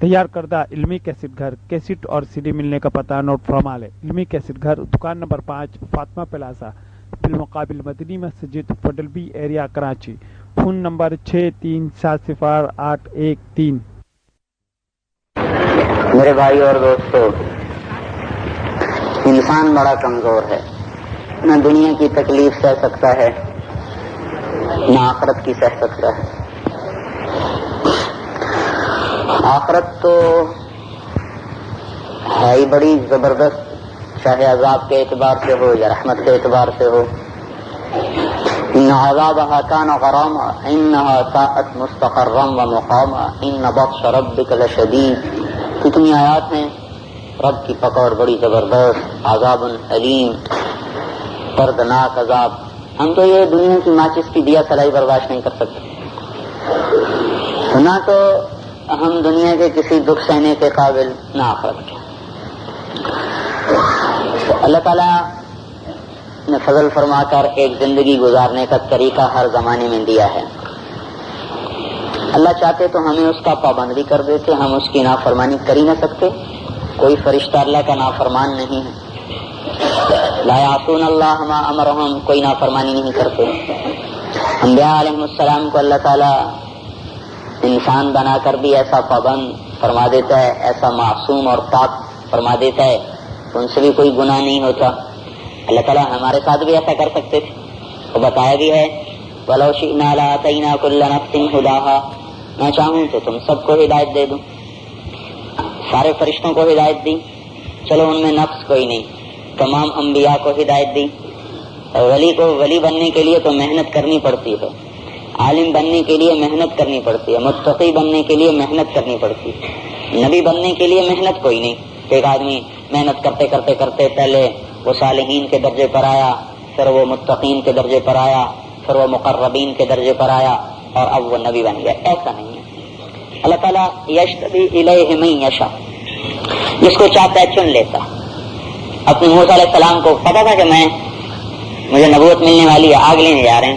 تیار کردہ علمی کیسٹ گھر، کیسٹ اور سی ڈی ملنے کا پتہ نوٹ فرما لیں۔ علمی کیسٹ گھر، دکان نمبر 5، فاطمہ پلازا، بالمقابل Madani Masjid, federal B area, Karachi. Phone number 63700813۔ میرے بھائی اور دوستو، انسان بڑا کمزور ہے، نہ دنیا کی تکلیف سہ سکتا ہے نہ آخرت کی سہ سکتا ہے۔ آخرت تو ہے ہی بڑی زبردست، چاہے عذاب کے اعتبار سے ہو یا رحمت کے اعتبار سے ہو۔ ان عذابها كان غراما انها ساءت مستقرا ومقاما ان بطش ربك لشدید۔ کتنی آیات ہیں، رب کی پکڑ بڑی زبردست، عذاب علیم، دردناک عذاب۔ ہم تو یہ دنیا کی ماچس کی دیا سلائی برداشت نہیں کر سکتے، نہ تو ہم دنیا کے کسی دکھ سہنے کے قابل، نہ آخرت کے۔ اللہ تعالیٰ نے فضل فرما کر ایک زندگی گزارنے کا طریقہ ہر زمانے میں دیا ہے۔ اللہ چاہتے تو ہمیں اس کا پابند بھی کر دیتے، ہم اس کی نافرمانی کر ہی نہ سکتے۔ کوئی فرشتہ اللہ کا نافرمان نہیں ہے، لا یعصون اللہ ما امرہم، کوئی نافرمانی نہیں کرتے۔ انبیاء علیہ السلام کو اللہ تعالیٰ انسان بنا کر بھی ایسا پابند فرما دیتا ہے، ایسا معصوم اور پاک فرما دیتا ہے، ان سے بھی کوئی گناہ نہیں ہوتا۔ اللہ تعالیٰ ہمارے ساتھ بھی ایسا کر سکتے تھے، وہ بتایا بھی ہے وَلَوْ شِئْنَا لَآتَيْنَا كُلَّ نَفْسٍ هُدَاهَا، میں چاہوں تو تم سب کو ہدایت دے دوں۔ سارے فرشتوں کو ہدایت دی، چلو ان میں نفس کوئی نہیں، تمام انبیاء کو ہدایت دی۔ ولی کو ولی بننے کے لیے تو محنت کرنی پڑتی ہے، عالم بننے کے لیے محنت کرنی پڑتی ہے، متقی بننے کے لیے محنت کرنی پڑتی ہے۔ نبی بننے کے لیے محنت کوئی نہیں، ایک آدمی محنت کرتے کرتے کرتے پہلے وہ صالحین کے درجے پر آیا، پھر وہ متقین کے درجے پر آیا، پھر وہ مقربین کے درجے پر آیا، اور اب وہ نبی بن گیا۔ ایسا نہیں ہے۔ اللہ تعالیٰ یجتبی الیہ من یشاء، جس کو چاہتا ہے چن لیتا۔ اپنے موسیٰ علیہ السلام کو پتا تھا کہ مجھے نبوت ملنے والی ہے، آگ لینے جا رہے ہیں،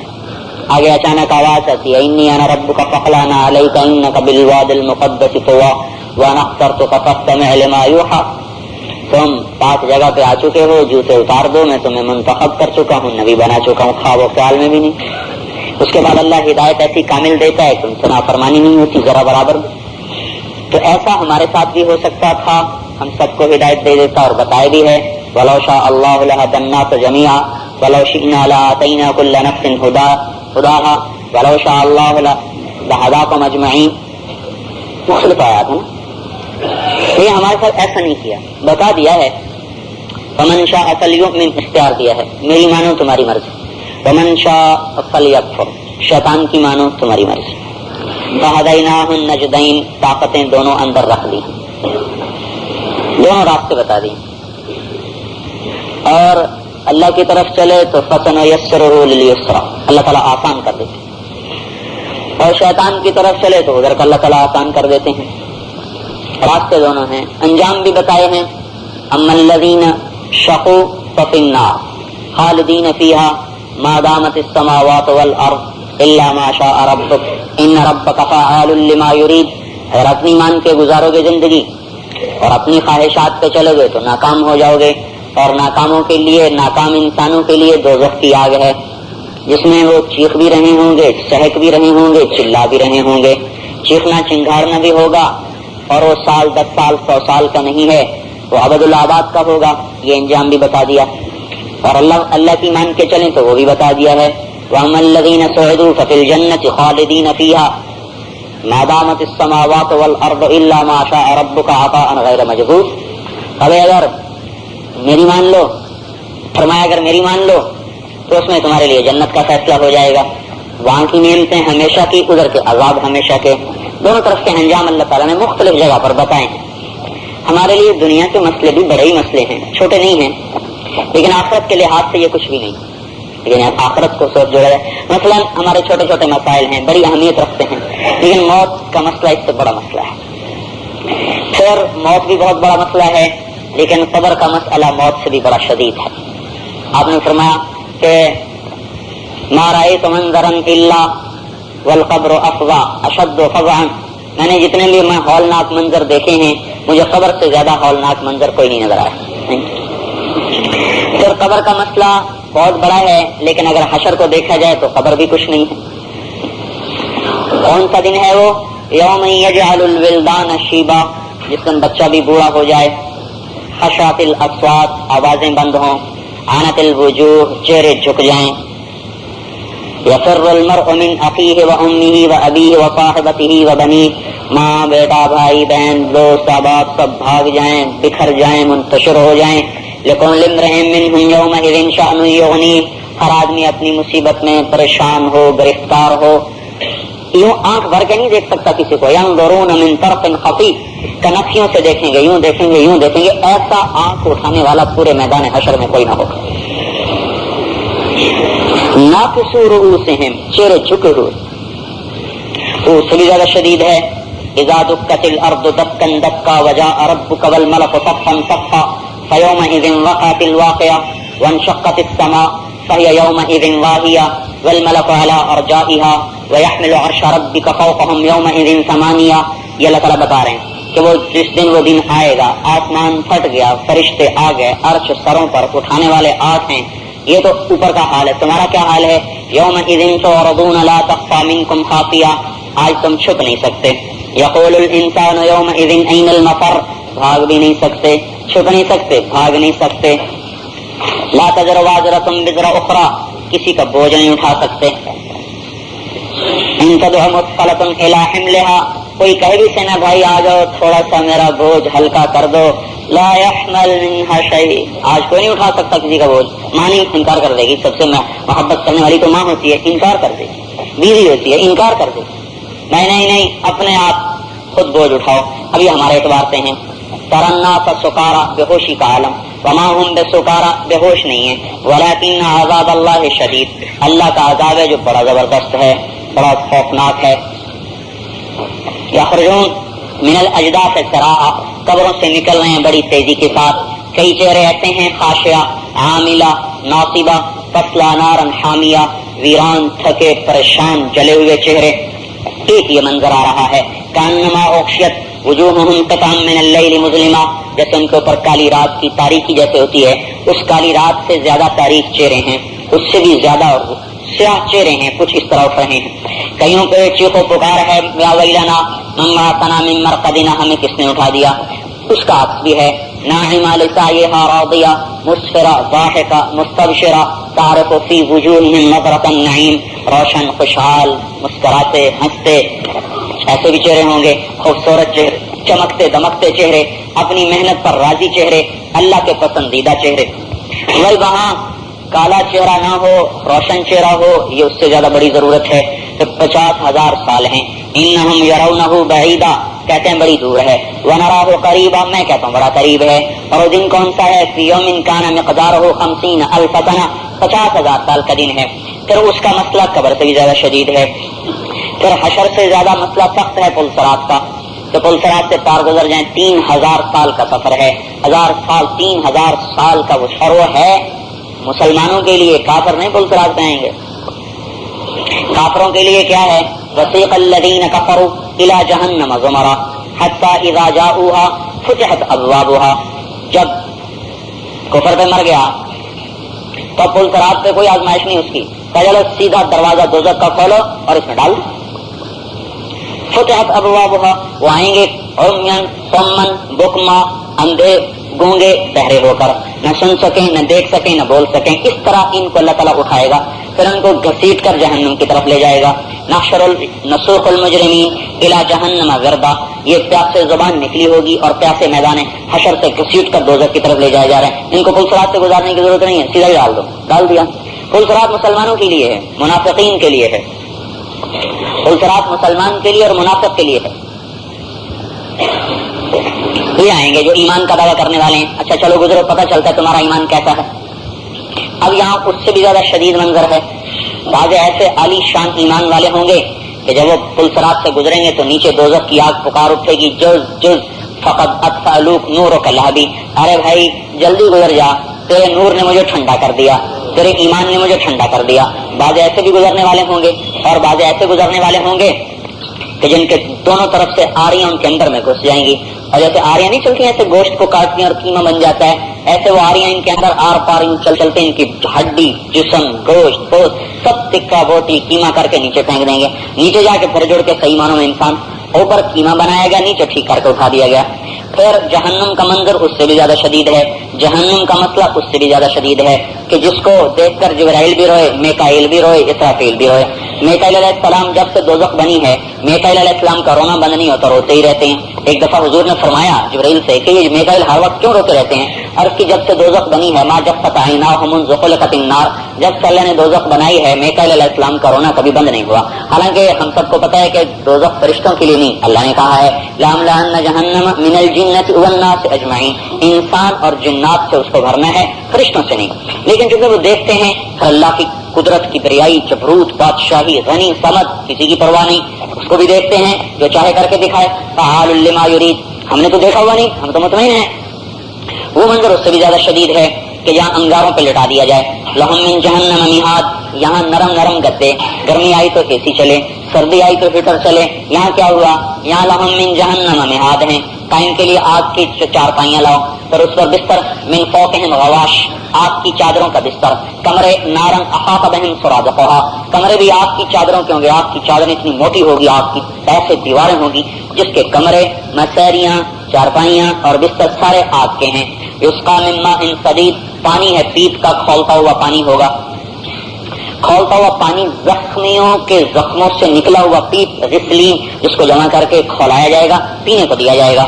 آگے اچانک آواز آتی ہے انی انا ربک فاخلعنا علیک انک بالواد المقدس طوی وانا اخترتک فاستمع لما یوحی، تم پاک جگہ پہ آ چکے ہو، جوتے اتار دو، میں تمہیں منتخب کر چکا ہوں، نبی بنا چکا ہوں، خواب و خیال میں بھی نہیں۔ اس کے بعد اللہ ہدایت ایسی کامل دیتا ہے کہ ان سے نافرمانی نہیں ہوتی ذرا برابر بھی۔ تو ایسا ہمارے ساتھ بھی ہو سکتا تھا، ہم سب کو ہدایت دے دیتا، اور بتایا بھی ہے وَلَوْ شَاءَ اللَّهُ لَهَدَى النَّاسَ جَمِيعًا وَلَوْ شِئْنَا لَآتَيْنَا كُلَّ نَفْسٍ هُدَاهَا وَلَوْ شَاءَ اللَّهُ لَهَدَاكُمْ أَجْمَعِينَ۔ مختلف آیات ہیں، یہ ہمارے ساتھ ایسا نہیں کیا، بتا دیا ہے فَمَنْ شَاءَ فَلْيُؤْمِنْ، اختیار دیا ہے، میری مانو تمہاری مرضی، وَمَنْ شَاءَ فَلْيَكْفُرْ، شیطان کی مانو تمہاری مرضی۔ فَهَدَيْنَاهُ النَّجْدَيْنِ، طاقتیں دونوں اندر رکھ دی، دونوں راستے بتا دی۔ اور اللہ کی طرف چلے تو فَسَنُيَسِّرُهُ لِلْيُسْرَىٰ، اللہ تعالیٰ آسان کر دیتے، اور شیطان کی طرف چلے تو ادھر کا اللہ تعالیٰ آسان کر دیتے ہیں۔ راستے دونوں ہیں، انجام بھی بتائے ہیں۔ اما الذین شقوا ففی النار خالدین فیہا ما دامت السماوات والارض الا ما شاء ربک ان ربک فعال لما یرید۔ اگر اپنی مان کے گزارو گے زندگی اور اپنی خواہشات پہ چلو گے تو ناکام ہو جاؤ گے، اور ناکاموں کے لیے، ناکام انسانوں کے لیے دوزخ کی آگ ہے، جس میں وہ چیخ بھی رہے ہوں گے، سہک بھی رہے ہوں گے، چلا بھی رہے ہوں گے، چیخنا چنگھاڑنا بھی ہوگا، اور وہ سال 10 سال 100 سال کا نہیں ہے، وہ ابد الآباد کا ہوگا، یہ انجام بھی بتا دیا۔ اور اللہ کی مان کے چلیں تو وہ بھی بتا دیا ہے وَأَمَّا الَّذِينَ سُعِدُوا فَفِي الْجَنَّةِ خَالِدِينَ فِيهَا مَا دَامَتِ السَّمَاوَاتُ وَالْأَرْضُ إِلَّا مَا شَاءَ رَبُّكَ عَطَاءً غَيْرَ مَجْذُوذٍ۔ اگر میری مان لو، فرمایا اگر میری مان لو تو اس میں تمہارے لیے جنت کا فیصلہ ہو جائے گا، وہاں کی نعمتیں ہمیشہ کی، ادھر کے عذاب ہمیشہ کے، دونوں طرف کے انجام اللہ تعالیٰ نے مختلف جگہ پر بتائے ہیں۔ ہمارے لیے دنیا کے مسئلے بھی بڑے ہی مسئلے ہیں، چھوٹے نہیں ہیں، لیکن آخرت کے لحاظ سے یہ کچھ بھی نہیں، لیکن آخرت کو سوچ جوڑا ہے۔ مثلا ہمارے چھوٹے چھوٹے مسائل ہیں، بڑی اہمیت رکھتے ہیں، لیکن موت کا مسئلہ اس سے بڑا مسئلہ ہے۔ پھر موت بھی بہت بڑا مسئلہ ہے، لیکن قبر کا مسئلہ موت سے بھی بڑا شدید ہے۔ آپ نے فرمایا کہ ما رأيت منظرا إلا والقبر أفظع أشد فظعا میں نے جتنے بھی میں ہولناک منظر دیکھے ہیں مجھے قبر سے زیادہ ہولناک منظر کوئی نہیں نظر آیا. پھر قبر کا مسئلہ بہت بڑا ہے، لیکن اگر حشر کو دیکھا جائے تو قبر بھی کچھ نہیں ہے. کون سا دن ہے وہ؟ یوم یجعل الولدان شیبا، جس دن بچہ بھی بوڑھا ہو جائے. خشعت الاصوات، آوازیں بند ہوں. عنت الوجوہ، چہرے جھک جائیں. یفر المرء من اخیہ وامہ وابیہ وصاحبتہ وبنیہ، ماں بیٹا بھائی بہن دوست احباب سب بھاگ جائیں، بکھر جائیں، منتشر ہو جائیں. لکل امرئ منہم یومئذ شأن یغنیہ، ہر آدمی اپنی مصیبت میں پریشان ہو، گرفتار ہو. یوں آنکھ بھر کے نہیں دیکھ سکتا کسی کو. ینظرون من طرف خفی، کنکھیوں سے دیکھیں گے، یوں دیکھیں گے، یوں دیکھیں گے. ایسا آنکھ اٹھانے والا پورے میدان حشر میں کوئی نہ ہوگا. ناکسو رؤوسہم، چہرے جھکے ہوئے. تو اس سے بھی زیادہ شدید ہے. اذا دکت الارض دکا دکا وجاء ربک والملک صفا صفا فیومئذ وقعت الواقعہ وانشقت السماء فهي يومئذ واهية والملك على أرجائها ويحمل عرش ربك فوقهم يومئذ ثمانية. یہ اللہ تعالیٰ بتا رہے ہیں کہ وہ جس دن وہ دن آئے گا، آسمان پھٹ گیا، فرشتے آ گئے، عرش سروں پر، اٹھانے والے 8 ہیں. یہ تو اوپر کا حال ہے. تمہارا کیا حال ہے؟ یومئذ تعرضون لا تخفى منكم خافیہ، آج تم چھپ نہیں سکتے. یقول الانسان یومئذ این المفر، بھاگ بھی نہیں سکتے، چھپ نہیں سکتے، بھاگ نہیں سکتے. لا تزر وازرۃ وزر اخرى، کسی کا بوجھ نہیں اٹھا سکتے. ان تدع مثقلۃ الی حملها، کوئی کہہ بھی سے نا بھائی آ جاؤ تھوڑا سا میرا بوجھ ہلکا کر دو. لا يحمل منها شيء، آج کوئی نہیں اٹھا سکتا کسی کا بوجھ. ماں نہیں انکار کر دے گی. سب سے محبت کرنے والی تو ماں ہوتی ہے، انکار کر دے گی. بیوی ہوتی ہے، انکار کر دے گی. نہیں اپنے آپ خود بوجھ اٹھاؤ. اب یہ ہمارے اعتبار سے ہیں. ترنا کا سکارا، بے ہوشی کا عالم. وما هم بسکارا، بے ہوش نہیں ہے. ولکن عذاب اللہ شدید، اللہ کا عذاب ہے جو بڑا زبردست ہے، بڑا خوفناک ہے. یخرجون من الاجداث سراعا، قبروں سے نکل رہے ہیں بڑی تیزی کے ساتھ. کئی چہرے ایسے ہیں خاشعہ، عاملہ، ناصبہ، تصلی نارا حامیہ، ویران، تھکے، پریشان، جلے ہوئے چہرے. ایک یہ منظر آ رہا ہے. کانما اغشیت وجوہہم قطعا من اللیل مظلمہ، جیسے ان کے اوپر کالی رات کی تاریکی جیسے ہوتی ہے، اس کالی رات سے زیادہ تاریک چہرے ہیں، اس سے بھی زیادہ سیاہ چہرے ہیں. کچھ اس طرح اٹھ رہے ہیں. کئیوں پہ چیخ و پکار ہے، یا ویلنا من بعثنا من مرقدنا، ہمیں کس نے اٹھا دیا. اس کا عکس بھی ہے. ناعمہ لسعیہا راضیہ مسفرہ ضاحکہ مستبشرہ تعرف فی وجوہہم نظرۃ النعیم، روشن، خوشحال، مسکراتے، ہنستے. ایسے بھی چہرے ہوں گے، خوبصورت چہرے، چمکتے دمکتے چہرے، اپنی محنت پر راضی چہرے، اللہ کے پسندیدہ چہرے. وہاں کالا چہرہ نہ ہو، روشن چہرہ ہو، یہ اس سے زیادہ بڑی ضرورت ہے. کہ 50,000 سال ہیں. انہم یرونہ بعیدا، کہتے ہیں بڑی دور ہے. ونراہ قریبا، میں کہتا ہوں بڑا قریب ہے. اور وہ دن کون سا ہے؟ فی یوم کان مقدارہ 50,000 سنہ، 50,000 سال کا دن ہے. پھر اس کا مسئلہ قبر سے بھی زیادہ شدید ہے. پھر حشر سے زیادہ مسئلہ سخت ہے پل صراط کا. تو پل صراط سے پار گزر جائیں، 3,000 سال کا سفر ہے. 1000 سال، 3,000 سال کا وہ. اور وہ ہے مسلمانوں کے لیے، کافر نہیں پل صراط پہ آئیں گے. کافروں کے لیے کیا ہے؟ وسیق الذین کفروا الی جہنم زمرا حتی اذا جاؤوها فتحت ابوابها. جب کفر پہ مر گیا تو پل صراط پہ کوئی آزمائش نہیں اس کی. چلو سیدھا دروازہ دوزخ کا کھولو اور اس میں ڈال دو. فتحت ابوابها، وہ آئیں گے عمیاً صماً بکما، اندھے گونگے بہرے ہو کر، نہ سن سکیں، نہ دیکھ سکیں، نہ بول سکیں. اس طرح ان کو اللہ تعالیٰ اٹھائے گا، پھر ان کو گھسیٹ کر جہنم کی طرف لے جائے گا. نسوق المجرمین الی جہنم وردا، یہ پیاسے زبان نکلی ہوگی اور پیاسے میدان حشر سے گھسیٹ کر دوزخ کی طرف لے جائے جا رہے ہیں. ان کو پل صراط سے گزارنے کی ضرورت نہیں ہے، سیدھا ہی ڈال دو. ڈال دیا. پل صراط مسلمانوں کے لیے ہے، منافقین کے لیے ہے. پل صراط مسلمان کے لیے اور منافق کے لیے ہے. یہ آئیں گے جو ایمان کا دعویٰ کرنے والے ہیں. اچھا چلو گزرو، پتہ چلتا ہے تمہارا ایمان کیسا ہے. اب یہاں اس سے بھی زیادہ شدید منظر ہے. بعض ایسے عالی شان ایمان والے ہوں گے کہ جب وہ پل صراط سے گزریں گے تو نیچے دوزخ کی آگ پکار اٹھے گی، جز فقط اطفألوک نورک لہبی، ارے بھائی جلدی گزر جا، تیرے نور نے مجھے ٹھنڈا کر دیا، تیرے ایمان نے مجھے ٹھنڈا کر دیا. بعض ایسے بھی گزرنے والے ہوں گے اور بعض ایسے گزرنے والے ہوں گے کہ جن کے دونوں طرف سے آریاں ان کے اندر میں گھس جائیں گی، اور جیسے آریاں نہیں چلتی ایسے گوشت کو کاٹتی ہیں اور قیمہ بن جاتا ہے، ایسے وہ آریاں ان کے اندر آر پار چلتے ان کی ہڈی جسم گوشت پوست سب ٹکا بوٹی قیمہ کر کے نیچے پھینک دیں گے، نیچے جا کے پھر جڑ کے صحیح معنوں میں انسان اوپر قیمہ بنایا گیا، نیچے ٹھیک کر کے اٹھا دیا گیا۔ پھر جہنم کا منظر اس سے بھی زیادہ شدید ہے، جہنم کا مسئلہ اس سے بھی زیادہ شدید ہے کہ جس کو دیکھ کر جبرائیل بھی روئے، میکائیل بھی روئے، اسرافیل بھی روئے۔ میکائیل علیہ السلام جب سے دوزخ بنی ہے، میکائیل علیہ السلام کا رونا بند نہیں ہوتا، روتے ہی رہتے ہیں۔ ایک دفعہ حضور نے فرمایا جبرائیل سے کہ یہ میکائیل ہر وقت کیوں روتے رہتے ہیں؟ عرض کی جب سے دوزخ بنی ہے، ما جب فتحناہم خلقت النار، جب سے اللہ نے دوزخ بنائی ہے میکائیل علیہ السلام کا رونا کبھی بند نہیں ہوا۔ حالانکہ ہم سب کو پتا ہے کہ دوزخ فرشتوں کے لیے نہیں، اللہ نے کہا ہے لَأَمْلَأَنَّ جَهَنَّمَ مِنَ الْجِنَّةِ وَالنَّاسِ أَجْمَعِينَ، انسان اور جنات سے اس کو بھرنا ہے، فرشتوں سے نہیں۔ لیکن چونکہ وہ دیکھتے ہیں پھر اللہ کی قدرت کی بریائی جبروت بادشاہی غنی سمد کسی کی پرواہ نہیں، اس کو بھی دیکھتے ہیں جو چاہے کر کے دکھائے، فعال لما یرید، ہم نے تو دیکھا ہوا نہیں، ہم تو مطمئن ہیں۔ وہ منظر اس سے بھی زیادہ شدید ہے کہ جہاں انگاروں پہ لٹا دیا جائے، لہم من جہنم میہاد، یہاں نرم نرم گدے، گرمی آئی تو اے سی چلے، سردی آئی تو ہیٹر چلے، یہاں کیا ہوا؟ یہاں لہم من جہنم میہاد ہیں، قائم کے لیے آگ کی چارپائیاں لاؤ، پھر اس پر بستر، من فوقہم غواش، آگ کی چادروں کا بستر، کمرے نارن احاط بہم سرادقہا، کمرے بھی آگ کی چادروں کے ہوں گے، آگ کی چادریں اتنی موٹی ہوگی، آگ کی ایسے دیواریں ہوگی جس کے کمرے مسیریاں چارپائیاں اور بستر سارے آگ کے ہیں۔ یسقا من ماء صدید، پانی ہے پیپ کا کھولتا ہوا پانی ہوگا، کھولتا ہوا پانی، زخمیوں کے زخموں سے نکلا ہوا پیپ غسلین، جس کو جمع کر کے کھولایا جائے گا، پینے کو دیا جائے گا۔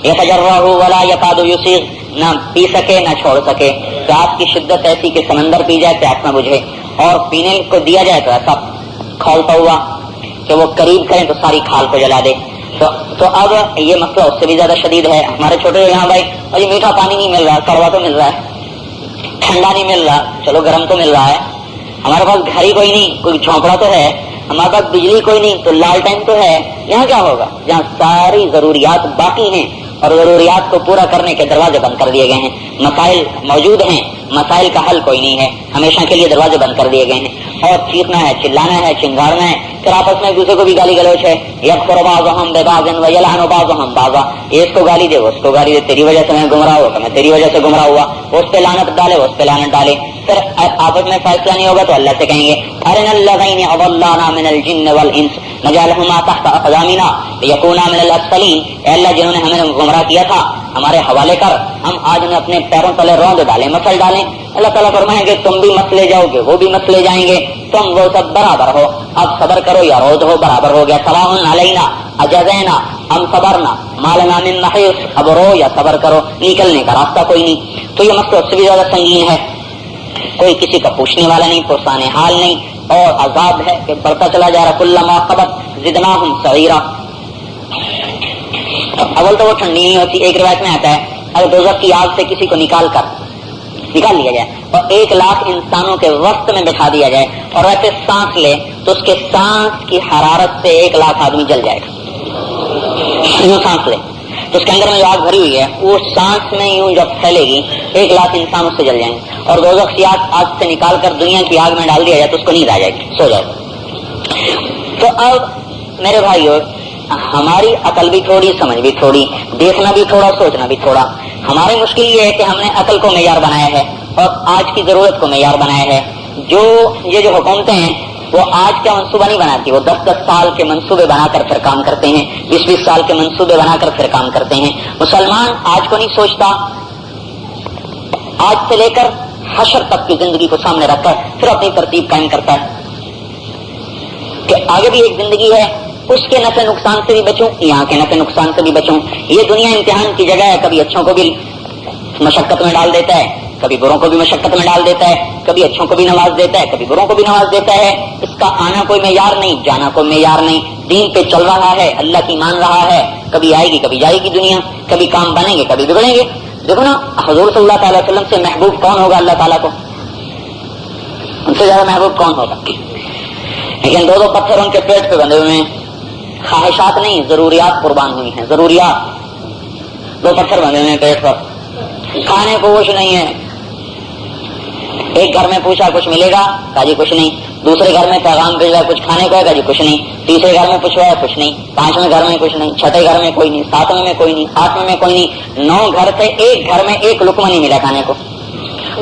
یتجرعہ ولا یکاد یسیغ، نہ پی سکے نہ چھوڑ سکے، پیاس کی شدت ایسی کہ سمندر پی جائے پیاس نہ بجھے، اور پینے کو دیا جائے تو ایسا کھولتا ہوا کہ وہ قریب کریں تو ساری کھال کو جلا دے۔ تو اب یہ مسئلہ اس سے بھی زیادہ شدید ہے۔ ہمارے چھوٹے یہاں بھائی اور یہ میٹھا پانی نہیں مل رہا، کڑوا تو مل رہا ہے، ٹھنڈا نہیں مل رہا، چلو گرم تو مل رہا ہے، ہمارے پاس گھر ہی کوئی نہیں، کوئی جھونپڑا تو ہے، ہمارے پاس بجلی کوئی نہیں تو لالٹین تو ہے، یہاں کیا ہوگا؟ جہاں ساری ضروریات باقی ہیں اور ضروریات کو پورا کرنے کے دروازے بند کر دیے گئے ہیں، مسائل موجود ہیں، مسائل کا حل کوئی نہیں ہے، ہمیشہ کے لیے دروازے بند کر دیے گئے ہیں، اور چیخنا ہے، چلانا ہے، چنگاڑنا ہے، پھر آپس میں ایک دوسرے کو بھی گالی گلوچ ہے، یکفر بعضهم ببعض ویلعن بعضهم بعضا، یہ اس کو گالی دے وہ اس کو گالی دے، تیری وجہ سے میں گمراہ ہوا، میں تیری وجہ سے گمراہ ہوا، وہ اس پہ لعنت ڈالے وہ اس پہ لعنت ڈالے، پھر آپس میں فیصلہ نہیں ہوگا تو اللہ سے کہیں گے ارنا الذین اضلانا من الجن والانس نجعلهما تحت اقدامنا ليكونا من الاسفلین، اے اللہ جنہوں نے ہمیں گمراہ کیا تھا ہمارے حوالے کر، ہم آج انہیں اپنے پیروں تلے روند ڈالیں، مسل ڈالیں۔ اللہ تعالیٰ فرمائیں گے تم بھی مسلے جاؤ گے وہ بھی مسلے جائیں گے، تم وہ سب برابر ہو، اب صبر کرو یا روز ہو برابر ہو گیا، سواء علینا اجزینا ام صبرنا ما لنا من محیص، اب رو یا صبر کرو، نکلنے کا راستہ کوئی نہیں۔ تو یہ مسئلہ اس سے بھی زیادہ سنگین ہے، کوئی کسی کا پوچھنے والا نہیں، پرسانے حال نہیں، اور عذاب ہے کہ بڑھتا چلا جا رہا، کلما خبت زدناہم سعیرا۔ اول تو وہ ٹھنڈی نہیں ہوتی، ایک روایت میں آتا ہے اگر دوزخ کی آگ سے کسی کو نکال لیا جائے اور 1,00,000 انسانوں کے وسط میں بٹھا دیا جائے اور ایسے سانس لے تو اس کے سانس کی حرارت سے 1,00,000 آدمی جل جائے گا، یوں سانس لے تو اس کے اندر میں جو آگ بھری ہوئی ہے وہ سانس میں یوں جب پھیلے گی 1,00,000 انسان اس سے جل جائیں گے، اور دوزخ کی آگ سے نکال کر دنیا کی آگ میں ڈال دیا جائے تو اس کو نیند آ جائے گی، سو جائے گا۔ تو اب میرے بھائیو ہماری عقل بھی تھوڑی، سمجھ بھی تھوڑی، دیکھنا بھی تھوڑا، سوچنا بھی تھوڑا۔ ہماری مشکل یہ ہے کہ ہم نے عقل کو معیار بنایا ہے اور آج کی ضرورت کو معیار بنایا ہے۔ جو حکومتیں ہیں وہ آج کا منصوبہ نہیں بناتی، وہ 10 سال کے منصوبے بنا کر پھر کام کرتے ہیں، 20 سال کے منصوبے بنا کر پھر کام کرتے ہیں۔ مسلمان آج کو نہیں سوچتا، آج سے لے کر حشر تک کی زندگی کو سامنے رکھ کر پھر اپنی ترتیب قائم کرتا ہے کہ آگے بھی ایک زندگی ہے، اس کے نفع نقصان سے بھی بچوں، یہاں کے نفع نقصان سے بھی بچوں۔ یہ دنیا امتحان کی جگہ ہے، کبھی اچھوں کو بھی مشقت میں ڈال دیتا ہے، کبھی بروں کو بھی مشقت میں ڈال دیتا ہے، کبھی اچھوں کو بھی نواز دیتا ہے، کبھی بروں کو بھی نواز دیتا ہے۔ اس کا آنا کوئی معیار نہیں، جانا کوئی معیار نہیں، دین پہ چل رہا ہے، اللہ کی مان رہا ہے، کبھی آئے گی کبھی جائے گی دنیا، کبھی کام بنیں گے کبھی بگڑیں گے۔ دیکھو نا حضور صلی اللہ تعالی وسلم سے محبوب کون ہوگا اللہ تعالیٰ کو؟ ان سے زیادہ محبوب کون ہوگا؟ لیکن 2 پتھر ان کے پیٹ پہ بندھے ہوئے ہیں، خواہشات نہیں ضروریات قربان ہوئی ہیں، ضروریات 2 پتھر بندھے ہوئے ہیں پیٹ پر، کھانے کو کچھ نہیں ہے۔ ایک گھر میں پوچھا کچھ ملے گا، کہا جی کچھ نہیں، دوسرے گھر میں پیغام بھیجا کچھ کھانے کو ہے جی کچھ نہیں، تیسرے گھر میں پوچھوایا کچھ نہیں، پانچویں گھر میں کچھ نہیں، چھٹے گھر میں کوئی نہیں، ساتویں میں کوئی نہیں، آٹھویں میں کوئی نہیں، 9 گھر سے ایک گھر میں ایک لقمہ نہیں ملا کھانے کو،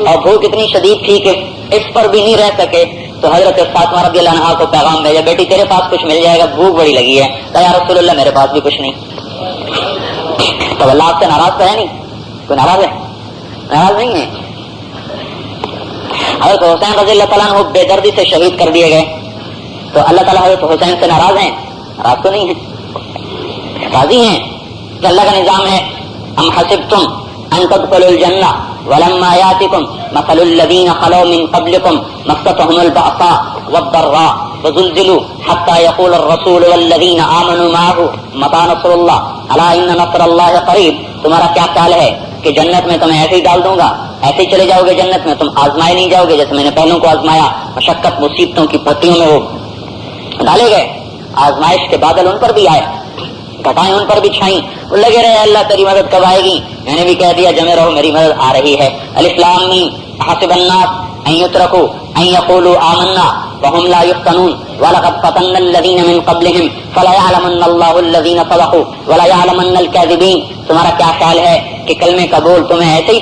اور بھوک اتنی شدید تھی کہ اس پر بھی نہیں رہ سکے، تو حضرت فاطمہ رضی اللہ عنہا کو پیغام بھیجا، بیٹی تیرے پاس کچھ مل جائے گا، بھوک بڑی لگی ہے۔ کہا یا رسول اللہ میرے پاس بھی کچھ نہیں۔ تو اللہ آپ سے ناراض تو ہے نہیں؟ کوئی ناراض ہے؟ ناراض نہیں ہے۔ حضرت حسین رضی اللہ تعالیٰ عنہ بے دردی سے شہید کر دیے گئے، تو اللہ تعالیٰ حضرت حسین سے ناراض ہیں؟ ناراض تو نہیں ہیں، راضی ہیں کہ اللہ کا نظام ہے ام حسبتم ان تدخلوا الجنہ ولما یاتکم مثل الذین خلوا من قبلکم مستهم البأساء والضراء وزلزلوا حتى يقول الرسول والذین آمنوا معه متى نصر اللہ الا ان نصر اللہ قریب۔ تمہارا کیا خیال ہے کہ جنت میں تمہیں ایسے ہی ڈال دوں گا، ایسے ہی چلے جاؤ گے جنت میں، تم آزمائے نہیں جاؤ گے جیسے میں نے پہلوں کو آزمایا، مشقت مصیبتوں کی پتیوں میں وہ ڈالے گئے، آزمائش کے بادل ان پر بھی آئے، گھٹائیں ان پر بھی چھائیں، وہ لگے رہے اللہ تیری مدد کب آئے گی؟ میں نے بھی کہہ دیا جمے رہو میری مدد آ رہی ہے۔ الف لام میم حسب الناس ان يتركوا ان يقولوا آمنا وهم لا يفتنون ولقد فتنا الذين من قبلهم فلا يعلمن الله الذين صدقوا ولا يعلمن الكاذبين۔ تمہارا کیا خیال ہے کہ کلمے کا بول تمہیں ایسے ہی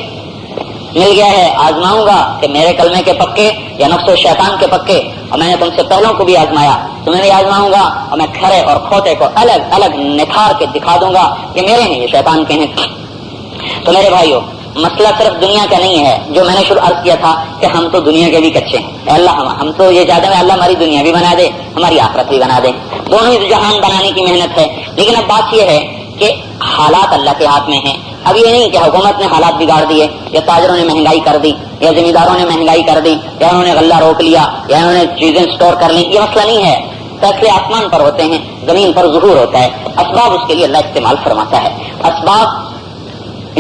مل گیا ہے؟ آزماؤں گا کہ میرے کلمے کے پکے یا نفس و شیطان کے پکے، اور میں نے تم سے پہلوں کو بھی آزمایا، تمہیں بھی آزماؤں گا، اور میں کھرے اور کھوٹے کو الگ الگ نکھار کے دکھا دوں گا کہ میرے ہیں یہ شیطان کے ہیں۔ تو میرے بھائیو، مسئلہ صرف دنیا کا نہیں ہے، جو میں نے شروع عرض کیا تھا کہ ہم تو دنیا کے بھی کچے ہیں، اے اللہ ہم تو یہ چاہتے ہیں اللہ ہماری دنیا بھی بنا دے، ہماری آخرت بھی بنا دے، دونوں ہی جہان بنانے کی محنت ہے۔ لیکن اب بات یہ ہے کہ حالات اللہ کے ہاتھ میں ہیں۔ اب یہ نہیں کہ حکومت نے حالات بگاڑ دیے، یا تاجروں نے مہنگائی کر دی، یا زمینداروں نے مہنگائی کر دی، یا انہوں نے غلہ روک لیا، یا انہوں نے چیزیں سٹور کر لی، یہ مسئلہ نہیں ہے۔ فیصلے آسمان پر ہوتے ہیں، زمین پر ظہور ہوتا ہے، اسباب اس کے لیے اللہ استعمال فرماتا ہے۔ اسباب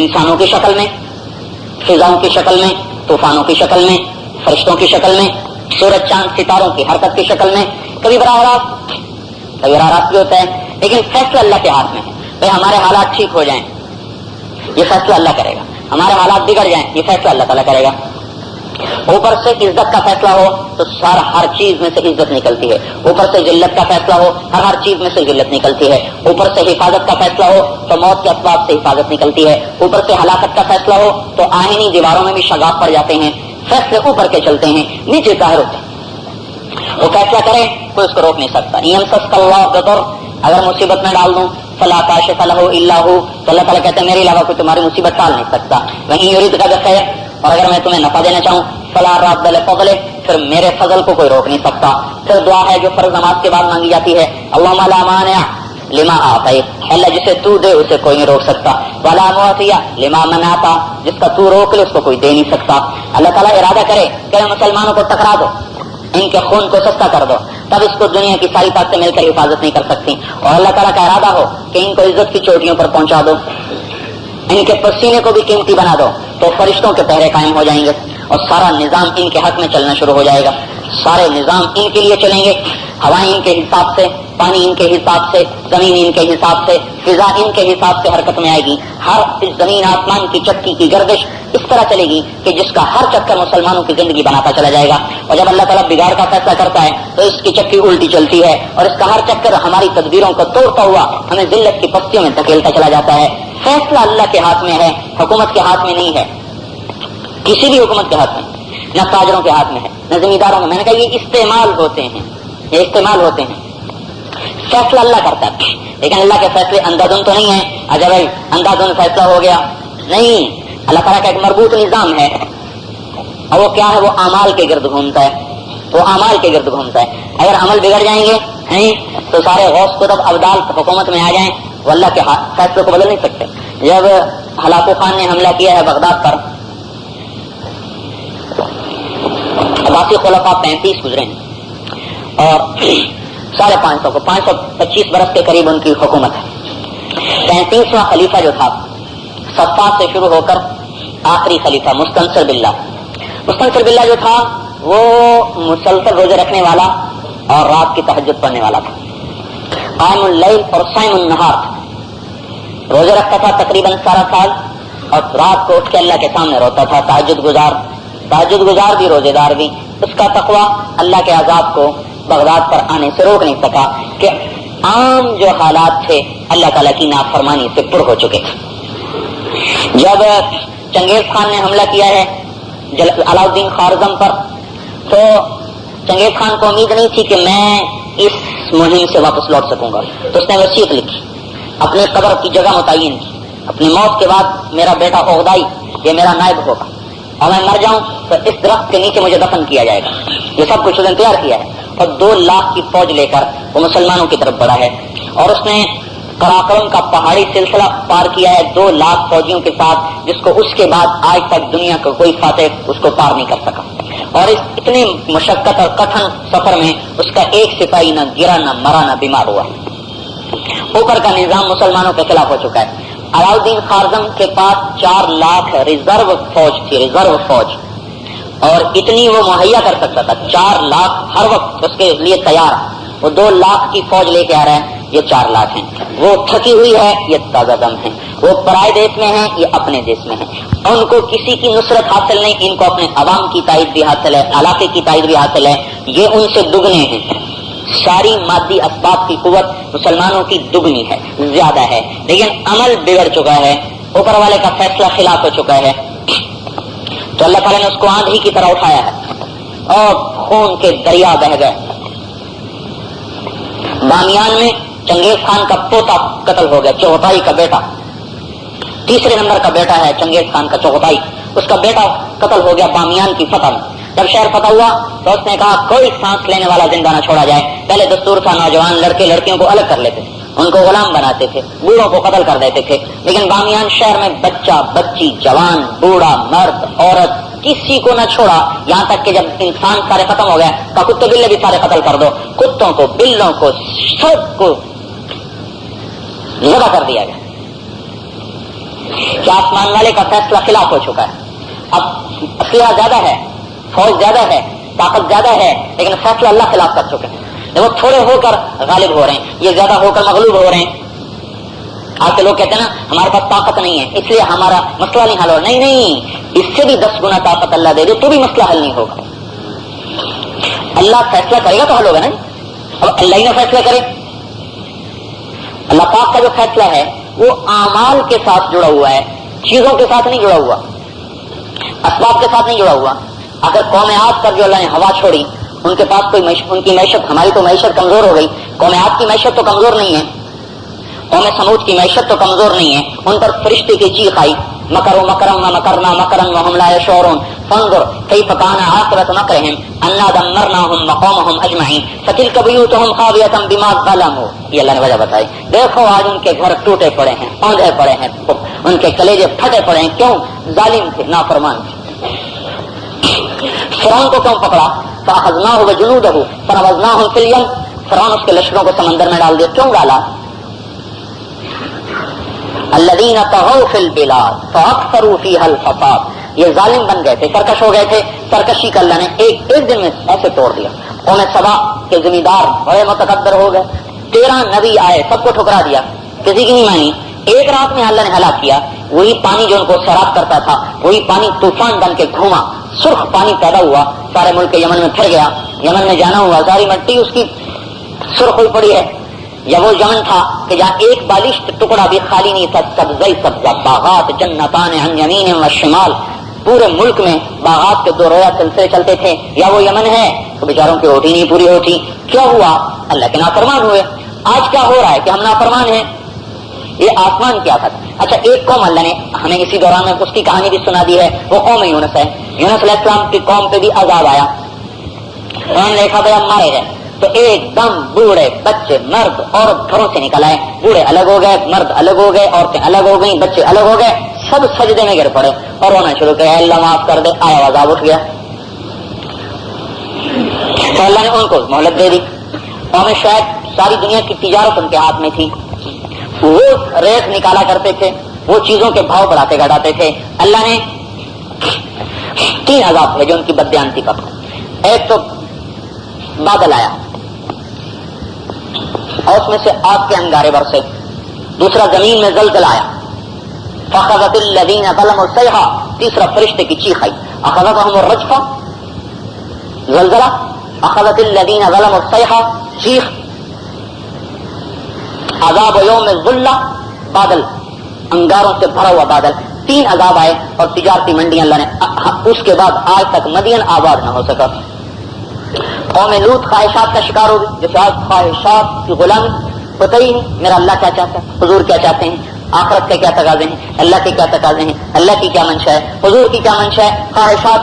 انسانوں کی شکل میں، فضاؤں کی شکل میں، طوفانوں کی شکل میں، فرشتوں کی شکل میں، سورج چاند ستاروں کی حرکت کی شکل میں، کبھی براہ راست بھی ہوتا ہے، لیکن فیصلہ اللہ کے ہاتھ میں ہے۔ بھائی ہمارے حالات ٹھیک ہو جائیں، یہ فیصلہ اللہ کرے گا، ہمارے حالات بگڑ جائیں، یہ فیصلہ اللہ تعالیٰ کرے گا۔ اوپر سے عزت کا فیصلہ ہو تو ہر چیز میں سے عزت نکلتی ہے، اوپر سے ذلت کا فیصلہ ہو ہر چیز میں سے ذلت نکلتی ہے، اوپر سے حفاظت کا فیصلہ ہو تو موت کے اسباب سے حفاظت نکلتی ہے، اوپر سے ہلاکت کا فیصلہ ہو تو آہنی دیواروں میں بھی شگاف پڑ جاتے ہیں۔ فیصلے اوپر کے چلتے ہیں، نیچے ظاہر ہوتے ہیں۔ وہ فیصلہ کرے کوئی اس کو روک نہیں سکتا۔ یمسسک اللہ بضر، اگر مصیبت میں ڈال دوں فلا کاشف لہ الا ہو، تو اللہ تعالیٰ کہتے ہیں میرے علاوہ کوئی تمہاری مصیبت ٹال نہیں سکتا۔ وہیں یریدک بخیر، اور اگر میں تمہیں نفع دینا چاہوں فلا راد لفضلہ، پھر میرے فضل کو کوئی روک نہیں سکتا۔ پھر دعا ہے جو فرض نماز کے بعد مانگی جاتی ہے، اللہم لا مانع لما اعطیت، اللہ جسے تو دے اسے کوئی نہیں روک سکتا، ولا معطی لما منعت، جس کا تو روک لے اس کو کوئی دے نہیں سکتا۔ اللہ تعالیٰ ارادہ کرے کہ مسلمانوں کو ٹکرا دو، ان کے خون کو سستا کر دو، تب اس کو دنیا کی ساری طاقتیں مل کر حفاظت نہیں کر سکتی، اور اللہ تعالیٰ کا ارادہ ہو کہ ان کو عزت کی چوٹیوں پر پہنچا دو، ان کے پسینے کو بھی قیمتی بنا دو، تو فرشتوں کے پہرے قائم ہو جائیں گے اور سارا نظام ان کے حق میں چلنا شروع ہو جائے گا، سارے نظام ان کے لیے چلیں گے، ہوائیں ان کے حساب سے، پانی ان کے حساب سے، زمین ان کے حساب سے، فضا ان کے حساب سے حرکت میں آئے گی۔ ہر زمین آسمان کی چکی کی گردش اس طرح چلے گی کہ جس کا ہر چکر مسلمانوں کی زندگی بناتا چلا جائے گا، اور جب اللہ تعالیٰ بگاڑ کا فیصلہ کرتا ہے تو اس کی چکی الٹی چلتی ہے، اور اس کا ہر چکر ہماری تدبیروں کو توڑتا ہوا ہمیں ذلت کی پستیوں میں دھکیلتا چلا جاتا ہے۔ فیصلہ اللہ کے ہاتھ میں ہے، حکومت کے ہاتھ میں نہیں ہے، کسی بھی حکومت کے ہاتھ میں، نہ تاجروں کے ہاتھ میں ہے، نہ زمینداروں میں۔ میں نے کہا یہ استعمال ہوتے ہیں، یہ استعمال ہوتے ہیں، فیصلہ اللہ کرتا ہے، لیکن اللہ کے فیصلے اندھادھند تو نہیں ہے۔ اچھا بھائی اندھادھند فیصلہ ہو گیا نہیں، اللہ تعالیٰ کا ایک مربوط نظام ہے، اور وہ کیا ہے؟ وہ اعمال کے گرد گھومتا ہے، وہ اعمال کے گرد گھومتا ہے۔ اگر عمل بگڑ جائیں گے تو سارے غوث قطب ابدال حکومت میں آ جائیں، وہ اللہ کے فیصلے کو بدل نہیں سکتے۔ جب ہلاکو خان نے حملہ کیا ہے بغداد پر، عباسی خلفاء 35 گزرے ہیں، اور 550 کو 525 برس کے قریب ان کی حکومت ہے۔ 35واں خلیفہ جو تھا صفات سے شروع ہو کر آخری خلیفہ مستنصر باللہ جو تھا وہ مسلسل روزے رکھنے والا اور رات کی تہجد پڑھنے والا تھا، قائم اللیل اور صائم النہار تھا، روزے رکھتا تھا تقریباً سارا سال، اور رات کو اٹھ کے اللہ کے سامنے روتا تھا، تہجد گزار بھی روزے دار بھی، اس کا تقوی اللہ کے عذاب کو بغداد پر آنے سے روک نہیں سکا کہ عام جو حالات تھے اللہ تعالیٰ کی نافرمانی سے پر ہو چکے تھے۔ جب چنگیز خان نے حملہ کیا ہے علاؤدین خوارزم پر، تو چنگیز خان کو امید نہیں تھی کہ میں اس مہم سے واپس لوٹ سکوں گا، تو اس نے وصیت لکھی، اپنی قبر کی جگہ متعین کی، اپنی موت کے بعد میرا بیٹا عقدائی یہ میرا نائب ہوگا، اور میں مر جاؤں تو اس درخت کے نیچے مجھے دفن کیا جائے گا۔ یہ سب کچھ اس نے تیار کیا ہے، اور 2 لاکھ کی فوج لے کر وہ مسلمانوں کی طرف بڑھا ہے، اور اس نے قراقرم کا پہاڑی سلسلہ پار کیا ہے 2 لاکھ فوجیوں کے ساتھ، جس کو اس کے بعد آج تک دنیا کا کوئی فاتح اس کو پار نہیں کر سکا۔ اور اس اتنی مشقت اور کٹھن سفر میں اس کا ایک سپاہی نہ گرا، نہ مرا، نہ بیمار ہوا۔ اوپر کا نظام مسلمانوں کے خلاف ہو چکا ہے۔ علاؤدین خوارزم کے پاس 4 لاکھ ریزرو فوج تھی، ریزرو فوج، اور اتنی وہ مہیا کر سکتا تھا۔ 4 لاکھ ہر وقت اس کے لیے تیار۔ وہ 2 لاکھ کی فوج لے کے آ رہا ہے، یہ 4 لاکھ ہیں۔ وہ تھکی ہوئی ہے، یہ تازہ دم ہے۔ وہ پرائے دیش میں ہیں، یہ اپنے دیش میں ہیں۔ ان کو کسی کی نصرت حاصل نہیں، ان کو اپنے عوام کی تائید بھی حاصل ہے، علاقے کی تائید بھی حاصل ہے۔ یہ ان سے دگنے ہیں۔ ساری مادی اسباب کی قوت مسلمانوں کی دگنی ہے، زیادہ ہے، لیکن عمل بگڑ چکا ہے، اوپر والے کا فیصلہ خلاف ہو چکا ہے۔ تو اللہ تعالیٰ نے اس کو آندھی کی طرح اٹھایا ہے اور خون کے دریا بہہ گئے۔ بامیان میں چنگیز خان کا پوتا قتل ہو گیا، چغتائی کا بیٹا، 3 نمبر کا بیٹا ہے چنگیز خان کا، چغتائی، اس کا بیٹا قتل ہو گیا بامیان کی فتح میں۔ جب شہر فتح ہوا تو اس نے کہا کوئی سانس لینے والا زندہ نہ چھوڑا جائے۔ پہلے دستور تھا نوجوان لڑکے لڑکیوں کو الگ کر لیتے تھے، ان کو غلام بناتے تھے، بوڑھوں کو قتل کر دیتے تھے، لیکن بامیان شہر میں بچہ بچی، جوان بوڑھا مرد عورت کسی کو نہ چھوڑا، یہاں تک کہ جب انسان سارے ختم ہو گئے تو کتے بلے بھی سارے قتل کر دو، کتوں کو بلوں کو سب کو ذبح کر دیا گیا کہ آسمان والے کا فیصلہ خلاف ہو چکا ہے۔ اب اسلحہ زیادہ ہے، فوج زیادہ ہے، طاقت زیادہ ہے، لیکن فیصلہ اللہ خلاف کر چکے ہیں۔ وہ تھوڑے ہو کر غالب ہو رہے ہیں، یہ زیادہ ہو کر مغلوب ہو رہے ہیں۔ آج کے لوگ کہتے ہیں نا ہمارے پاس طاقت نہیں ہے اس لیے ہمارا مسئلہ نہیں حل ہو رہا۔ نہیں، اس سے بھی 10 گنا طاقت اللہ دے دے تو بھی مسئلہ حل نہیں ہوگا۔ اللہ فیصلہ کرے گا تو حل ہوگا نا۔ اب اللہ ہی نہ فیصلہ کرے، اللہ پاک کا جو فیصلہ ہے وہ اعمال کے ساتھ جڑا ہوا ہے، چیزوں کے ساتھ نہیں جڑا ہوا، اسباب کے ساتھ نہیں جڑا ہوا۔ اگر قوم عاد پر جو اللہ نے ہوا چھوڑی، ان کے پاس کوئی ان کی معیشت، ہماری تو معیشت کمزور ہو گئی، قوم عاد کی معیشت تو کمزور نہیں ہے، قوم سمود کی معیشت تو کمزور نہیں ہے، ان پر فرشتے کی چیخ آئی مکروا مکرا ومکرنا مکرا وهم لا يشعرون فانظر كيف كان عاقبة مكرهم انا دمرناهم وقومهم اجمعين فتلك بيوتهم خاوية بما ظلموا۔ یہ اللہ نے وجہ بتائی، دیکھو آج ان کے گھر ٹوٹے پڑے ہیں، اوندھے پڑے ہیں، ان کے کلیجے پھٹے پڑے ہیں، کیوں؟ ظالم تھے، نافرمان تھے۔ فرعون کو کیوں پکڑا؟ فاخذناه وجنوده فنبذناهم في اليم، فرعون اس کے لشکروں کو سمندر میں ڈال دیا، کیوں ڈالا؟ الذين طغوا في البلاد فاكثروا فيها الفساد، یہ ظالم بن گئے تھے، سرکش ہو گئے تھے، سرکشی کا اللہ نے ایک دن میں ایسے توڑ دیا۔ قوم سبا کے زمیندار بڑے متکبر ہو گئے، 13 نبی آئے، سب کو ٹھکرا دیا، کسی کی نہیں مانی۔ ایک رات میں اللہ نے ہلاک کیا، وہی پانی جو ان کو سیراب کرتا تھا وہی پانی طوفان بن کے گھوما، سرخ پانی پیدا ہوا، سارے ملک یمن میں پھر گیا، یمن میں جانا ہوا، ساری مٹی اس کی سرخ ہوئی پڑی ہے۔ یا وہ یمن تھا کہ جہاں ایک بالشت ٹکڑا بھی خالی نہیں تھا، سبزی سبزہ، باغات جنتان عن یمین و شمال، پورے ملک میں باغات کے 2 رویا سلسلے چلتے تھے۔ یا وہ یمن ہے تو بیچاروں کی روٹی نہیں پوری ہوتی، کیا ہوا؟ اللہ کے نافرمان ہوئے۔ آج کیا ہو رہا ہے کہ ہم نافرمان ہیں؟ یہ آسمان کیا تھا؟ اچھا، ایک قوم اللہ نے ہمیں اسی دوران میں اس کی کہانی بھی سنا دی ہے، وہ قوم یونس ہے۔ یونس علیہ السلام کی قوم پہ بھی عذاب آیا، انہوں نے دیکھا بھائی ہم مارے گئے تو ایک دم بوڑھے بچے مرد عورت گھروں سے نکل آئے، بوڑھے الگ ہو گئے، مرد الگ ہو گئے، عورتیں الگ ہو گئیں، بچے الگ ہو گئے، سب سجدے میں گر پڑے اور رونا شروع کیا، اللہ معاف کر دے، آیا عذاب اٹھ گیا۔ تو اللہ نے ان کو مہلت دے دی۔ قوم شعیب ساری دنیا کی تجارت ان کے ہاتھ میں تھی، وہ ریٹ نکالا کرتے تھے، وہ چیزوں کے بھاؤ بڑھاتے گھٹاتے تھے۔ اللہ نے 3 عذاب بھیجے ان کی بددیانتی پر۔ ایک تو بادل آیا اور اس میں سے آگ کے انگارے برسے، دوسرا زمین میں زلزلہ آیا، فاخذت الذین ظلموا الصیحہ، تیسرا فرشتے کی چیخ آئی، اخذتهم الرجفہ، زلزلہ، اخذت الذین ظلموا الصیحہ چیخ، عذاب یوم الظلہ بادل، انگاروں سے بھرا ہوا بادل، 3 عذاب آئے اور تجارتی منڈیاں اللہ نے، اس کے بعد آج تک مدین آباد نہ ہو سکا۔ قوم لوط خواہشات کا شکار ہوگی، جیسے آج خواہشات کی غلامی ہوتا ہی ہے، میرا اللہ کیا چاہتا ہے، حضور کیا چاہتے ہیں، آخرت کے کیا تقاضے ہیں، اللہ کے کیا تقاضے ہیں، اللہ کی کیا منشا ہے، حضور کی کیا منشا ہے۔ خواہشات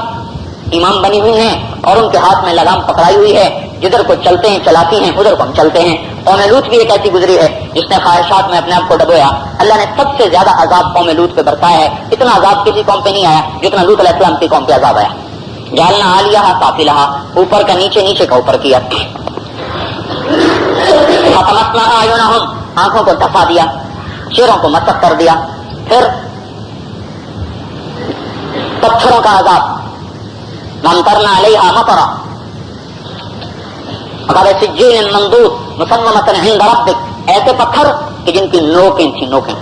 امام بنی ہوئی ہیں اور ان کے ہاتھ میں لگام پکڑائی ہوئی ہے، جدھر کو چلتے ہیں چلاتی ہیں، ادھر کو ہم چلتے ہیں۔ قوم لوط بھی ایک ایسی گزری ہے جس نے خواہشات میں اپنے آپ کو ڈبویا، اللہ نے سب سے زیادہ عذاب قوم لوط پہ برسایا ہے، اتنا عذاب کسی قوم پہ نہیں آیا جتنا لوط علیہ السلام کی قوم پہ عذاب آیا۔ جعلنا عالیہا سافلہا، اوپر کا نیچے، نیچے کا اوپر کیا۔ فطمسنا اعینہم، آنکھوں کو دھسا دیا، چہروں کو مسخ کر دیا۔ پھر پتھروں کا عذاب، وامطرنا علیہا مطرا غیر سجیل منضود مسومۃ عند ربک، ایسے پتھر کہ جن کی نوکیں تھیں، نوکیں،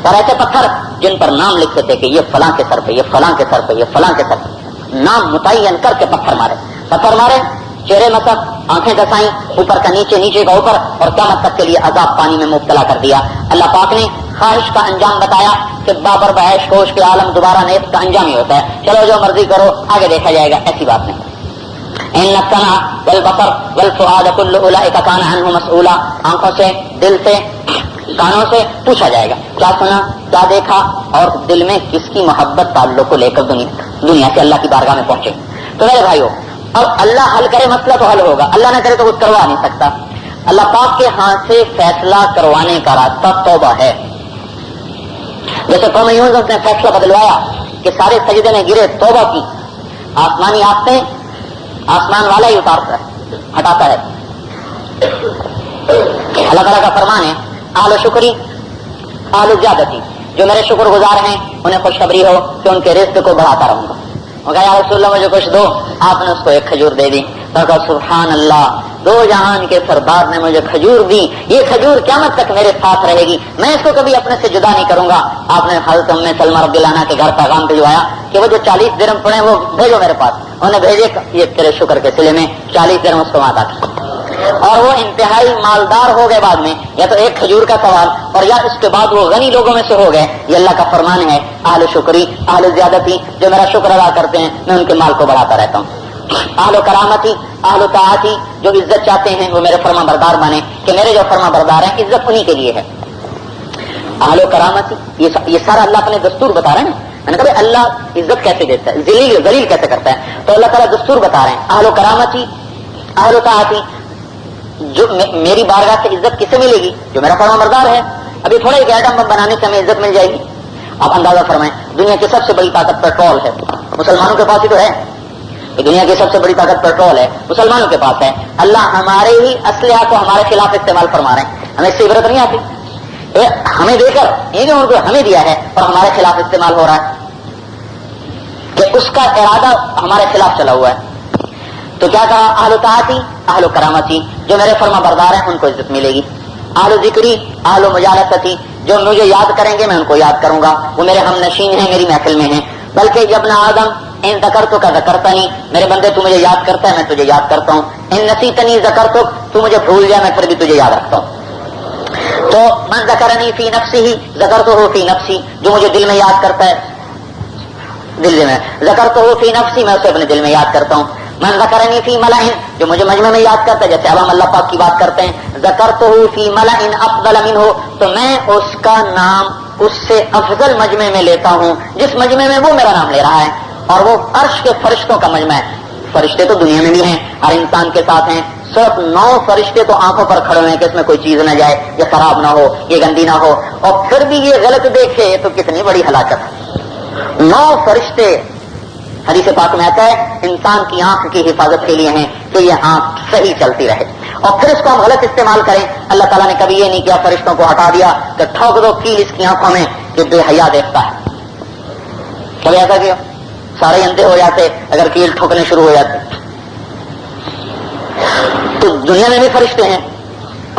اور ایسے پتھر جن پر نام لکھتے تھے کہ یہ فلاں کے سر پہ، یہ فلاں کے سر پہ، یہ فلاں کے سر پہ، نام متعین کر کے پتھر مارے، چہرے مسک، آنکھیں دسائیں، اوپر کا نیچے، نیچے کا اوپر، اور قیامت تک کے لیے عذاب پانی میں مبتلا کر دیا۔ اللہ پاک نے خواہش کا انجام بتایا کہ بابر بحیش کوش کے عالم دوبارہ نیت کا انجام ہی ہوتا ہے، چلو جو مرضی کرو آگے دیکھا جائے گا، ایسی بات نہیں۔ ان السمع والبصر والفؤاد كل اولئک کان عنہ مسئولا، آنکھوں سے، دل سے، کانوں سے پوچھا جائے گا کیا سنا، کیا دیکھا، اور دل میں کس کی محبت تعلق کو لے کر دنیا سے اللہ کی بارگاہ میں پہنچے۔ تو میرے بھائیو، اب اللہ حل کرے مسئلہ تو حل ہوگا، اللہ نہ کرے تو کچھ کروا نہیں سکتا۔ اللہ پاک کے ہاتھ سے فیصلہ کروانے کا راستہ توبہ ہے۔ جیسے قوم یونس نے فیصلہ بدلوایا کہ سارے سجدے میں گرے، توبہ کی، آسمانی آفتیں آسمان والا ہی اتارتا ہے، ہٹاتا ہے۔ اللہ تعالیٰ کا فرمان ہے اہل شکری اہل زیادتی، جو میرے شکر گزار ہیں انہیں خوشخبری ہو کہ ان کے رزق کو بڑھاتا رہوں گا۔ وہ کہا یا رسول اللہ مجھے کچھ دو، آپ نے اس کو ایک کھجور دے دی، تو کہا سبحان اللہ، 2 جہان کے سردار نے مجھے کھجور دی، یہ کھجور قیامت تک میرے ساتھ رہے گی، میں اس کو کبھی اپنے سے جدا نہیں کروں گا۔ آپ نے حضرت ام سلمہ رضی اللہ عنہا کے گھر پیغام بھجوایا کہ وہ جو 40 درہم پڑے وہ بھیجو میرے پاس، انہوں نے بھیجے، یہ تیرے شکر کے سلے میں 40 درہم اس کو عطا کی، اور وہ انتہائی مالدار ہو گئے بعد میں، یا تو ایک کھجور کا سوال اور یا اس کے بعد وہ غنی لوگوں میں سے ہو گئے۔ یہ اللہ کا فرمان ہے اہل شکری اہل زیادتی، جو میرا شکر ادا کرتے ہیں میں ان کے مال کو بڑھاتا رہتا ہوں۔ اہل کرامتی اہل طاعتی، جو عزت چاہتے ہیں وہ میرے فرما بردار بنے، کہ میرے جو فرما بردار ہیں عزت انہی کے لیے ہے۔ اہل کرامتی، یہ سارا اللہ اپنے دستور بتا رہے ہیں، میں نے کہا اللہ عزت کیسے دیتا ہے، ذلیل کیسے کرتا ہے، تو اللہ تعالیٰ دستور بتا رہے ہیں اہل کرامتی اہل طاعتی، جو میری بارگاہ سے عزت کسے ملے گی، جو میرا فرما بردار ہے۔ ابھی تھوڑا ایک ایٹم بم بنانے سے ہمیں عزت مل جائے گی؟ آپ اندازہ فرمائیں، دنیا کی سب سے بڑی طاقت پیٹرول ہے، مسلمانوں کے پاس ہی تو ہے، دنیا کی سب سے بڑی طاقت پیٹرول ہے، مسلمانوں کے پاس ہے۔ اللہ ہمارے ہی اسلحہ کو ہمارے خلاف استعمال فرما رہے ہیں، ہمیں اس سے عبرت نہیں آتی؟ ہمیں دے کر یہ جو ان کو ہمیں دیا ہے اور ہمارے خلاف استعمال ہو رہا ہے، کہ اس کا ارادہ ہمارے خلاف چلا ہوا ہے۔ تو کیا کہا اہل طاعتی اہل کرامتی، جو میرے فرما بردار ہیں ان کو عزت ملے گی۔ اہل ذکری اہل مجالستی، جو مجھے یاد کریں گے میں ان کو یاد کروں گا، وہ میرے ہم نشین ہیں، میری محفل میں ہیں۔ بلکہ ابن آدم ان ذکرتک ذکرتنی، میرے بندے تو مجھے یاد کرتا ہے میں تجھے یاد کرتا ہوں۔ ان نسیتنی ذکرتک، تو مجھے بھول جائے میں پھر بھی تجھے یاد رکھتا ہوں۔ تو من ذکرنی فی نفسہ ذکرتہ فی نفسی، جو مجھے دل میں یاد کرتا ہے دل میں، ذکرتہ فی نفسی، میں اسے اپنے دل میں یاد کرتا ہوں۔ من ذکرنی فی ملأ، جو مجھے مجمع میں یاد کرتا ہے، جیسے اب ہم اللہ پاک کی بات کرتے ہیں، ذکرتہ فی ملأ افضل منہ، تو میں اس کا نام اس سے افضل مجمع میں لیتا ہوں جس مجمع میں وہ میرا نام لے رہا ہے، اور وہ عرش کے فرشتوں کا مجمع ہے۔ فرشتے تو دنیا میں بھی ہیں، ہر انسان کے ساتھ ہیں، صرف 9 فرشتے تو آنکھوں پر کھڑے ہوئے ہیں کہ اس میں کوئی چیز نہ جائے، یہ خراب نہ ہو، یہ گندی نہ ہو، اور پھر بھی یہ غلط دیکھے تو کتنی بڑی ہلاکت ہے۔ 9 فرشتے حدیث پاک میں آتا ہے انسان کی آنکھ کی حفاظت کے لیے ہیں کہ یہ آنکھ صحیح چلتی رہے، اور پھر اس کو ہم غلط استعمال کریں۔ اللہ تعالیٰ نے کبھی یہ نہیں کیا فرشتوں کو ہٹا دیا کہ ٹھوک دو کیل اس کی آنکھوں میں کہ بے حیا دیکھتا ہے، کبھی ایسا کیا؟ سارے اندھے ہو جاتے اگر کیل ٹھوکنے شروع ہو جاتے۔ تو دنیا میں بھی فرشتے ہیں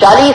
40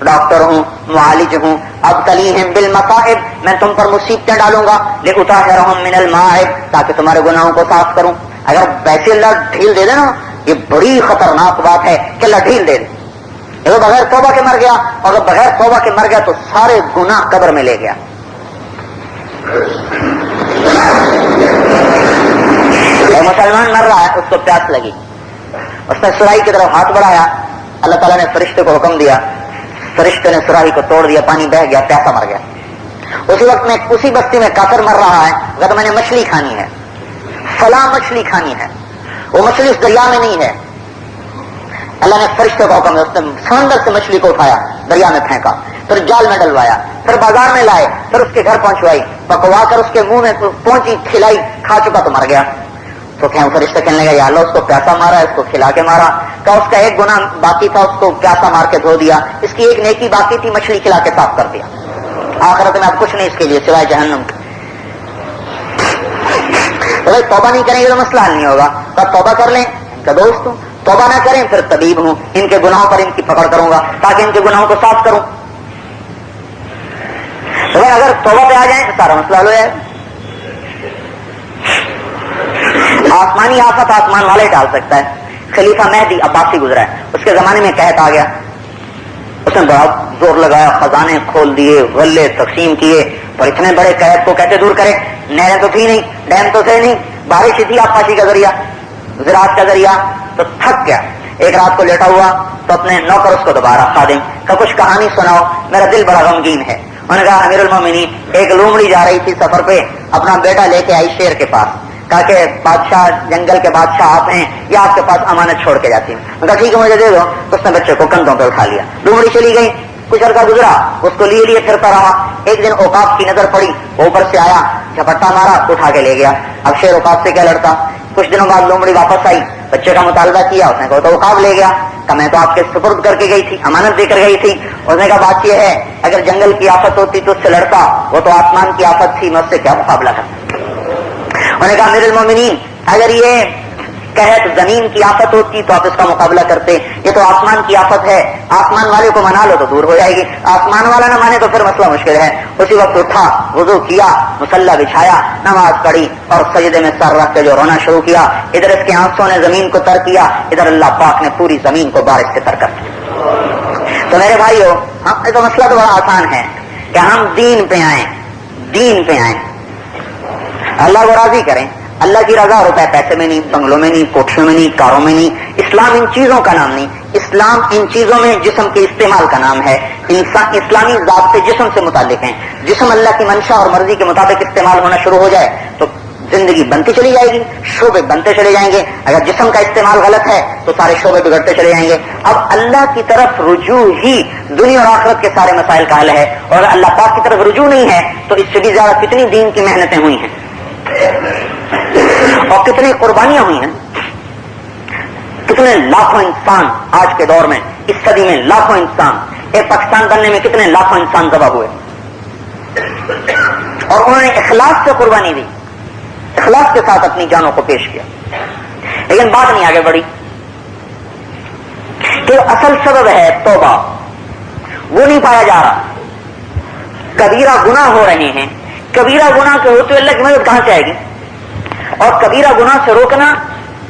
ڈاکٹر ہوں, معالج ہوں. ابتلیہم بالمصائب, میں تم پر مصیبتیں ڈالوں گا. لأطہرہم من المائب, تاکہ تمہارے گناہوں کو صاف کروں. اگر ویسے اللہ ڈھیل دے دے نا, یہ بڑی خطرناک بات ہے کہ اللہ ڈھیل دے دے. اگر بغیر توبہ کے مر گیا, اور اگر بغیر توبہ کے مر گیا تو سارے گناہ قبر میں لے گیا. ایک مسلمان مر رہا ہے, اس کو پیاس لگی, اس نے سراہی کی طرف ہاتھ بڑھایا, اللہ تعالیٰ نے فرشتے کو حکم دیا, فرشتے نے سراہی کو توڑ دیا, پانی بہہ گیا, پیاسا مر گیا. اسی وقت میں اسی بستی میں کافر مر رہا ہے, اگر میں نے مچھلی کھانی ہے, فلاں مچھلی کھانی ہے, وہ مچھلی اس دریا میں نہیں ہے, اللہ نے فرشتے کو حکم دیا, اس نے سمندر سے مچھلی کو اٹھایا, دریا میں پھینکا, پھر جال میں ڈلوایا, پھر بازار میں لائے, پھر اس کے گھر پہنچوائی, پکوا کر اس کے منہ میں پہنچی, کھلائی, کھا چکا تو مر گیا. تو کیا فرشتے کہنے لگا, یا اللہ اس کو پیاسا مارا, اس کو کھلا کے مارا. کہ اس کا ایک گناہ باقی تھا, اس کو پیاسا مار کے دھو دیا, اس کی ایک نیکی باقی تھی, مچھلی کھلا کے صاف کر دیا. آخرت میں اب کچھ نہیں اس کے لیے سوائے جہنم کے. بھائی توبہ نہیں کریں گے تو مسئلہ حل نہیں ہوگا. تو توبہ کر لیں, ان کا دوست ہوں, توبہ نہ کریں پھر طبیب ہوں, ان کے گناہوں پر ان کی پکڑ کروں گا تاکہ ان کے گناہوں کو صاف کروں. اگر توبہ پہ آ جائیں تو سارا مسئلہ حل ہو جائے. آسمانی آفت آسمان والا ہی ڈال سکتا ہے. خلیفہ مہدی عباسی گزرا ہے, اس کے زمانے میں قحط آ گیا, اس نے بڑا زور لگایا, خزانے کھول دیے, غلے تقسیم کیے, اور اتنے بڑے قحط کو کیسے دور کرے؟ نہریں تو تھی نہیں, ڈیم تو تھے نہیں, بارش ہی تھی آبپاشی کا ذریعہ, زراعت کا ذریعہ. تو تھک گیا, ایک رات کو لیٹا ہوا تو اپنے نوکر اس کو دوبارہ خادم کا کچھ کہانی سناؤ, میرا دل بڑا غمگین ہے. انہوں نے کہا امیر المومنین, ایک لومڑی جا رہی تھی سفر پہ, اپنا بیٹا لے کے آئی شیر کے پاس, کہا کہ بادشاہ, جنگل کے بادشاہ آپ ہیں, یا آپ کے پاس امانت چھوڑ کے جاتی ہوں. کہا ٹھیک ہے مجھے دے دو. تو اس نے بچے کو کندھوں پہ اٹھا لیا, لومڑی چلی گئی, کچھ عرصہ گزرا, اس کو لیے پھرتا رہا. ایک دن اوقاف کی نظر پڑی, اوپر سے آیا, جھپٹا مارا, اٹھا کے لے گیا. اب شیر اوقاف سے کیا لڑتا. کچھ دنوں بعد لومڑی واپس آئی, بچے کا مطالبہ کیا, اس نے کہا تو اوقاف لے گیا. کہ میں تو آپ کے سپرد کر کے گئی تھی, امانت دے کر گئی تھی. اس نے کہا بات یہ ہے, اگر جنگل کی آفت ہوتی تو اس سے لڑتا, وہ تو آسمان کی آفت تھی, میں اس سے کیا مقابلہ کرتا. انہوں نے کہا امیر المومنین, اگر یہ قحط زمین کی آفت ہوتی تو آپ اس کا مقابلہ کرتے, یہ تو آسمان کی آفت ہے, آسمان والے کو منا لو تو دور ہو جائے گی, آسمان والا نہ مانے تو پھر مسئلہ مشکل ہے. اسی وقت اٹھا, وضو کیا, مصلی بچھایا, نماز پڑھی, اور سجدے میں سر رکھ کے جو رونا شروع کیا. ادھر اس کے آنسوں نے زمین کو تر کیا, ادھر اللہ پاک نے پوری زمین کو بارش سے تر کر دیا. تو میرے بھائیو, یہ تو مسئلہ تو بڑا آسان ہے کہ ہم دین پہ آئیں, دین پہ آئیں, اللہ کو راضی کریں. اللہ کی رضا روپے پیسے میں نہیں, بنگلوں میں نہیں, کوٹھیوں میں نہیں, کاروں میں نہیں. اسلام ان چیزوں کا نام نہیں, اسلام ان چیزوں میں جسم کے استعمال کا نام ہے. اسلامی ضابطے جسم سے متعلق ہیں. جسم اللہ کی منشا اور مرضی کے مطابق استعمال ہونا شروع ہو جائے تو زندگی بنتی چلی جائے گی, شعبے بنتے چلے جائیں گے. اگر جسم کا استعمال غلط ہے تو سارے شعبے بگڑتے چلے جائیں گے. اب اللہ کی طرف رجوع ہی دنیا اور آخرت کے سارے مسائل کا حل ہے, اور اللہ پاک کی طرف رجوع نہیں ہے تو اس سے بھی زیادہ کتنی دین کی محنتیں ہوئی ہیں اور کتنی قربانیاں ہوئی ہیں. کتنے لاکھوں انسان آج کے دور میں, اس صدی میں لاکھوں انسان, ایک پاکستان بننے میں کتنے لاکھوں انسان ذبح ہوئے, اور انہوں نے اخلاص سے قربانی دی, اخلاص کے ساتھ اپنی جانوں کو پیش کیا. لیکن بات نہیں آگے بڑھی کہ اصل سبب ہے توبہ, وہ نہیں پایا جا رہا. کبیرہ گناہ ہو رہے ہیں, کبیرہ گناہ کے ہوتے اللہ کی مدد کہاں سے آئے گی؟ اور کبیرہ گناہ سے روکنا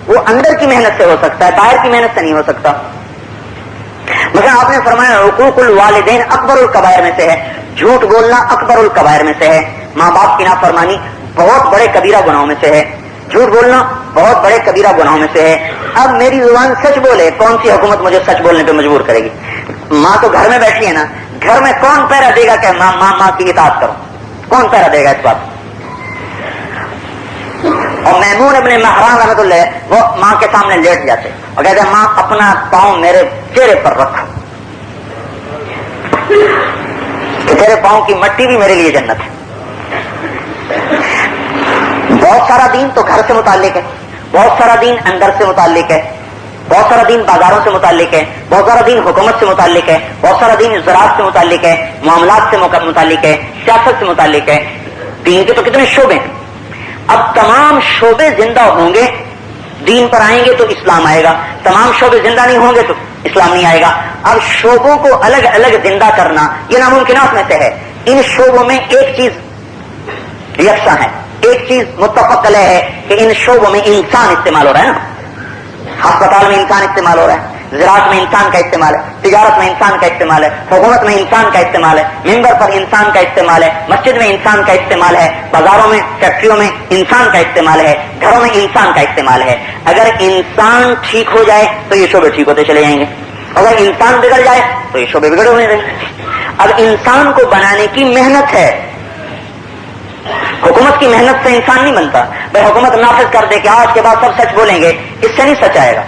وہ اندر کی محنت سے ہو سکتا ہے, باہر کی محنت سے نہیں ہو سکتا. مثلا آپ نے فرمایا حقوق الوالدین اکبر الکبائر میں سے ہے, جھوٹ بولنا اکبر الکبائر میں سے ہے, ماں باپ کی نافرمانی بہت بڑے کبیرہ گناہوں میں سے ہے, جھوٹ بولنا بہت بڑے کبیرہ گناہوں میں سے ہے. اب میری زبان سچ بولے, کون سی حکومت مجھے سچ بولنے پہ مجبور کرے گی؟ ماں تو گھر میں بیٹھی ہے نا, گھر میں کون پیرا دے گا کہ ماں کی اطاعت کرو؟ کون پیرا دے گا اس بات؟ اور میمون ابن مہران رحمۃ اللہ وہ ماں کے سامنے لیٹ جاتے اور کہتے ہیں ماں اپنا پاؤں میرے چہرے پر رکھو, کہ تیرے پاؤں کی مٹی بھی میرے لیے جنت ہے. بہت سارا دین تو گھر سے متعلق ہے, بہت سارا دین اندر سے متعلق ہے, بہت سارا دین بازاروں سے متعلق ہے, بہت سارا دین حکومت سے متعلق ہے, بہت سارا دین زراعت سے متعلق ہے, معاملات سے متعلق ہے, سیاست سے متعلق ہے. دین کے تو کتنے شعبے ہیں. اب تمام شعبے زندہ ہوں گے, دین پر آئیں گے تو اسلام آئے گا. تمام شعبے زندہ نہیں ہوں گے تو اسلام نہیں آئے گا. اب شعبوں کو الگ الگ زندہ کرنا یہ ناممکنات میں سے ہے. ان شعبوں میں ایک چیز یکساں ہے, ایک چیز متفق علیہ ہے کہ ان شعبوں میں انسان استعمال ہو رہا ہے نا. ہسپتال میں انسان استعمال ہو رہا ہے, زراعت میں انسان کا استعمال ہے, تجارت میں انسان کا استعمال ہے, حکومت میں انسان کا استعمال ہے, ممبر پر انسان کا استعمال ہے, مسجد میں انسان کا استعمال ہے, بازاروں میں, فیکٹریوں میں انسان کا استعمال ہے, گھروں میں انسان کا استعمال ہے. اگر انسان ٹھیک ہو جائے تو یہ شعبے ٹھیک ہوتے چلے جائیں گے, اگر انسان بگڑ جائے تو یہ شعبے بگڑے ہونے دیں. اب انسان کو بنانے کی محنت ہے, حکومت کی محنت سے انسان نہیں بنتا. بھائی حکومت نافذ کر دے کہ آج کے بعد سب سچ بولیں گے, اس سے نہیں سچ آئے گا.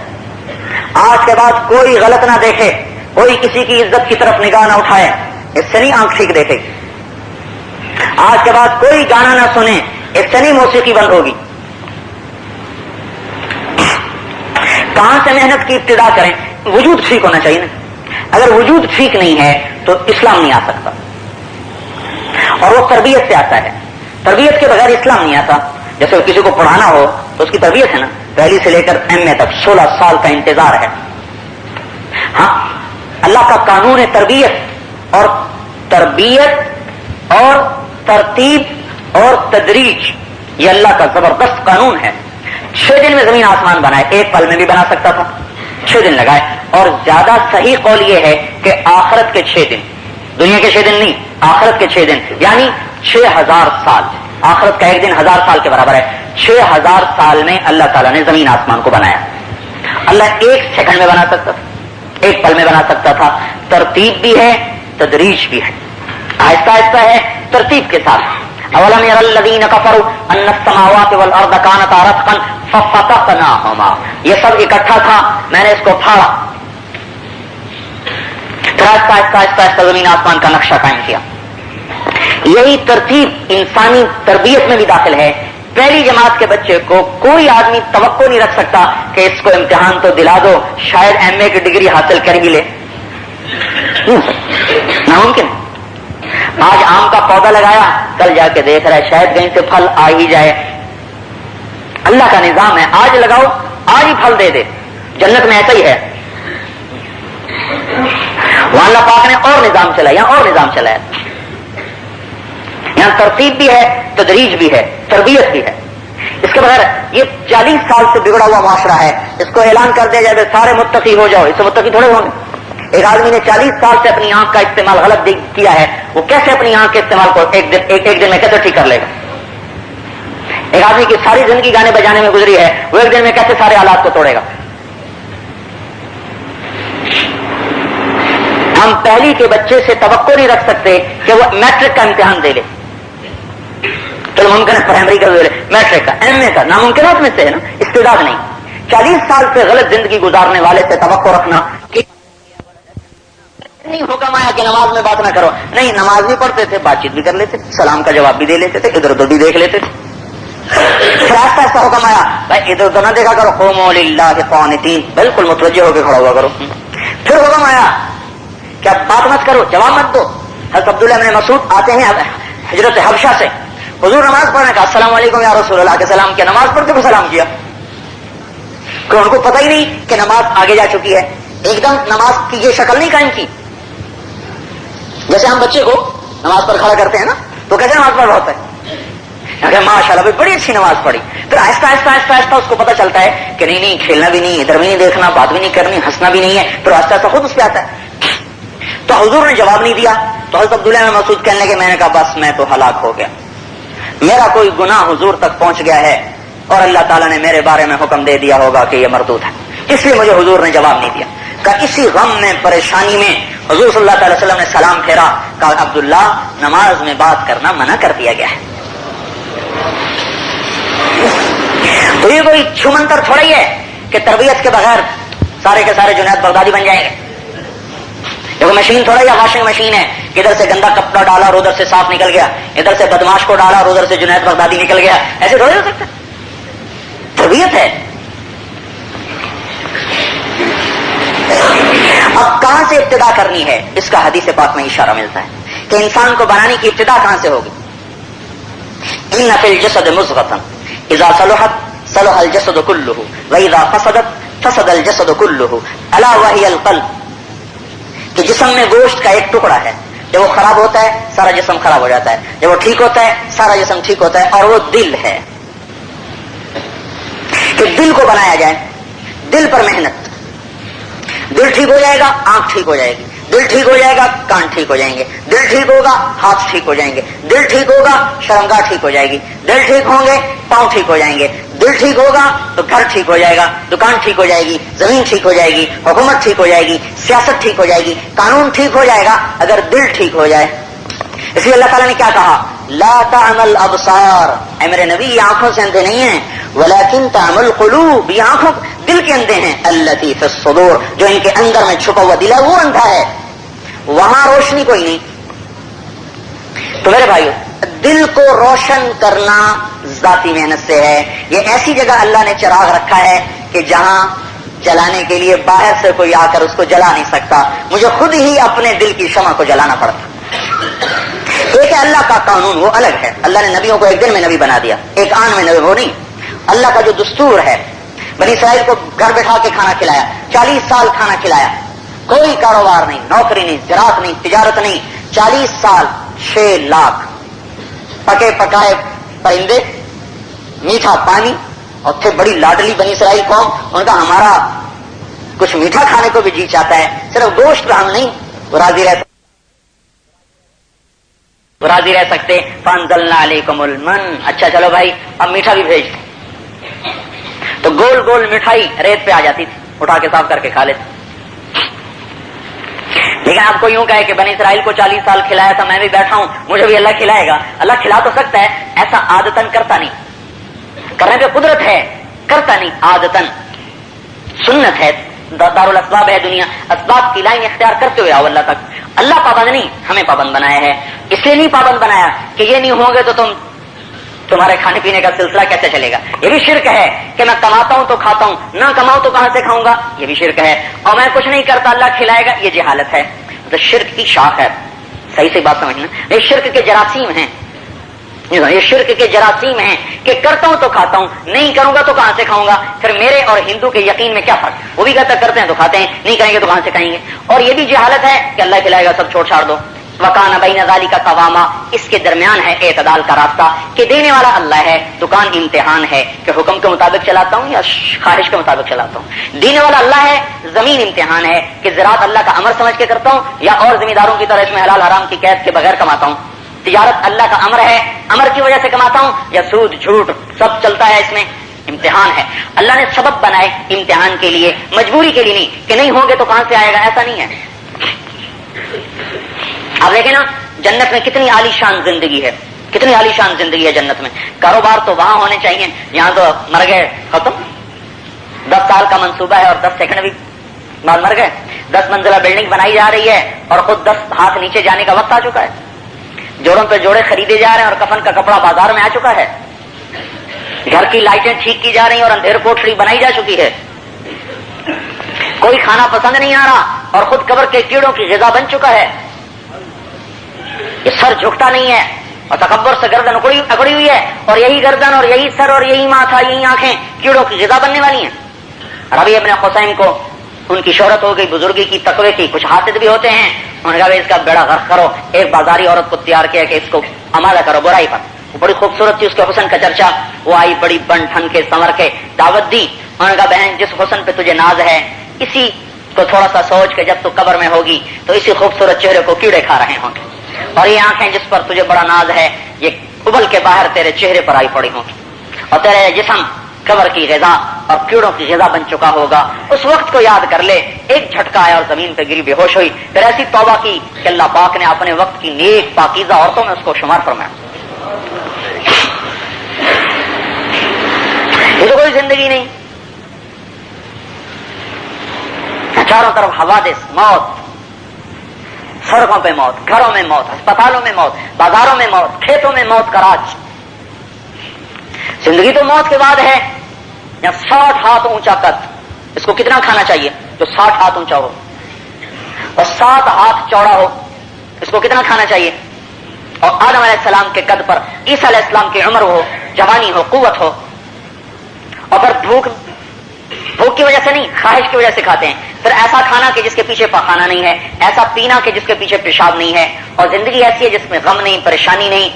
آج کے بعد کوئی غلط نہ دیکھے, کوئی کسی کی عزت کی طرف نگاہ نہ اٹھائے, اس سے نہیں آنکھ ٹھیک دیکھے. آج کے بعد کوئی گانا نہ سنے, اس سے نہیں موسیقی بند ہوگی. کہاں سے محنت کی ابتدا کریں؟ وجود ٹھیک ہونا چاہیے نا. اگر وجود ٹھیک نہیں ہے تو اسلام نہیں آ سکتا, اور وہ تربیت سے آتا ہے. تربیت کے بغیر اسلام نہیں آتا. جیسے کسی کو پڑھانا ہو تو اس کی تربیت ہے نا, پہلی سے لے کر ایم اے تک 16 سال کا انتظار ہے. ہاں, اللہ کا قانون ہے تربیت, اور تربیت اور ترتیب اور تدریج یہ اللہ کا زبردست قانون ہے. 6 دن میں زمین آسمان بنائے, ایک پل میں بھی بنا سکتا تھا, 6 دن لگائے. اور زیادہ صحیح قول یہ ہے کہ آخرت کے 6 دن, دنیا کے 6 دن نہیں, آخرت کے 6 دن, یعنی 6000 سال. آخرت کا ایک دن 1000 سال کے برابر ہے. 6000 سال میں اللہ تعالیٰ نے زمین آسمان کو بنایا. اللہ 1 سیکنڈ میں بنا سکتا تھا, ایک پل میں بنا سکتا تھا. ترتیب بھی ہے, تدریج بھی ہے, آہستہ آہستہ ہے, ترتیب کے ساتھ. اولم ير الذين كفروا ان السماوات والارض كانتا رتقا ففتقناهما, یہ سب اکٹھا تھا, میں نے اس کو پھاڑا. پھر آہستہ آہستہ آہستہ آہستہ زمین آسمان کا نقشہ قائم کیا. یہی ترتیب انسانی تربیت میں بھی داخل ہے. پہلی جماعت کے بچے کو کوئی آدمی توقع نہیں رکھ سکتا کہ اس کو امتحان تو دلا دو, شاید ایم اے کی ڈگری حاصل کر ہی لے. ناممکن. آج آم کا پودا لگایا, کل جا کے دیکھ رہا ہے شاید کہیں سے پھل آ ہی جائے. اللہ کا نظام ہے, آج لگاؤ آج ہی پھل دے دے. جنت میں ایسا ہی ہے. وہاں اللہ پاک نے اور نظام چلایا, اور نظام چلایا. یہاں ترتیب بھی ہے, تدریج بھی ہے, تربیت بھی ہے. اس کے بغیر یہ 40 سال سے بگڑا ہوا معاشرہ ہے. اس کو اعلان کر دیا جائے سارے متقی ہو جاؤ, اس سے متقی تھوڑے ہوں گے. ایک آدمی نے 40 سال سے اپنی آنکھ کا استعمال غلط کیا ہے, وہ کیسے اپنی آنکھ کے استعمال کو ایک دن میں کیسے ٹھیک کر لے گا؟ ایک آدمی کی ساری زندگی گانے بجانے میں گزری ہے, وہ ایک دن میں کیسے سارے آلات کو توڑے گا؟ ہم پہلی کے بچے سے توقع نہیں رکھ سکتے کہ وہ میٹرک کا امتحان دے لے. چلو ممکن ہے پرائمری کا دے لے, میٹرک کا, ایم اے کا ناممکنات میں سے ہے نا, استعداد نہیں. 40 سال سے غلط زندگی گزارنے والے سے توقع رکھنا کہ نہیں حکم آیا کہ نماز میں بات نہ کرو. نہیں, نماز بھی پڑھتے تھے, بات چیت بھی کر لیتے, سلام کا جواب بھی دے لیتے تھے, ادھر ادھر بھی دیکھ لیتے تھے. پھر آہستہ آہستہ حکم آیا بھائی ادھر ادھر نہ دیکھا کرو, قوموا للہ قانتین, بالکل متوجہ ہو کے کھڑا ہوا کرو. پھر حکم آیا کیا بات مت کرو, جواب مت دو. حضرت عبداللہ بن مسعود آتے ہیں ہجرت حبشہ سے, حضور نماز پڑھنے کا, السلام علیکم یا رسول اللہ کے سلام کیا, نماز پڑھ کے سلام کیا. کہ ان کو پتہ ہی نہیں کہ نماز آگے جا چکی ہے. ایک دم نماز کی یہ شکل نہیں قائم کی. جیسے ہم بچے کو نماز پر کھڑا کرتے ہیں نا, تو کیسے نماز پڑھ رہا ہوتا ہے, ماشاء اللہ بڑی اچھی نماز پڑھی. پھر آہستہ آہستہ آہستہ آہستہ اس کو پتہ چلتا ہے کہ نہیں کھیلنا بھی نہیں, ادھر بھی نہیں دیکھنا, بات بھی نہیں کرنی, ہنسنا بھی نہیں ہے. پھر آہستہ آہستہ خود اس پہ آتا ہے. تو حضور نے جواب نہیں دیا, تو حضرت عبداللہ بن مسعود کہنے لگے, میں نے کہا بس میں تو ہلاک ہو گیا, میرا کوئی گناہ حضور تک پہنچ گیا ہے, اور اللہ تعالیٰ نے میرے بارے میں حکم دے دیا ہوگا کہ یہ مردود ہے, اس لیے مجھے حضور نے جواب نہیں دیا. کہ اسی غم میں, پریشانی میں حضور صلی اللہ تعالی وسلم نے سلام پھیرا, کہا عبداللہ نماز میں بات کرنا منع کر دیا گیا ہے. تو یہ کوئی چھمنتر تھوڑا ہی ہے کہ تربیت کے بغیر سارے کے سارے جنید بغدادی بن جائیں گے. دیکھو مشین تھوڑا یا واشنگ مشین ہے, ادھر سے گندا کپڑا ڈالا اور ادھر سے صاف نکل گیا, ادھر سے بدماش کو ڈالا اور ادھر سے جنید بغدادی نکل گیا. ایسے تھوڑے ہو سکتا. تربیت ہے. اب کہاں سے ابتدا کرنی ہے, اس کا حدیث پاک میں اشارہ ملتا ہے کہ انسان کو بنانے کی ابتدا کہاں سے ہوگی. ان فی الجسد مضغۃ اذا صلحت صلح الجسد كله واذا فسدت فسد الجسد كله الا وهي القلب، کہ جسم میں گوشت کا ایک ٹکڑا ہے، جب وہ خراب ہوتا ہے سارا جسم خراب ہو جاتا ہے، جب وہ ٹھیک ہوتا ہے سارا جسم ٹھیک ہوتا ہے، اور وہ دل ہے کہ دل کو بنایا جائے، دل پر محنت، دل ٹھیک ہو جائے گا آنکھ ٹھیک ہو جائے گی، دل ٹھیک ہو جائے گا کان ٹھیک ہو جائیں گے، دل ٹھیک ہوگا ہاتھ ٹھیک ہو جائیں گے، دل ٹھیک ہوگا شرمگاہ ٹھیک ہو جائے گی، دل ٹھیک ہوں گے پاؤں ٹھیک ہو جائیں گے، دل ٹھیک ہوگا تو گھر ٹھیک ہو جائے گا، دکان ٹھیک ہو جائے گی، زمین ٹھیک ہو جائے گی، حکومت ٹھیک ہو جائے گی، سیاست ٹھیک ہو جائے گی، قانون ٹھیک ہو جائے گا اگر دل ٹھیک ہو جائے۔ اس لیے اللہ تعالیٰ نے کیا کہا، لا تعمل ابصار، اے میرے نبی یہ آنکھوں سے اندھے نہیں ہیں، ولکن تعمل قلوب، یہ آنکھوں دل کے اندھے ہیں، التی فی الصدور، جو ان کے اندر میں چھپا ہوا دل ہے وہ اندھا ہے، وہاں روشنی کوئی نہیں۔ تو میرے بھائیو دل کو روشن کرنا ذاتی محنت سے ہے، یہ ایسی جگہ اللہ نے چراغ رکھا ہے کہ جہاں جلانے کے لیے باہر سے کوئی آ کر اس کو جلا نہیں سکتا، مجھے خود ہی اپنے دل کی شمع کو جلانا پڑتا۔ ایک ہے اللہ کا قانون، وہ الگ ہے، اللہ نے نبیوں کو ایک دن میں نبی بنا دیا، ایک آن میں نبی، وہ نہیں۔ اللہ کا جو دستور ہے، بنی اسرائیل کو گھر بٹھا کے کھانا کھلایا، 40 سال کھانا کھلایا، کوئی کاروبار نہیں، نوکری نہیں، زراعت نہیں، تجارت نہیں، 40 سال 6 لاکھ پکے پکائے پرندے، میٹھا پانی، اور پھر بڑی لاڈلی بنی اسرائیل قوم، ان کا ہمارا کچھ میٹھا کھانے کو بھی جی چاہتا ہے، صرف گوشت کا ہم نہیں راضی رہ سکتے۔ فانزلنا علیکم المن، اچھا چلو بھائی اب میٹھا بھی بھیج دیں، تو گول گول مٹھائی ریت پہ آ جاتی تھی، اٹھا کے صاف کر کے کھا لیتے۔ لیکن آپ کو یوں کہے کہ بنی اسرائیل کو 40 سال کھلایا تھا، میں بھی بیٹھا ہوں مجھے بھی اللہ کھلائے گا، اللہ کھلا تو سکتا ہے، ایسا عادتاً کرتا نہیں، کرنے پہ قدرت ہے، کرتا نہیں عادتاً، سنت ہے، دارالاسباب ہے دنیا، اسباب کی لائن اختیار کرتے ہوئے آؤ اللہ تک۔ اللہ پابند نہیں، ہمیں پابند بنایا ہے، اس لیے نہیں پابند بنایا کہ یہ نہیں ہوں گے تو تمہارے کھانے پینے کا سلسلہ کیسے چلے گا، یہ بھی شرک ہے کہ میں کماتا ہوں تو کھاتا ہوں، نہ کماؤں تو کہاں سے کھاؤں گا، یہ بھی شرک ہے، اور میں کچھ نہیں کرتا اللہ کھلائے گا، یہ جہالت ہے، تو شرک کی شاخ ہے، صحیح سے بات سمجھنا، یہ شرک کے جراثیم ہیں، یہ شرک کے جراثیم ہیں کہ کرتا ہوں تو کھاتا ہوں، نہیں کروں گا تو کہاں سے کھاؤں گا۔ پھر میرے اور ہندو کے یقین میں کیا فرق، وہ بھی کہتا کرتے ہیں تو کھاتے ہیں، نہیں کریں گے تو کہاں سے کھائیں گے، اور یہ بھی جہالت ہے کہ اللہ کھلائے گا سب چھوڑ چھاڑ دو۔ وکان بین ذالک قواما، اس کے درمیان ہے اعتدال کا راستہ کہ دینے والا اللہ ہے، دکان امتحان ہے کہ حکم کے مطابق چلاتا ہوں یا خواہش کے مطابق چلاتا ہوں، دینے والا اللہ ہے، زمین امتحان ہے کہ زراعت اللہ کا امر سمجھ کے کرتا ہوں یا اور ذمہ داروں کی طرح اس میں حلال حرام کی قید کے بغیر کماتا ہوں، تجارت اللہ کا امر ہے، امر کی وجہ سے کماتا ہوں یا سود جھوٹ سب چلتا ہے، اس میں امتحان ہے۔ اللہ نے سبب بنائے امتحان کے لیے، مجبوری کے لیے نہیں کہ نہیں ہوں گے تو کہاں سے آئے گا، ایسا نہیں ہے۔ آپ دیکھیں نا جنت میں کتنی عالی شان زندگی ہے، کتنی عالی شان زندگی ہے جنت میں، کاروبار تو وہاں ہونے چاہیے، یہاں تو مر گئے ختم، 10 سال کا منصوبہ ہے اور 10 سیکنڈ بھی بعد مر گئے، 10 منزلہ بلڈنگ بنائی جا رہی ہے اور خود 10 ہاتھ نیچے جانے کا وقت آ چکا ہے، جوڑوں پہ جوڑے خریدے جا رہے ہیں اور کفن کا کپڑا بازار میں آ چکا ہے، گھر کی لائٹیں ٹھیک کی جا رہی ہیں اور اندھیر کوٹھڑی بنائی جا چکی ہے، کوئی کھانا پسند نہیں آ رہا اور خود قبر کے کیڑوں کی غذا بن چکا ہے، یہ سر جھکتا نہیں ہے اور تکبر سے گردن اکڑی ہوئی ہے، اور یہی گردن اور یہی سر اور یہی ماتھا یہی آنکھیں کیڑوں کی غذا بننے والی ہیں۔ ربیع ابن حسین کو ان کی شہرت ہو گئی بزرگی کی، تقوی کی، کچھ حاسد بھی ہوتے ہیں، انہوں نے کہا اس کا بیڑا غرق کرو، ایک بازاری عورت کو تیار کیا کہ اس کو آمادہ کرو برائی پر، وہ بڑی خوبصورت تھی، اس کے حسن کا چرچا، وہ آئی بڑی بن ٹھن کے سنور کے دعوت دی، انہوں نے کہا بہن جس حسن پہ تجھے ناز ہے اسی کو تھوڑا سا سوچ کے جب تو قبر میں ہوگی تو اسی خوبصورت چہرے کو کیڑے کھا رہے ہوں گے، اور یہ آنکھیں جس پر تجھے بڑا ناز ہے یہ ابل کے باہر تیرے چہرے پر آئی پڑی ہوں گی، اور تیرے جسم قبر کی غذا اور کیڑوں کی غذا بن چکا ہوگا۔ اس وقت کو یاد کر لے، ایک جھٹکا آیا اور زمین پہ گری بے ہوش ہوئی، پھر ایسی توبہ کی کہ اللہ پاک نے اپنے وقت کی نیک پاکیزہ عورتوں میں اس کو شمار فرمایا۔ یہ تو کوئی زندگی نہیں، چاروں طرف حوادث، موت، سڑکوں پہ موت، گھروں میں موت، اسپتالوں میں موت، بازاروں میں موت، کھیتوں میں موت کا راج۔ زندگی تو موت کے بعد ہے، یا 60 ہاتھ اونچا قد، اس کو کتنا کھانا چاہیے جو 60 ہاتھ اونچا ہو، اور 7 ہاتھ چوڑا ہو، اس کو کتنا کھانا چاہیے، اور آدم علیہ السلام کے قد پر عیسیٰ علیہ السلام کی عمر ہو، جوانی ہو، قوت ہو، اور پھر بھوک بھوک کی وجہ سے نہیں، خواہش کی وجہ سے کھاتے ہیں. پھر ایسا کھانا کہ جس کے پیچھے پخانا نہیں ہے، ایسا پینا کہ جس کے پیچھے پیشاب نہیں ہے، اور زندگی ایسی ہے جس میں غم نہیں، پریشانی نہیں،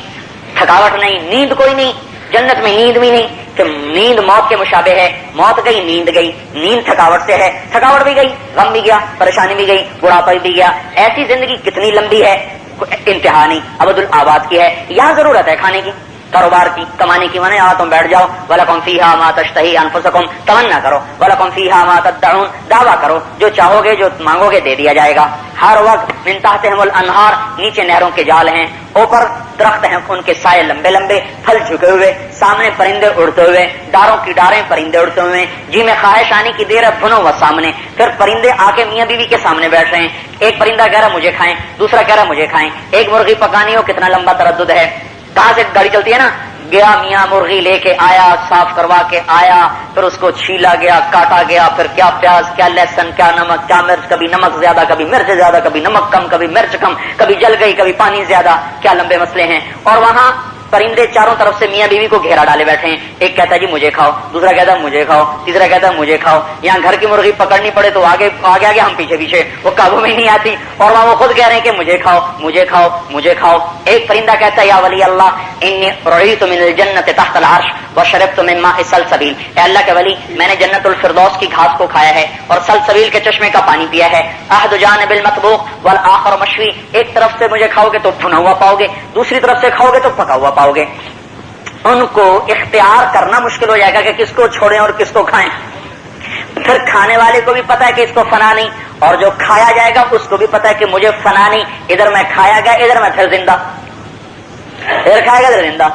تھکاوٹ نہیں، نیند کوئی نہیں. جنت میں نیند بھی نہیں کہ نیند موت کے مشابہ ہے، موت گئی نیند گئی، نیند تھکاوٹ سے ہے، تھکاوٹ بھی گئی، غم بھی گیا، پریشانی بھی گئی، بڑھاپا بھی گیا. ایسی زندگی کتنی لمبی ہے، انتہا نہیں، ابد الآباد کی ہے. یہاں ضرورت ہے کھانے کی، کاروبار کی، کمانے کی. مانے تم بیٹھ جاؤ، وَلَكُمْ فِيهَا مَا تَشْتَهِي أَنفُسُكُمْ، تمنا کرو. وَلَكُمْ فِيهَا مَا تَدَّعُونَ، دعویٰ کرو، جو چاہو گے، جو مانگو گے دے دیا جائے گا. ہر وقت من تحتہم الانہار، نیچے نہروں کے جال ہیں، اوپر درخت ہیں، ان کے سائے لمبے لمبے، پھل جھکے ہوئے، سامنے پرندے اڑتے ہوئے، ڈاروں کی ڈاریں پرندے اڑتے ہوئے. جی میں خواہش آنے کی دیر ہے، بھنو وہ سامنے. پھر پرندے آ کے میاں بیوی کے سامنے بیٹھ رہے ہیں. ایک پرندہ کہہ رہا مجھے کھائیں، دوسرا کہہ رہا مجھے کھائیں. ایک مرغی پکانی ہو، کتنا لمبا تردد ہے. کہاں سے گاڑی چلتی ہے نا، گیا میاں مرغی لے کے آیا، صاف کروا کے آیا، پھر اس کو چھیلا گیا، کاٹا گیا، پھر کیا پیاز، کیا لہسن، کیا نمک، کیا مرچ، کبھی نمک زیادہ، کبھی مرچ زیادہ، کبھی نمک کم، کبھی مرچ کم، کبھی جل گئی، کبھی پانی زیادہ. کیا لمبے مسئلے ہیں. اور وہاں پرندے چاروں طرف سے میاں بیوی کو گھیرا ڈالے بیٹھے ہیں. ایک کہتا ہے جی مجھے کھاؤ، دوسرا کہتا ہے مجھے کھاؤ، تیسرا کہتا ہے مجھے کھاؤ. یہاں گھر کی مرغی پکڑنی پڑے تو آگے آگے آگے، ہم پیچھے پیچھے، وہ قابو میں نہیں آتی. اور وہاں وہ خود کہہ رہے ہیں کہ مجھے کھاؤ، مجھے کھاؤ، مجھے کھاؤ. ایک پرندہ کہتا ہے یا ولی اللہ انی رعیت من الجنت تحت العرش وشربت من ماء سلسبیل، اے اللہ کے ولی میں نے جنت الفردوس کی گھاس کو کھایا ہے اور سلسبیل کے چشمے کا پانی پیا ہے. احد جانب المطبوخ والآخر مشوی، ایک طرف سے مجھے کھاؤ گے تو بھنا ہوا پاؤ گے، دوسری طرف سے کھاؤ گے تو پکا ہوا پاؤ گے. ان کو اختیار کرنا مشکل ہو جائے گا کہ کس کو چھوڑیں اور کس کو کھائیں. پھر کھانے والے کو بھی پتا ہے کہ اس کو فنا نہیں، اور جو کھایا جائے گا اس کو بھی پتا ہے کہ مجھے فنا نہیں. ادھر میں کھایا گیا، ادھر میں پھر زندہ، ادھر کھایا گیا ادھر زندہ.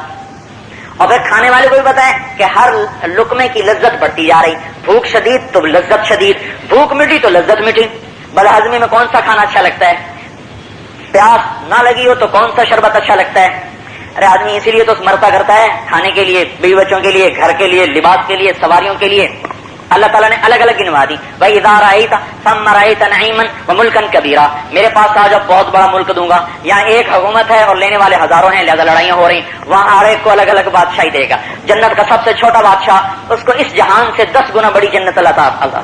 اور پھر کھانے والے کو بھی پتا ہے کہ ہر لقمے کی لذت بڑھتی جا رہی. بھوک شدید تو لذت شدید، بھوک مٹی تو لذت مٹی. بدہضمی میں کون سا کھانا اچھا لگتا ہے؟ پیاس نہ لگی ہو تو کون سا شربت اچھا لگتا ہے؟ ارے آدمی اسی لیے تو مرتا کرتا ہے، کھانے کے لیے، بیوی بچوں کے لیے، گھر کے لیے، لباس کے لیے، سواریوں کے لیے. اللہ تعالیٰ نے الگ الگ گنوا دی. وَإِذَا رَأَيْتَ ثَمَّ رَأَيْتَ نَعِيمًا وَمُلْكًا كَبِيرًا، میرے پاس آ جب بہت بڑا ملک دوں گا. یہاں ایک حکومت ہے اور لینے والے ہزاروں ہیں، لہذا لڑائیاں ہو رہی. وہاں ہر ایک کو الگ الگ بادشاہی دے گا. جنت کا سب سے چھوٹا بادشاہ، اس کو اس جہان سے 10 گنا بڑی جنت اللہ تعالیٰ.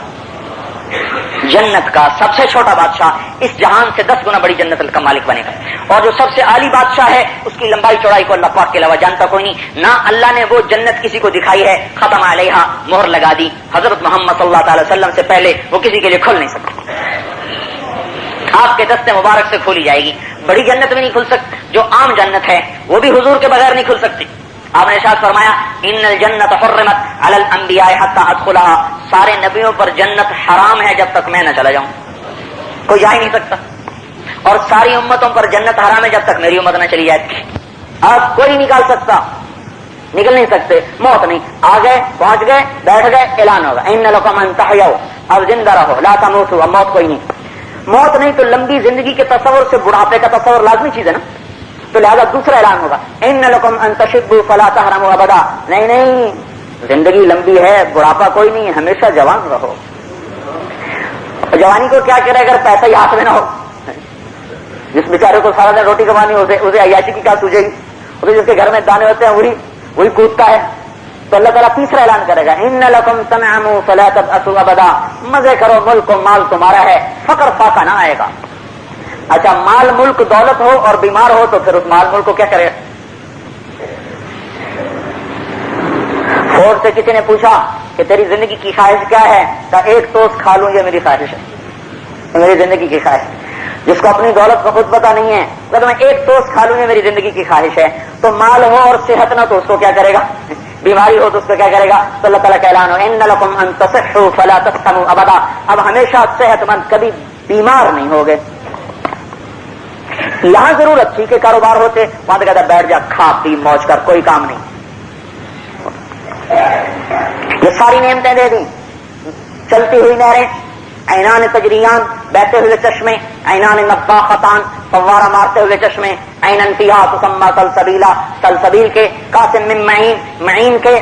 جنت کا سب سے چھوٹا بادشاہ اس جہان سے 10 گنا بڑی جنت کا مالک بنے گا. اور جو سب سے عالی بادشاہ ہے اس کی لمبائی چوڑائی کو اللہ پاک کے علاوہ جانتا کوئی نہیں. نہ اللہ نے وہ جنت کسی کو دکھائی ہے، ختم علیہا، مہر لگا دی. حضرت محمد صلی اللہ تعالی وسلم سے پہلے وہ کسی کے لیے کھل نہیں سکتی. آپ کے دستے مبارک سے کھولی جائے گی. بڑی جنت بھی نہیں کھل سکتی، جو عام جنت ہے وہ بھی حضور کے بغیر نہیں کھل سکتی. آپ نے ارشاد فرمایا ان الجنت حرمت علی الانبیاء حتی ادخلها، سارے نبیوں پر جنت حرام ہے جب تک میں نہ چلا جاؤں، کوئی جا ہی نہیں سکتا. اور ساری امتوں پر جنت حرام ہے جب تک میری امت نہ چلی جائے. اب کوئی نکال سکتا، نکل نہیں سکتے. موت نہیں، آ گئے، پہنچ گئے، بیٹھ گئے، اعلان ہوگا ان لکم ان تحیوا، اب زندہ رہو، لا تموتوا، اب موت کوئی نہیں. موت نہیں تو لمبی زندگی کے تصور سے بڑھاپے کا تصور لازمی چیز ہے نا. تو لہذا دوسرا اعلان ہوگا ان لکم ان تشبوا فلا تحرموا ابدا، نہیں نہیں، زندگی لمبی ہے، بڑھاپا کوئی نہیں، ہمیشہ جوان رہو. جوانی کو کیا کرے اگر پیسہ ہی ہاتھ میں نہ ہو؟ جس بیچارے کو سارا دن روٹی کمانی اسے عیاشی کی کیا سوجے گی؟ جس کے گھر میں دانے ہوتے ہیں وہی کودتا ہے. تو اللہ تعالیٰ تیسرا اعلان کرے گا ان لکم تنعموا فلا تبأسوا ابدا، مزے کرو، ملک و مال تمہارا ہے، فقر فاقہ نہ آئے گا. اچھا مال ملک دولت ہو اور بیمار ہو تو پھر اس مال ملک کو کیا کرے؟ فورڈ سے کسی نے پوچھا کہ تیری زندگی کی خواہش کیا ہے؟ کہ ایک ٹوسٹ کھا لوں، یہ میری خواہش ہے، میری زندگی کی خواہش. جس کو اپنی دولت کا خود پتا نہیں ہے، اگر میں ایک ٹوسٹ کھا لوں، یہ میری زندگی کی خواہش ہے. تو مال ہو اور صحت نہ تو اس کو کیا کرے گا؟ بیماری ہو تو اس کو کیا کرے گا؟ تو اللہ تعالیٰ کا اعلان ہو ان لکم ان تصحوا فلا تسقموا ابدا، اب ہمیشہ صحت مند، کبھی بیمار نہیں ہوگے. یہاں ضرورت تھی کہ کاروبار ہوتے، وہاں تو کہتا بیٹھ جا، کھا پی موج کر، کوئی کام نہیں. یہ ساری نعمتیں دے دی، چلتی ہوئی نہریں، عینان تجریان، بہتے ہوئے چشمے، عینان نباختان، فوارہ مارتے ہوئے چشمے، عینن فیہا تسمی سلسبیلا، سلسبیل کے، قاسم من معین، معین کے،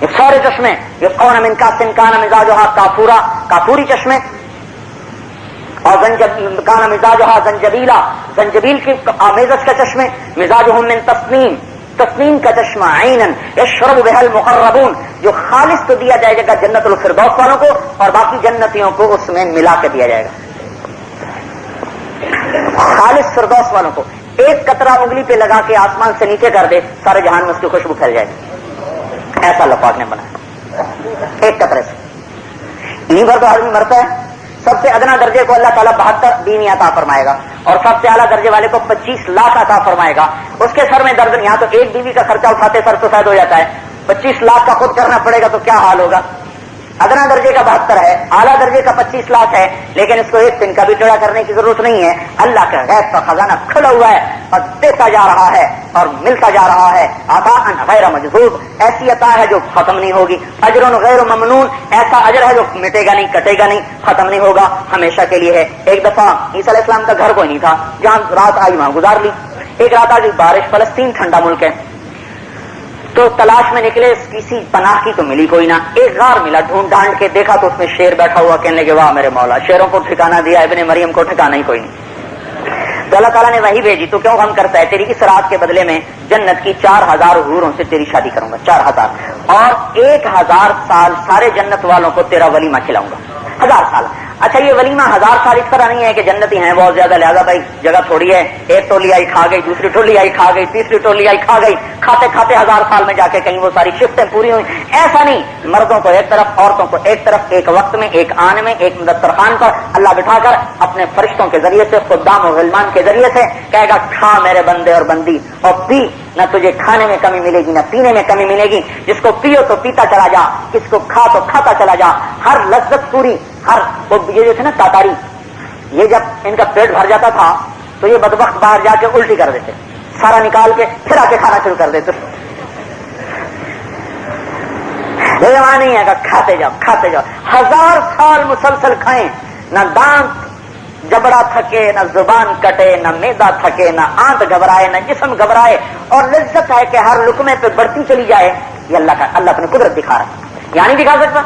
یہ سارے چشمے. یسقون من کأس کان مزاجها کافورا، کافوری چشمے. اور کان مزاجها زنجبیلا، زنجبیل کی آمیزش کا چشمے. مزاجهم من تسنیم، تسنیم کا چشمہ عینن یشرب بها المقربون، جو خالص تو دیا جائے گا جنت الفردوس والوں کو، اور باقی جنتیوں کو اس میں ملا کے دیا جائے گا. خالص فردوس والوں کو ایک قطرہ انگلی پہ لگا کے آسمان سے نیچے کر دے، سارے جہان میں اس کی خوشبو پھیل جائے گی. ایسا اللہ پاک نے بنایا ایک قطرے سے. انہیں پر تو آدمی مرتا ہے. سب سے ادنا درجے کو اللہ تعالیٰ 72 بیوی عطا فرمائے گا، اور سب سے اعلیٰ درجے والے کو 25 لاکھ عطا فرمائے گا. اس کے سر میں درد، یہاں تو ایک بیوی کا خرچہ اٹھاتے سر سفید ہو جاتا ہے، 25 لاکھ کا خود کرنا پڑے گا تو کیا حال ہوگا. ادنا درجے کا 72 ہے، اعلیٰ درجے کا 25 لاکھ ہے، لیکن اس کو ایک دن کا بھی ٹیڑھا کرنے کی ضرورت نہیں ہے. اللہ کا غیب کا خزانہ کھلا ہوا ہے اور دیتا جا رہا ہے اور ملتا جا رہا ہے. عطاء غیر مجذوب، ایسی عطا ہے جو ختم نہیں ہوگی. اجر غیر ممنون، ایسا اجر ہے جو مٹے گا نہیں، کٹے گا نہیں، ختم نہیں ہوگا، ہمیشہ کے لیے ہے. ایک دفعہ عیسیٰ علیہ السلام کا گھر کوئی نہیں تھا، جہاں رات آئی وہاں گزار لی. ایک رات آ گئی بارش، فلسطین ٹھنڈا ملک ہے، تو تلاش میں نکلے، کسی پناہ کی تو ملی کوئی نہ. ایک غار ملا، ڈھونڈ ڈھانڈ کے دیکھا تو اس میں شیر بیٹھا ہوا، کہنے لگے واہ میرے مولا، شیروں کو ٹھکانہ دیا، ابن مریم کو ٹھکانہ ہی کوئی نہیں. تو اللہ تعالیٰ نے وہی بھیجی، تو کیوں غم کرتا ہے؟ تیری اس رات کے بدلے میں جنت کی 4000 حوروں سے تیری شادی کروں گا، 4000، اور 1000 سال سارے جنت والوں کو تیرا ولیمہ کھلاؤں گا. 1000 سال. اچھا یہ ولیمہ 1000 سال اس طرح نہیں ہے کہ جنتی ہیں بہت زیادہ، لہذا بھائی جگہ تھوڑی ہے، ایک ٹولی آئی کھا گئی، دوسری ٹولی آئی کھا گئی، تیسری ٹولی آئی کھا گئی، کھاتے کھاتے 1000 سال میں جا کے کہیں وہ ساری شفتیں پوری ہوئی. ایسا نہیں، مردوں کو ایک طرف، عورتوں کو ایک طرف، ایک وقت میں، ایک آن میں، ایک دسترخوان پر اللہ بٹھا کر اپنے فرشتوں کے ذریعے سے، خدام و غلمان کے ذریعے سے کہے گا کھا میرے بندے اور بندی، اور پی، نہ تجھے کھانے میں کمی ملے گی نہ پینے میں کمی ملے گی. جس کو پیو تو پیتا چلا جا، کس کو کھا تو کھاتا چلا جا، ہر لذت پوری. ہر وہ یہ جو تھے نا تاتاری، یہ جب ان کا پیٹ بھر جاتا تھا تو یہ بدبخت باہر جا کے الٹی کر دیتے، سارا نکال کے پھر آ کے کھانا شروع کر دیتے. یہ وہاں نہیں ہے کہ کھاتے جاؤ کھاتے جاؤ، 1000 سال مسلسل کھائیں، نہ دانت جبڑا تھکے، نہ زبان کٹے، نہ میدا تھکے، نہ آنت گھبرائے، نہ جسم گھبرائے، اور لذت ہے کہ ہر لقمے پہ بڑھتی چلی جائے. یہ اللہ اپنی قدرت دکھا رہا ہے، یہاں نہیں دکھا سکتا.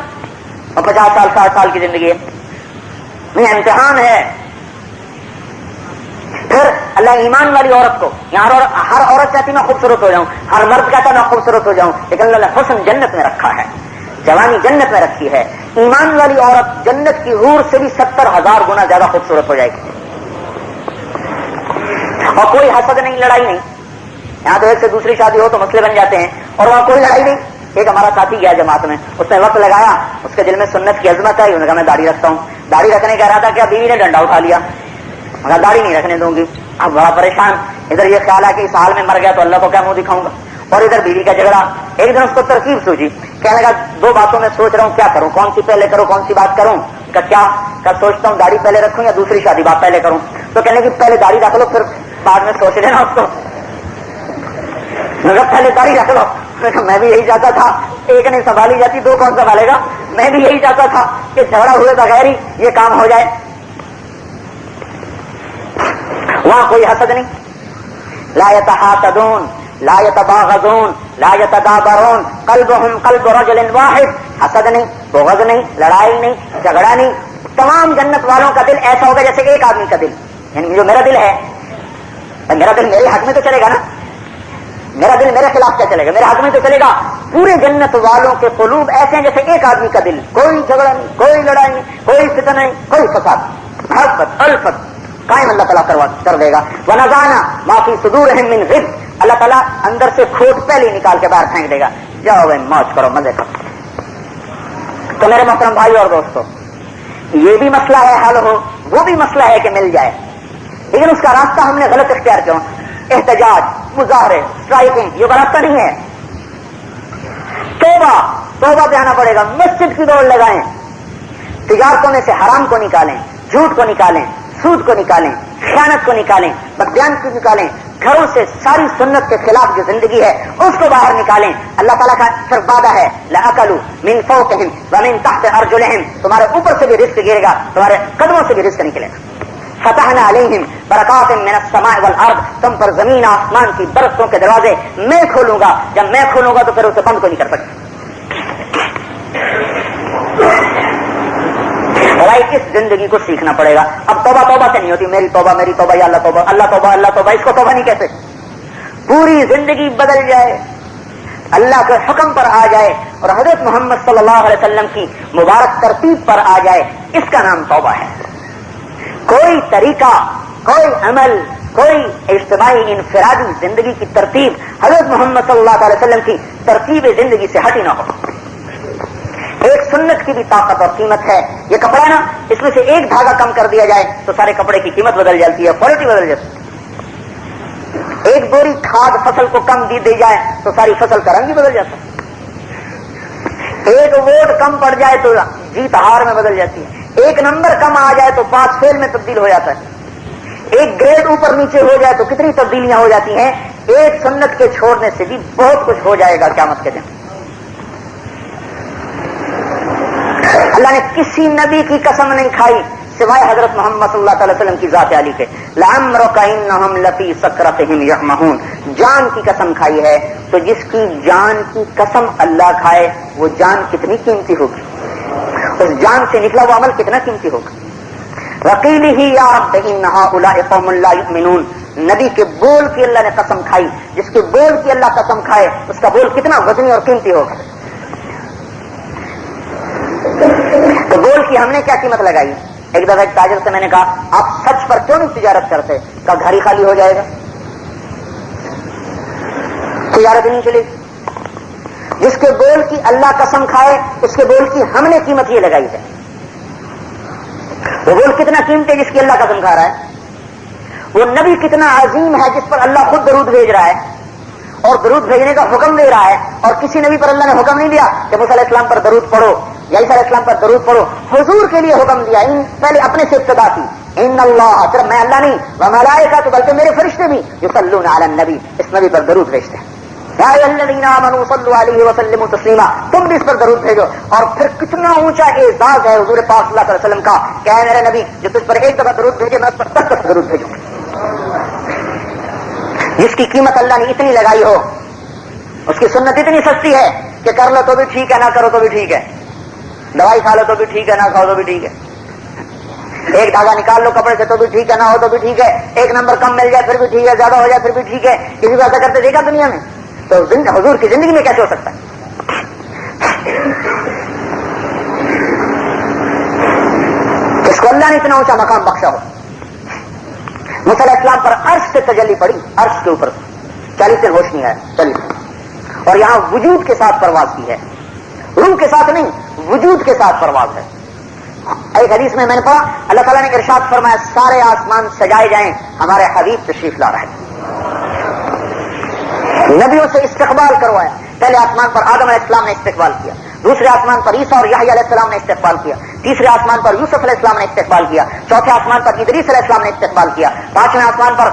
اور 50 سال 60 سال کی زندگی ہے، یہ امتحان ہے. پھر اللہ ایمان والی عورت کو، یہاں ہر عورت چاہتی میں خوبصورت ہو جاؤں، ہر مرد کہتا میں خوبصورت ہو جاؤں، لیکن اللہ نے حسن جنت میں رکھا ہے، جوانی جنت میں رکھی ہے. ایمان والی عورت جنت کی حور سے بھی 70,000 گنا زیادہ خوبصورت ہو جائے گی. اور کوئی حسد نہیں، لڑائی نہیں. یہاں تو ایک سے دوسری شادی ہو تو مسئلے بن جاتے ہیں، اور وہاں کوئی لڑائی نہیں. ایک ہمارا ساتھی گیا جماعت میں، اس نے وقت لگایا، اس کے دل میں سنت کی عظمت ہے، انہوں نے کہا میں داڑھی رکھتا ہوں. داڑھی رکھنے کہہ رہا تھا کہ بیوی نے ڈنڈا اٹھا لیا، مگر داڑھی نہیں رکھنے دوں گی. اب بڑا پریشان، ادھر یہ خیال ہے کہ اس حال میں مر گیا تو اللہ کو کیا منہ دکھاؤں گا، اور ادھر بیوی کا جھگڑا. ایک دن اس کو ترکیب سوچی، کہنے لگا 2 باتوں میں سوچ رہا ہوں، کیا کروں، کون سی پہلے کروں، کون سی بات کروں. کیا سوچتا ہوں، داڑھی پہلے رکھوں یا دوسری شادی بات پہلے کروں. تو کہنے کی پہلے داڑھی رکھ لو، پھر بعد میں سوچ لینا اس کو. مگر پہلے داڑھی رکھ لو. میں بھی یہی چاہتا تھا، ایک نہیں سنبھالی جاتی 2 کون سنبھالے گا. میں بھی یہی چاہتا تھا کہ جھگڑا ہوئے بغیر ہی یہ کام ہو جائے. وہاں کوئی حسد نہیں، لا يتحاسدون لا يتباغضون لا يتدابرون قلبهم قلب رجل واحد. حسد نہیں، بغض نہیں، لڑائی نہیں، جھگڑا نہیں. تمام جنت والوں کا دل ایسا ہوگا جیسے ایک آدمی کا دل. یعنی جو میرا دل ہے، میرا دل میرے حق میں تو چلے گا نا، میرا دل میرے خلاف کیا چلے گا، میرے حق میں تو چلے گا. پورے جنت والوں کے قلوب ایسے ہیں جیسے ایک آدمی کا دل. کوئی جھگڑا نہیں، کوئی لڑائی نہیں، کوئی فتنہ نہیں، کوئی فساد. محبت الفت قائم اللہ تعالیٰ کر دے گا. وَنَزَعْنَا مَا فِي صُدُورِهِم مِّن غِلٍّ، اللہ تعالیٰ اندر سے کھوٹ پہلے نکال کے باہر پھینک دے گا. جاؤ بھائی موج کرو، مزے کرو. تو میرے محترم بھائی اور دوستو، یہ بھی مسئلہ ہے حل ہو، وہ بھی مسئلہ ہے کہ مل جائے، لیکن اس کا راستہ ہم نے غلط اختیار کیا. احتجاج، مظاہرے، اسٹرائکنگ، یہ راستہ نہیں ہے. توبہ پہ آنا پڑے گا. مسجد کی دوڑ لگائیں، تجارتوں میں سے حرام کو نکالیں، جھوٹ کو نکالیں، سود کو نکالیں، خیانت کو نکالیں، بدیان کو نکالیں. گھروں سے ساری سنت کے خلاف جو زندگی ہے اس کو باہر نکالیں. اللہ تعالیٰ کا صرف وعدہ ہے، لَأَكَلُوا مِن فَوْقِهِمْ وَمِن تَحْتِ أَرْجُلِهِمْ، تمہارے اوپر سے بھی رزق گرے گا، تمہارے قدموں سے بھی رزق نکلے گا. فتحنا علیہم برکات من السماء والارض، تم پر زمین آسمان کی برکتوں کے دروازے میں کھولوں گا. جب میں کھولوں گا تو پھر اسے بند کو نہیں کر سکتا. بھائی اس زندگی کو سیکھنا پڑے گا. اب توبہ سے نہیں ہوتی، میری توبہ یا اللہ توبہ، اللہ توبہ، اللہ توبہ. اس کو توبہ نہیں کہتے. پوری زندگی بدل جائے، اللہ کے حکم پر آ جائے اور حضرت محمد صلی اللہ علیہ وسلم کی مبارک ترتیب پر آ جائے، اس کا نام توبہ ہے۔ کوئی طریقہ، کوئی عمل، کوئی اجتماعی انفرادی زندگی کی ترتیب حضرت محمد صلی اللہ علیہ وسلم کی ترتیب زندگی سے ہٹی نہ ہو۔ ایک سنت کی بھی طاقت اور قیمت ہے۔ یہ کپڑا نا، اس میں سے ایک دھاگا کم کر دیا جائے تو سارے کپڑے کی قیمت بدل جاتی ہے، کوالٹی بدل جاتی ہے۔ ایک بوری کھاد فصل کو کم دی جائے تو ساری فصل کا رنگ بھی بدل جاتا ہے۔ ایک ووٹ کم پڑ جائے تو جیت ہار میں بدل جاتی ہے۔ ایک نمبر کم آ جائے تو 5 فیل میں تبدیل ہو جاتا ہے۔ ایک گریڈ اوپر نیچے ہو جائے تو کتنی تبدیلیاں ہو جاتی ہیں۔ ایک سنت کے چھوڑنے سے بھی بہت کچھ ہو جائے گا قیامت کے دن۔ اللہ نے کسی نبی کی قسم نہیں کھائی سوائے حضرت محمد صلی اللہ علیہ وسلم کی ذات علی کے۔ لعمرک انہم لفی سکرتہم یعمہون، جان کی قسم کھائی ہے، تو جس کی جان کی قسم اللہ کھائے وہ جان کتنی قیمتی ہوگی، اس جان سے نکلا وہ عمل کتنا قیمتی ہوگا۔ وقیلہ یا رب ان ہؤلاء قوم لا یؤمنون، نبی کے بول کی اللہ نے قسم کھائی، جس کے بول کی اللہ قسم کھائے اس کا بول کتنا وزنی اور قیمتی ہوگا۔ تو بول کی ہم نے کیا قیمت لگائی؟ ایک دفعہ ایک تاجر سے میں نے کہا آپ سچ پر کیوں نہیں تجارت کرتے؟ کہا گھر ہی خالی ہو جائے گا، تجارت ہی نہیں چلے گی۔ جس کے بول کی اللہ قسم کھائے اس کے بول کی ہم نے قیمت یہ لگائی ہے۔ وہ بول کتنا قیمتی ہے جس کی اللہ قسم کھا رہا ہے، وہ نبی کتنا عظیم ہے جس پر اللہ خود درود بھیج رہا ہے اور درود بھیجنے کا حکم دے رہا ہے، اور کسی نبی پر اللہ نے حکم نہیں دیا کہ موسیٰ علیہ السلام پر درود پڑھو یا عیسیٰ علیہ السلام پر درود پڑھو، حضور کے لیے حکم دیا۔ پہلے اپنے سے ابتدا کی، ان اللہ، صرف میں اللہ نہیں، وملائکہ تو بلکہ میرے فرشتے بھی یصلون علی النبی، اس نبی پر درود بھیجتے ہیں۔ یا ایھا الذین آمنوا صلوا علیہ وسلموا تسلیما، تم بھی اس پر درود بھیجو۔ اور پھر کتنا اونچا اعزاز ہے حضور پاک صلی اللہ علیہ وسلم کا کہ اے میرے نبی جو تجھ پر ایک دفعہ درود بھیجے میں اس پر 10 دفعہ درود بھیجوں۔ جس کی قیمت اللہ نے اتنی لگائی ہو، اس کی سنت اتنی سستی ہے کہ کر لو تو بھی ٹھیک ہے، نہ کرو تو بھی ٹھیک ہے، دوائی کھا لو تو بھی ٹھیک ہے، نہ کھاؤ تو بھی ٹھیک ہے، ایک دھاگا نکال لو کپڑے سے تو بھی ٹھیک ہے، نہ ہو تو بھی ٹھیک ہے، ایک نمبر کم مل جائے پھر بھی ٹھیک ہے، زیادہ ہو جائے پھر بھی ٹھیک ہے۔ کسی کو ایسا کرتے دیکھا دنیا میں؟ تو حضور کی زندگی میں کیسے ہو سکتا ہے؟ اس کو اللہ نے اتنا اونچا مقام بخشا ہو۔ موسیٰ علیہ السلام پر عرش سے تجلی پڑی، عرش کے اوپر 40 دن ہوش نہیں آیا، 40 دن، اور یہاں وجود کے ساتھ پرواز کی ہے، روح کے ساتھ نہیں، وجود کے ساتھ پرواز ہے۔ ایک حدیث میں نے پڑھا اللہ تعالیٰ نے ارشاد فرمایا سارے آسمان سجائے جائیں، ہمارے حبیب تشریف لا رہے ہیں۔ نبیوں سے استقبال کروایا، پہلے آسمان پر آدم علیہ السلام نے استقبال کیا، دوسرے آسمان پر عیسیٰ اور یحییٰ علیہ السلام نے استقبال کیا، تیسرے آسمان پر یوسف علیہ السلام نے استقبال کیا، چوتھے آسمان پر ادریس علیہ السلام نے استقبال کیا، پانچویں آسمان پر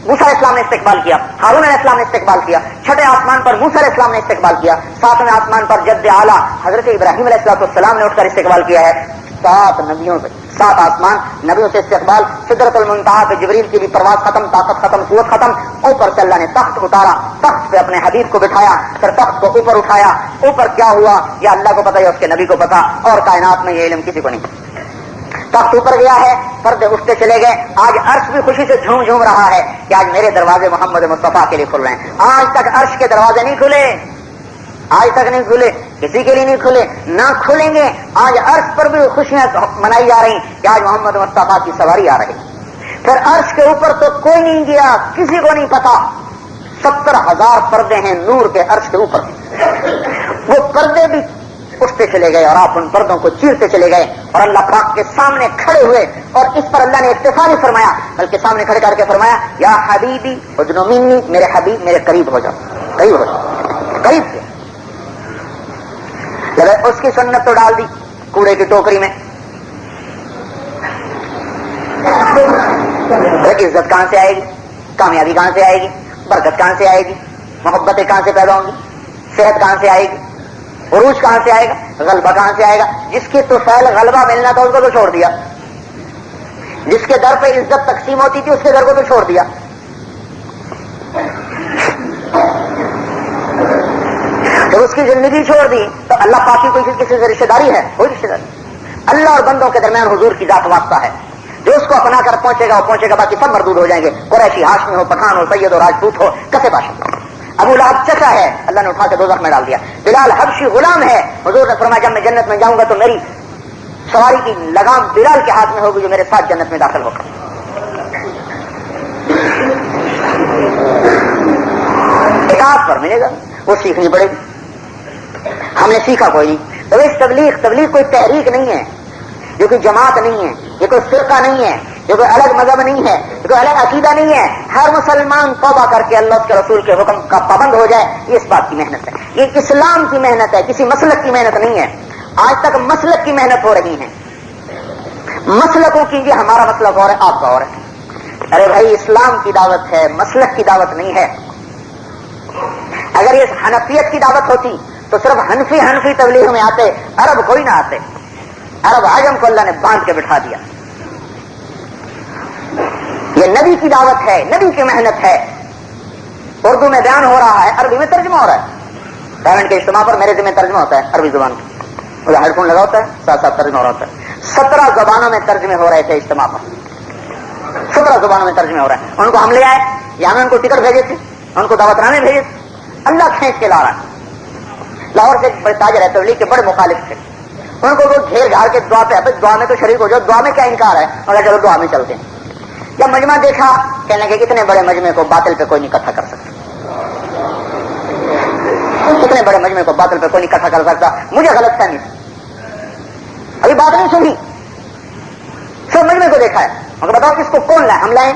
موسیٰ علیہ السلام نے استقبال کیا، ہارون علیہ السلام نے استقبال کیا، چھٹے آسمان پر موسیٰ علیہ السلام نے استقبال کیا، ساتویں آسمان پر جد اعلیٰ حضرت ابراہیم علیہ السلام نے اٹھ کر استقبال کیا ہے۔ 7 نبیوں سے، 7 آسمان نبیوں سے استقبال۔ سدرۃ المنتہا پہ جبریل کی بھی پرواز ختم، طاقت ختم، قوت ختم، اوپر سے اللہ نے تخت اتارا، تخت پہ اپنے حبیب کو بٹھایا، پھر تخت کو اوپر اٹھایا، اوپر کیا ہوا یا اللہ کو پتا یا اس کے نبی کو پتا، اور کائنات میں یہ علم کسی کو نہیں۔ تخت اوپر گیا ہے، پردے اٹھتے چلے گئے، آج عرش بھی خوشی سے جھوم جھوم رہا ہے کہ آج میرے دروازے محمد مصطفیٰ کے لیے کھل رہے ہیں۔ آج تک عرش کے دروازے نہیں کھلے، آج تک نہیں کھلے، کسی کے لیے نہیں کھلے، نہ کھلیں گے۔ آج عرش پر بھی خوشیاں منائی جا رہی کہ آج محمد مصطفیٰ کی سواری آ رہی۔ پھر عرش کے اوپر تو کوئی نہیں گیا، کسی کو نہیں پتا، 70,000 پردے ہیں نور کے عرش کے اوپر، وہ پردے بھی اٹھتے چلے گئے اور آپ ان پردوں کو چیرتے چلے گئے اور اللہ پاک کے سامنے کھڑے ہوئے، اور اس پر اللہ نے اکتفا نہیں فرمایا بلکہ سامنے کھڑے کر کے فرمایا یا حبیبی ادنو منی، میرے حبیب میرے قریب ہو جاؤ، قریب ہو جاؤ، قریب سے۔ جب اس کی سنت تو ڈال دی کوڑے کی ٹوکری میں، عزت کہاں سے آئے گی، کامیابی کہاں سے آئے گی، برکت کہاں سے آئے گی، محبتیں کہاں سے پیدا ہوں گی، صحت کہاں سے آئے گی، عروج کہاں سے آئے گا، غلبہ کہاں سے آئے گا؟ جس کے تو فعل غلبہ ملنا تھا اس کو تو چھوڑ دیا، جس کے در پہ عزت تقسیم ہوتی تھی اس کے در کو تو چھوڑ دیا۔ جب اس کی زندگی چھوڑ دی تو اللہ پاک کی کوئی کسی سے رشتہ داری ہے؟ کوئی رشتہ داری۔ اللہ اور بندوں کے درمیان حضور کی ذات واسطہ ہے، جو اس کو اپنا کر پہنچے گا، باقی سب مردود ہو جائیں گے، قریشی، ہاشمی ہو، پٹھان ہو، سید ہو، راجپوت ہو، کسے باشا۔ ابو لہب چچا ہے، اللہ نے اٹھا کے دوزخ میں ڈال دیا۔ بلال حبشی غلام ہے، حضور نے فرمایا جب میں جنت میں جاؤں گا تو میری سواری کی لگام بلال کے ہاتھ میں ہوگی جو میرے ساتھ جنت میں داخل ہوگا۔ اطاعت پر ملے گا، وہ سیکھنی پڑے گی۔ ہم نے سیکھا کوئی نہیں۔ تو اس تبلیغ کوئی تحریک نہیں ہے، یہ کوئی جماعت نہیں ہے، یہ کوئی فرقہ نہیں ہے، یہ کوئی الگ مذہب نہیں ہے، یہ کوئی الگ عقیدہ نہیں ہے۔ ہر مسلمان توبہ کر کے اللہ کے رسول کے حکم کا پابند ہو جائے، یہ اس بات کی محنت ہے، یہ اسلام کی محنت ہے، کسی مسلک کی محنت نہیں ہے۔ آج تک مسلک کی محنت ہو رہی ہے، مسلکوں کی، یہ ہمارا مسلک اور ہے، آپ کا اور ہے۔ ارے بھائی اسلام کی دعوت ہے، مسلک کی دعوت نہیں ہے۔ اگر یہ حنفیت کی دعوت ہوتی تو صرف حنفی تبلیغ میں آتے، عرب کوئی نہ آتے۔ عرب عجم کو اللہ نے باندھ کے بٹھا دیا۔ یہ نبی کی دعوت ہے، نبی کی محنت ہے۔ اردو میں بیان ہو رہا ہے، عربی میں ترجمہ ہو رہا ہے۔ پیمنٹ کے اجتماع پر میرے ذمہ ترجمہ ہوتا ہے عربی زبان کا، ہیڈ فون لگا ہوتا ہے، ساتھ ساتھ ترجمہ ہو رہا ہوتا ہے۔ 17 زبانوں میں ترجمے ہو رہے تھے اجتماع پر، 17 زبانوں میں ترجمے ہو رہے ہیں۔ ان کو ہم لے آئے، یا ہمیں ان کو ٹکٹ بھیجے تھے، ان کو دعوت نامے بھیجے تھے، اللہ کھینچ کے لا رہا ہے۔ لاہور سے بڑے تاجر ہے، تبلیغ کے بڑے مخالف تھے، ان کو وہ گھیر گھار کے دعا پہ، دعا میں تو شریک ہو جاؤ، دعا میں کیا انکار ہے، اور چلو دعا میں چلتے ہیں۔ جب مجمع دیکھا، کہنے لگے اتنے بڑے مجمع کو باطل پہ کوئی نہیں اکٹھا کر سکتا، اتنے بڑے مجمع کو باطل پہ کوئی نہیں اکٹھا کر سکتا۔ مجھے غلط فہمی، ابھی بات نہیں سنی، سب مجمع کو دیکھا ہے، مگر بتاؤ اس کو کون لائے؟ ہم لائیں۔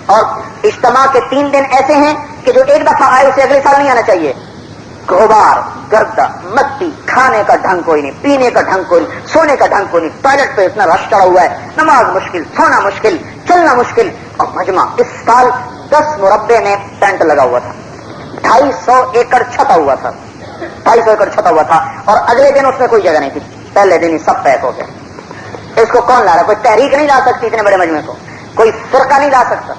اور اجتماع کے 3 دن ایسے ہیں کہ جو ایک دفعہ آئے اسے اگلے سال نہیں آنا چاہیے۔ غبار، گردہ، مٹی، کھانے کا ڈھنگ کوئی نہیں، پینے کا ڈھنگ کوئی نہیں، سونے کا ڈھنگ کوئی نہیں، ٹوائلٹ پہ اتنا رش چڑھا ہوا ہے، نماز مشکل، سونا مشکل، چلنا مشکل۔ اور مجمع اس سال 10 مربع میں ٹینٹ لگا ہوا تھا، 250 ایکڑ چھتا ہوا تھا، 250 ایکڑ چھتا ہوا تھا، اور اگلے دن اس میں کوئی جگہ نہیں تھی، پہلے دن ہی سب پیک ہو گئے۔ اس کو کون لا رہا ہے؟ کوئی تحریک نہیں لا سکتی اتنے بڑے مجمع کو، کوئی فرقہ نہیں لا سکتا،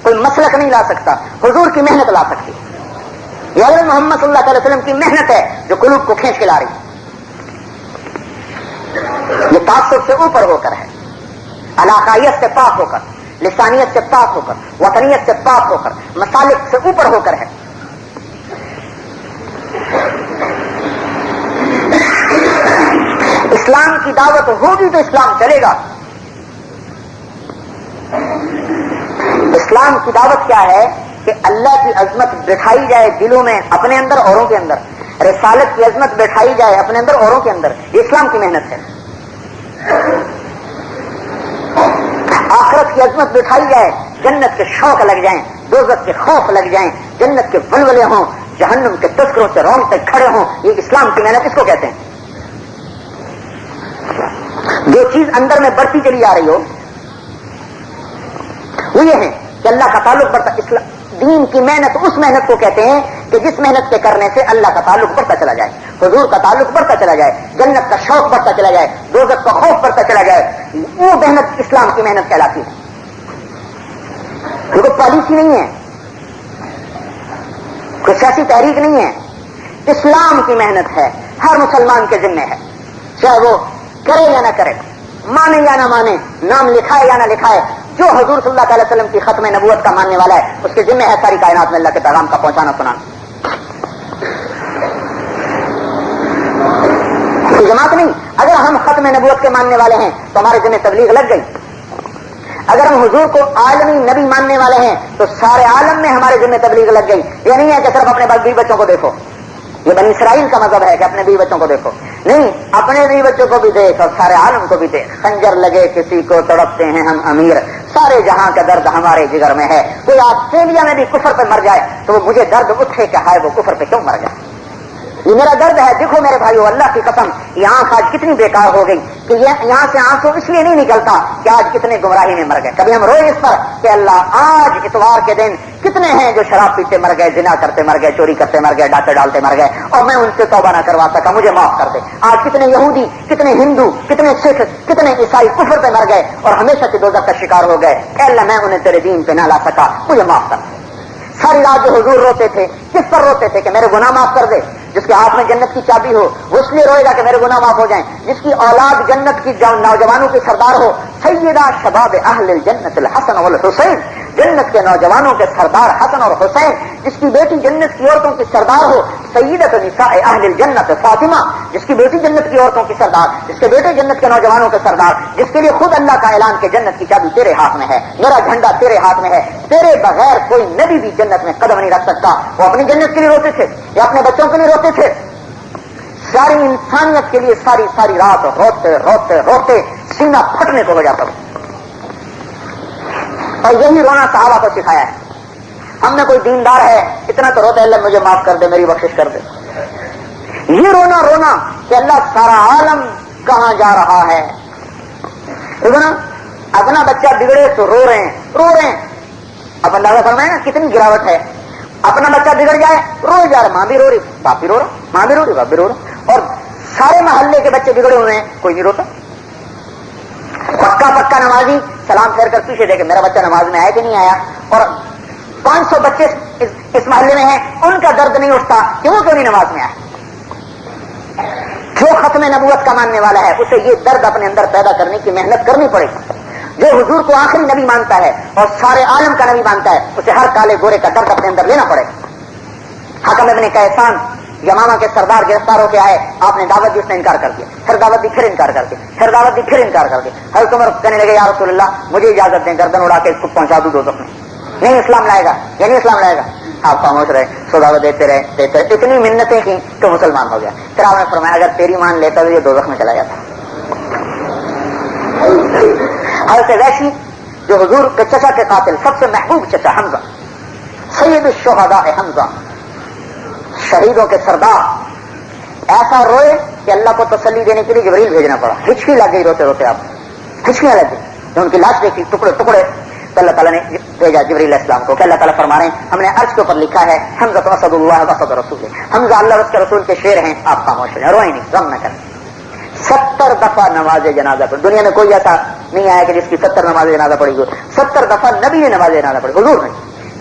کوئی مسلک نہیں لا سکتا، حضور کی محنت لا سکتی۔ یہ حضرت محمد صلی اللہ علیہ وسلم کی محنت ہے جو قلوب کو کھینچ کے لا رہی ہے۔ یہ تعصب سے اوپر ہو کر ہے، علاقائیت سے پاک ہو کر، لسانیت سے پاک ہو کر، وطنیت سے پاک ہو کر، مسالک سے اوپر ہو کر ہے۔ اسلام کی دعوت ہوگی تو اسلام چلے گا۔ اسلام کی دعوت کیا ہے کہ اللہ کی عظمت بٹھائی جائے دلوں میں، اپنے اندر اوروں کے اندر، رسالت کی عظمت بٹھائی جائے اپنے اندر اوروں کے اندر، یہ اسلام کی محنت ہے۔ آخرت کی عظمت بٹھائی جائے، جنت کے شوق لگ جائیں، دوزخ کے خوف لگ جائیں، جنت کے ولولے ہوں، جہنم کے تذکروں سے رونگٹے کھڑے ہوں، یہ اسلام کی محنت اس کو کہتے ہیں۔ جو چیز اندر میں بڑھتی چلی آ رہی ہو وہ یہ ہے کہ اللہ کا تعلق بڑھتا۔ دین کی محنت اس محنت کو کہتے ہیں کہ جس محنت کے کرنے سے اللہ کا تعلق بڑھتا چلا جائے، حضور کا تعلق بڑھتا چلا جائے، جنت کا شوق بڑھتا چلا جائے، دوزخ کا خوف بڑھتا چلا جائے، وہ محنت اسلام کی محنت کہلاتی ہے۔ یہ کوئی پالیسی نہیں ہے، کوئی سیاسی تحریک نہیں ہے، اسلام کی محنت ہے، ہر مسلمان کے ذمہ ہے، چاہے وہ کرے یا نہ کرے، مانے یا نہ مانے، نام لکھائے یا نہ لکھائے۔ جو حضور صلی اللہ علیہ وسلم کی ختم نبوت کا ماننے والا ہے اس کے ذمہ ہے ساری کائنات میں اللہ کے پیغام کا پہنچانا سنانا۔ کوئی جماعت نہیں، اگر ہم ختم نبوت کے ماننے والے ہیں تو ہمارے ذمہ تبلیغ لگ گئی۔ اگر ہم حضور کو عالمی نبی ماننے والے ہیں تو سارے عالم میں ہمارے ذمہ تبلیغ لگ گئی۔ یہ نہیں ہے کہ صرف اپنے بیوی بچوں کو دیکھو، یہ بنی اسرائیل کا مذہب ہے کہ اپنے بیوی بچوں کو دیکھو، نہیں، اپنے بیوی بچوں کو بھی دیکھ اور سارے عالم کو بھی دیکھ۔ خنجر لگے کسی کو تڑپتے ہیں ہم امیر، سارے جہاں کا درد ہمارے جگر میں ہے۔ کوئی آسٹریلیا میں بھی کفر پہ مر جائے تو وہ مجھے درد اٹھے کہ ہائے وہ کفر پہ کیوں مر جائے، یہ میرا درد ہے۔ دیکھو میرے بھائیو، اللہ کی قسم یہ آنکھ آج کتنی بیکار ہو گئی کہ یہاں سے آنسو اس لیے نہیں نکلتا کہ آج کتنے گمراہی میں مر گئے۔ کبھی ہم روئے اس پر کہ اللہ آج اتوار کے دن کتنے ہیں جو شراب پیتے مر گئے، زنا کرتے مر گئے، چوری کرتے مر گئے، ڈاکے ڈالتے مر گئے، اور میں ان سے توبہ نہ کروا سکا، مجھے معاف کر دے۔ آج کتنے یہودی، کتنے ہندو، کتنے سکھ، کتنے عیسائی کفر پہ مر گئے اور ہمیشہ کی دوزخ کا شکار ہو گئے، اے اللہ میں انہیں تیرے دین پہ نہ لا سکا، مجھے معاف کر دے۔ ساری رات جو حضور روتے تھے کس پر روتے تھے کہ میرے گناہ معاف کر دے۔ جس کے ہاتھ میں جنت کی چابی ہو وہ اس لیے روئے گا کہ میرے گناہ معاف ہو جائیں۔ جس کی اولاد جنت کی نوجوانوں کی سردار ہو سیدہ شباب اہل الجنت الحسن والحسین، جنت کے نوجوانوں کے سردار حسن اور حسین، جس کی بیٹی جنت کی عورتوں کی سردار ہو، سیدۃ نساء اہل الجنت فاطمہ، جس کی بیٹی جنت کی عورتوں کی سردار، جس کے بیٹے جنت کے نوجوانوں کے سردار، جس کے لیے خود اللہ کا اعلان کہ جنت کی چابی تیرے ہاتھ میں ہے، میرا جھنڈا تیرے ہاتھ میں ہے، تیرے بغیر کوئی نبی بھی جنت میں قدم نہیں رکھ سکتا۔ وہ اپنی جنت کے لیے روتے تھے یا اپنے بچوں کے لیے روتے تھے، ساری انسانیت کے لیے ساری ساری رات روتے روتے روتے سینہ پھٹنے کو ہو جاتا تھا۔ اور یہی رونا صحابہ کو سکھایا ہے۔ ہم میں کوئی دیندار ہے اتنا تو روتا ہے اللہ مجھے معاف کر دے، میری بخشش کر دے۔ یہ رونا کہ اللہ سارا عالم کہاں جا رہا ہے۔ نا اپنا بچہ بگڑے تو رو رہے ہیں۔ اب اللہ کا فرمایا نا کتنی گراوٹ ہے، اپنا بچہ بگڑ جائے رو جا رہا، ماں بھی رو رہی، باپ بھی رو رہا، ماں بھی رو رہی، باپ بھی رو رہا، اور سارے محلے کے بچے بگڑے ہوئے ہیں، کوئی نہیں روتا۔ پکا نمازی سلام پھیر کر پیچھے دیکھے میرا بچہ نماز میں آیا کہ نہیں آیا، اور 500 بچے اس محلے میں ہیں، ان کا درد نہیں اٹھتا کہ وہ کیوں نہیں نماز میں آیا۔ جو ختم نبوت کا ماننے والا ہے اسے یہ درد اپنے اندر پیدا کرنے کی محنت کرنی پڑے گی۔ جو حضور کو آخری نبی مانتا ہے اور سارے عالم کا نبی مانتا ہے اسے ہر کالے گورے کا درد اپنے اندر لینا پڑے گا۔ حکم ابن قیسان یمامہ کے سردار گرفتار ہو کے آئے، آپ نے دعوت دی، اس نے انکار کر دیا، پھر دعوت دی، پھر انکار کر دیا، پھر دعوت دی، پھر انکار کر دیا۔ حضرت عمر کہنے لگے یا رسول اللہ مجھے اجازت دیں گردن اڑا کے اس کو پہنچا دوں دوزخ میں، نہیں اسلام لائے گا، یہ نہیں اسلام لائے گا۔ آپ خاموش رہے، سو دعوت دیتے رہے، اتنی منتیں کی تو مسلمان ہو گیا۔ پھر آپ نے فرمایا اگر تیری مان لیتا تو یہ دوزخ میں چلا جاتا۔ حضرت ویشی جو حضور کے چچا کے قاتل، سب سے محبوب چچا حمزہ، سید الشہداء حمزہ، شہیدوں کے سردار، ایسا روئے کہ اللہ کو تسلی دینے کے لیے جبریل بھیجنا پڑا۔ ہچکی لگ گئی روتے روتے، آپ ہچکیاں لگ گئی جب ان کی لاش دیکھی ٹکڑے ٹکڑے، تو اللہ تعالیٰ نے بھیجا جبریل علیہ السلام کو کہ اللہ تعالیٰ فرما رہے ہیں ہم نے عرش کے اوپر لکھا ہے حمزہ تو اسد اللہ واسد رسول، حمزہ اللہ اور اس کے رسول کے شیر ہیں، آپ خاموش ہیں، روئیں نہیں، غم نہ کریں۔ 70 دفعہ نماز جنازہ پڑھی، دنیا میں کوئی ایسا نہیں آیا کہ جس کی 70 نماز جنازہ پڑھی ہو۔ 70 دفعہ نبی نے نماز جنازہ پڑھی، حضور نے،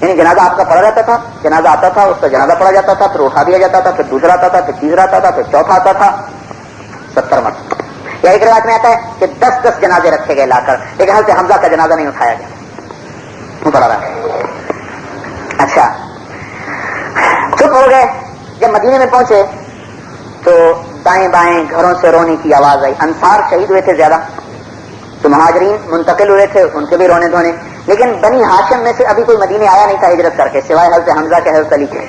یعنی جنازہ آپ کا پڑھا جاتا تھا، جنازہ آتا تھا، اس کا جنازہ پڑھا جاتا تھا، پھر اٹھا دیا جاتا تھا، پھر دوسرا آتا تھا، پھر تیسرا آتا تھا، پھر چوتھا آتا تھا، 70 مرتبہ۔ یا ایک روایت میں آتا ہے کہ 10 جنازے رکھے گئے لا کر، لیکن حضرت حمزہ کا جنازہ نہیں اٹھایا گیا، وہ پڑا رہا۔ اچھا چپ ہو گئے، جب مدینے میں پہنچے تو دائیں بائیں گھروں سے رونے کی آواز آئی۔ انصار شہید ہوئے تھے زیادہ، تو مہاجرین منتقل ہوئے تھے، ان کے بھی رونے دھونے، لیکن بنی ہاشم میں سے ابھی کوئی مدینے آیا نہیں تھا ہجرت کر کے، سوائے حضرت حمزہ کے، حضرت علی کے۔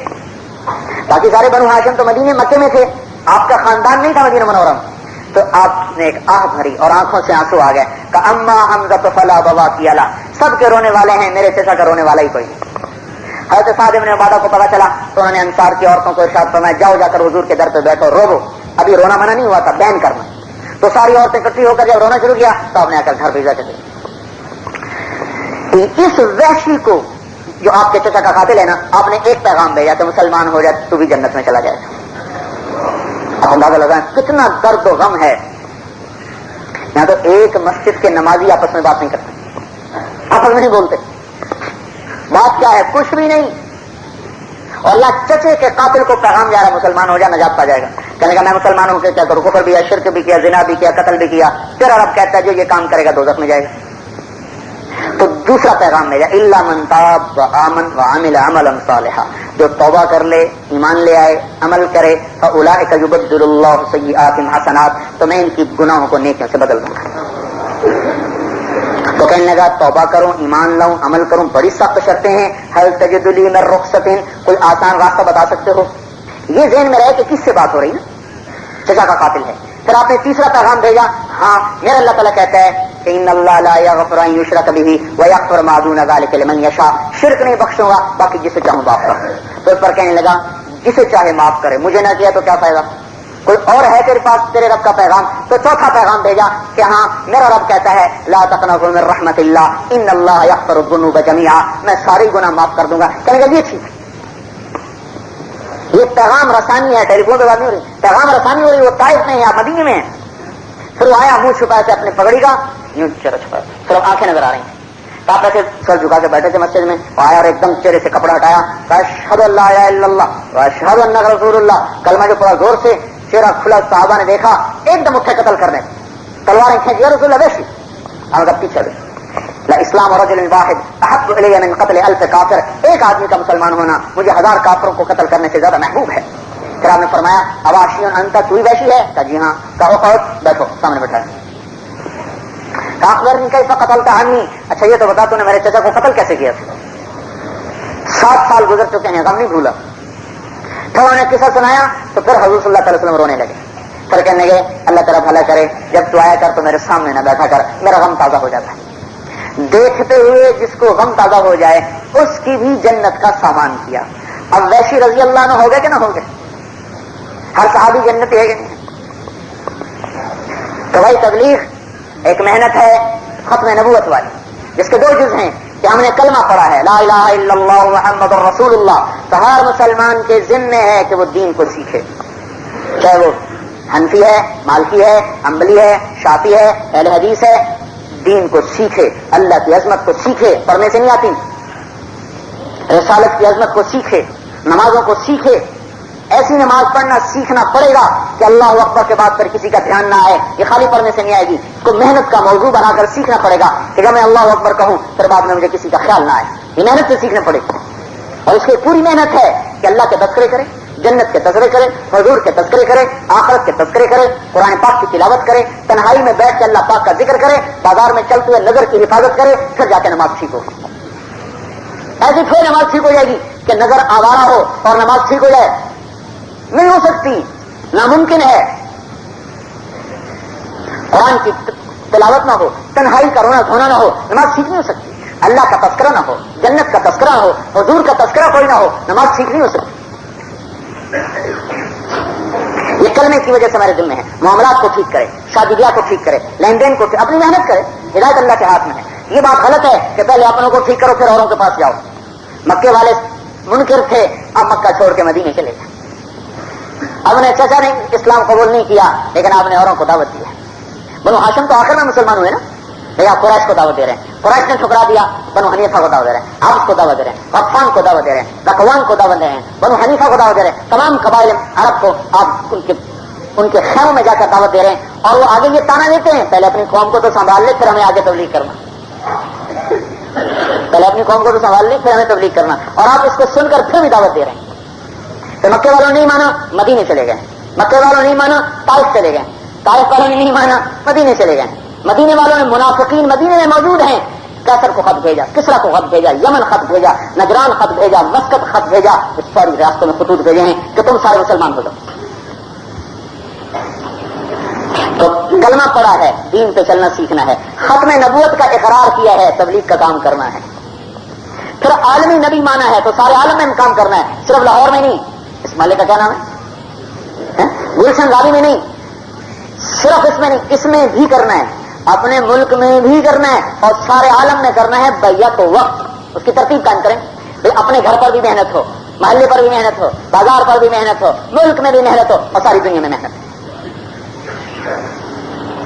باقی سارے بنو ہاشم تو مدینے مکے میں تھے، آپ کا خاندان نہیں تھا مدینہ منورہ میں۔ تو آپ نے ایک آہ بھری اور آنکھوں سے آنسو آ گئے کہ اما حمزہ تو فلا بواکی علی، سب کے رونے والے ہیں، میرے چچا کا رونے والا ہی کوئی نہیں۔ حضرت سعد بن عبادہ کو پتا چلا تو انہوں نے انصار کی عورتوں کو ارشاد فرمایا جاؤ جا کر حضور کے در پہ بیٹھو، رو، ابھی رونا منع نہیں ہوا تھا، بین کرنا۔ تو ساری عورتیں اکٹھی ہو کر جب رونا شروع کیا تو آپ نے آ کر گھر بھیجا کے اس وحشی کو جو آپ کے چچا کا قاتل ہے نا، آپ نے ایک پیغام بھیجا کہ مسلمان ہو جائے تو بھی جنت میں چلا جائے گا۔ اب اندازہ لگائیں کتنا درد و غم ہے۔ یہاں تو ایک مسجد کے نمازی آپس میں بات نہیں کرتے، آپس میں نہیں بولتے، بات کیا ہے کچھ بھی نہیں، اور اللہ چچے کے قاتل کو پیغام جا رہا ہے مسلمان ہو جا نجات پا جائے گا۔ کہنے کا میں مسلمان ہوں کہ کیا کروں، کفر بھی کیا، شرک بھی کیا، زنا بھی کیا، قتل بھی کیا، پھر رب کہتا ہے جو یہ کام کرے گا دوزخ میں جائے گا۔ تو دوسرا پیغام بھیجا الا من تاب وآمن وعمل عملا صالحا، جو توبہ کر لے، ایمان لے آئے، عمل کرے، فاولئک یبدل اللہ سیئاتہم حسنات، تو میں ان کی گناہوں کو نیکیوں سے بدل دوں گا۔ تو کہنے لگا توبہ کروں، ایمان لاؤں، عمل کروں، بڑی سخت شرطیں ہیں، هل تجد لی من رخصۃ، کوئی آسان راستہ بتا سکتے ہو؟ یہ ذہن میں رہے کہ کس سے بات ہو رہی نا، چچا کا قاتل ہے۔ پھر آپ نے تیسرا پیغام بھیجا، ہاں میرا اللہ تعالیٰ کہتا ہے کہ ان اللہ لا یغفر ان یشرک بہ ویغفر ما دون ذلک لمن یشاء، شرک نہیں بخشوں گا، باقی جسے چاہوں معاف کروں۔ تو اس پر کہنے لگا جسے چاہے معاف کرے، مجھے نہ کیا تو کیا فائدہ، کوئی اور ہے تیرے پاس تیرے رب کا پیغام؟ تو چوتھا پیغام بھیجا کہ ہاں میرا رب کہتا ہے لا تقنطوا من رحمت اللہ ان اللہ یغفر الذنوب جميعا، میں سارے گناہ معاف کر دوں گا۔ کہنے لگا یہ ٹھیک ہے، یہ پیغام رسانی ہے، ٹیلی فون پہ بات نہیں ہو رہی، پیغام رسانی ہو رہی، وہ طائف میں ہے، آپ مدینے میں ہیں۔ پھر وہ آیا منہ چھپایا تھا اپنے پگڑی کا، یوں چہرہ چھپایا، صرف آنکھیں نظر آ رہی ہیں۔ آپ ایسے سر جھکا کے بیٹھے تھے مسجد میں، آیا اور ایک دم چہرے سے کپڑا ہٹایا، اشہد ان لا الہ الا اللہ واشہد انک رسول اللہ، کلمہ جو پڑا زور سے، چہرہ کھلا، صحابہ نے دیکھا، ایک دم اٹھے قتل کرنے، تلواریں کھینچ، یا رسول اللہ ویسی اب اگر پیچھے اسلام رجل واحد احب الی من قتل الف کافر، ایک آدمی کا مسلمان ہونا مجھے 1000 کافروں کو قتل کرنے سے زیادہ محبوب ہے. پھر آپ نے فرمایا اواشی انت، تو ہی ویشی ہے؟ کہا جی ہاں. کہا احد، بیٹھو سامنے بیٹھا. کہا اخبرنی کیف قتلت عنی، اچھا یہ تو بتا تو نے میرے چچا کو قتل کیسے کیا تھا؟ 7 سال گزر چکے ہیں، غم نہیں بھولا. پھر انہوں نے قصہ سنایا تو پھر حضور صلی اللہ علیہ وسلم رونے لگے. پھر کہنے لگے اللہ تعالیٰ بھلا کرے جب تو آیا کر تو میرے سامنے نہ بیٹھا کر، میرا غم تازہ ہو جاتا ہے. دیکھتے ہوئے جس کو غم تازہ ہو جائے اس کی بھی جنت کا سامان کیا. اب ویشی رضی اللہ عنہ ہو گئے کہ نہ ہو گئے؟ ہر صحابی جنتی ہے کہ نہیں؟ تو بھائی تبلیغ ایک محنت ہے ختم نبوت والی، جس کے 2 جز ہیں کہ ہم نے کلمہ پڑھا ہے لا الہ الا اللہ محمد رسول اللہ، تو ہر مسلمان کے ذمے ہے کہ وہ دین کو سیکھے، چاہے وہ حنفی ہے، مالکی ہے، حنبلی ہے، شافعی ہے، اہل حدیث ہے، دین کو سیکھے، اللہ کی عظمت کو سیکھے. پڑھنے سے نہیں آتی، رسالت کی عظمت کو سیکھے، نمازوں کو سیکھے. ایسی نماز پڑھنا سیکھنا پڑے گا کہ اللہ اکبر کے بعد پھر کسی کا دھیان نہ آئے. یہ خالی پڑھنے سے نہیں آئے گی، اس کو محنت کا موضوع بنا کر سیکھنا پڑے گا کہ جب میں اللہ اکبر کہوں پھر بعد میں مجھے کسی کا خیال نہ آئے. یہ محنت سے سیکھنا پڑے گی. اور اس کی پوری محنت ہے کہ اللہ کے تذکرے کرے، جنت کے تذکرے کرے، حضور کے تذکرے کرے، آخرت کے تذکرے کرے، قرآن پاک کی تلاوت کرے، تنہائی میں بیٹھ کے اللہ پاک کا ذکر کرے، بازار میں چلتے ہوئے نظر کی حفاظت کرے، پھر جا کے نماز ٹھیک ہو. ایسی پھر نماز ٹھیک ہو جائے گی کہ نظر آوارہ ہو اور نماز ٹھیک ہو جائے؟ نہیں ہو سکتی، ناممکن ہے. قرآن کی تلاوت نہ ہو، تنہائی کا رونا دھونا نہ ہو، نماز ٹھیک نہیں ہو سکتی. اللہ کا تذکرہ نہ ہو، جنت کا تذکرہ نہ ہو، حضور کا تذکرہ کوئی نہ ہو، نماز ٹھیک نہیں ہو سکتی. یہ کلمے کی وجہ سے ہمارے دل میں ہے. معاملات کو ٹھیک کرے، شادی بیاہ کو ٹھیک کرے، لین دین کو اپنی محنت کرے. ہدایت اللہ کے ہاتھ میں ہے. یہ بات غلط ہے کہ پہلے اپنوں کو ٹھیک کرو پھر اوروں کے پاس جاؤ. مکے والے منکر تھے، اب مکہ چھوڑ کے مدینے چلے گئے. اب نے چچا نے اسلام قبول نہیں کیا لیکن آپ نے اوروں کو دعوت دیا. بنو ہاشم تو آخر میں مسلمان ہوئے نا، یا قریش کو دعوت دے رہے ہیں. قریش نے ٹھکرا دیا، بنو حنیفہ کو دعوت دے رہے ہیں، حفص کو دعوت دے رہے ہیں، غطفان کو دعوت دے رہے ہیں، ذکوان کو دعوت دے رہے ہیں، بنو حنیفہ کو دعوت دے رہے ہیں. تمام قبائل عرب کو آپ ان کے خیموں میں جا کر دعوت دے رہے ہیں. اور وہ آگے یہ تانا دیتے ہیں پہلے اپنی قوم کو تو سنبھال لے پھر ہمیں آگے تبلیغ کرنا. پہلے اپنی قوم کو تو سنبھال لے پھر ہمیں تبلیغ کرنا. اور آپ اس کو سن کر پھر بھی دعوت دے رہے ہیں. تو مکے والوں نے نہیں مانا، مدینے چلے گئے. مکے والوں نے نہیں مانا، طائف چلے گئے. طائف والوں نے نہیں مانا، مدینے چلے گئے. مدینے والوں نے منافقین مدینے میں موجود ہیں، کیسر کو خط بھیجا، کسرا کو خط بھیجا، یمن خط بھیجا، نجران خط بھیجا، مسقط خط بھیجا. اس ساری ریاستوں میں خطوط بھیجے ہیں کہ تم سارے مسلمان ہو جاؤ. تو کلمہ پڑا ہے، دین پہ چلنا سیکھنا ہے، ختم نبوت کا اقرار کیا ہے، تبلیغ کا کام کرنا ہے. پھر عالمی نبی مانا ہے تو سارے عالم میں کام کرنا ہے، صرف لاہور میں نہیں. اس محلے کا کیا نام ہے؟ گلشن غازی میں نہیں، صرف اس میں نہیں، اس میں بھی کرنا ہے، اپنے ملک میں بھی کرنا ہے اور سارے عالم میں کرنا ہے. بیعت و وقت اس کی ترتیب قائم کریں. اپنے گھر پر بھی محنت ہو، محلے پر بھی محنت ہو، بازار پر بھی محنت ہو، ملک میں بھی محنت ہو اور ساری دنیا میں محنت ہو.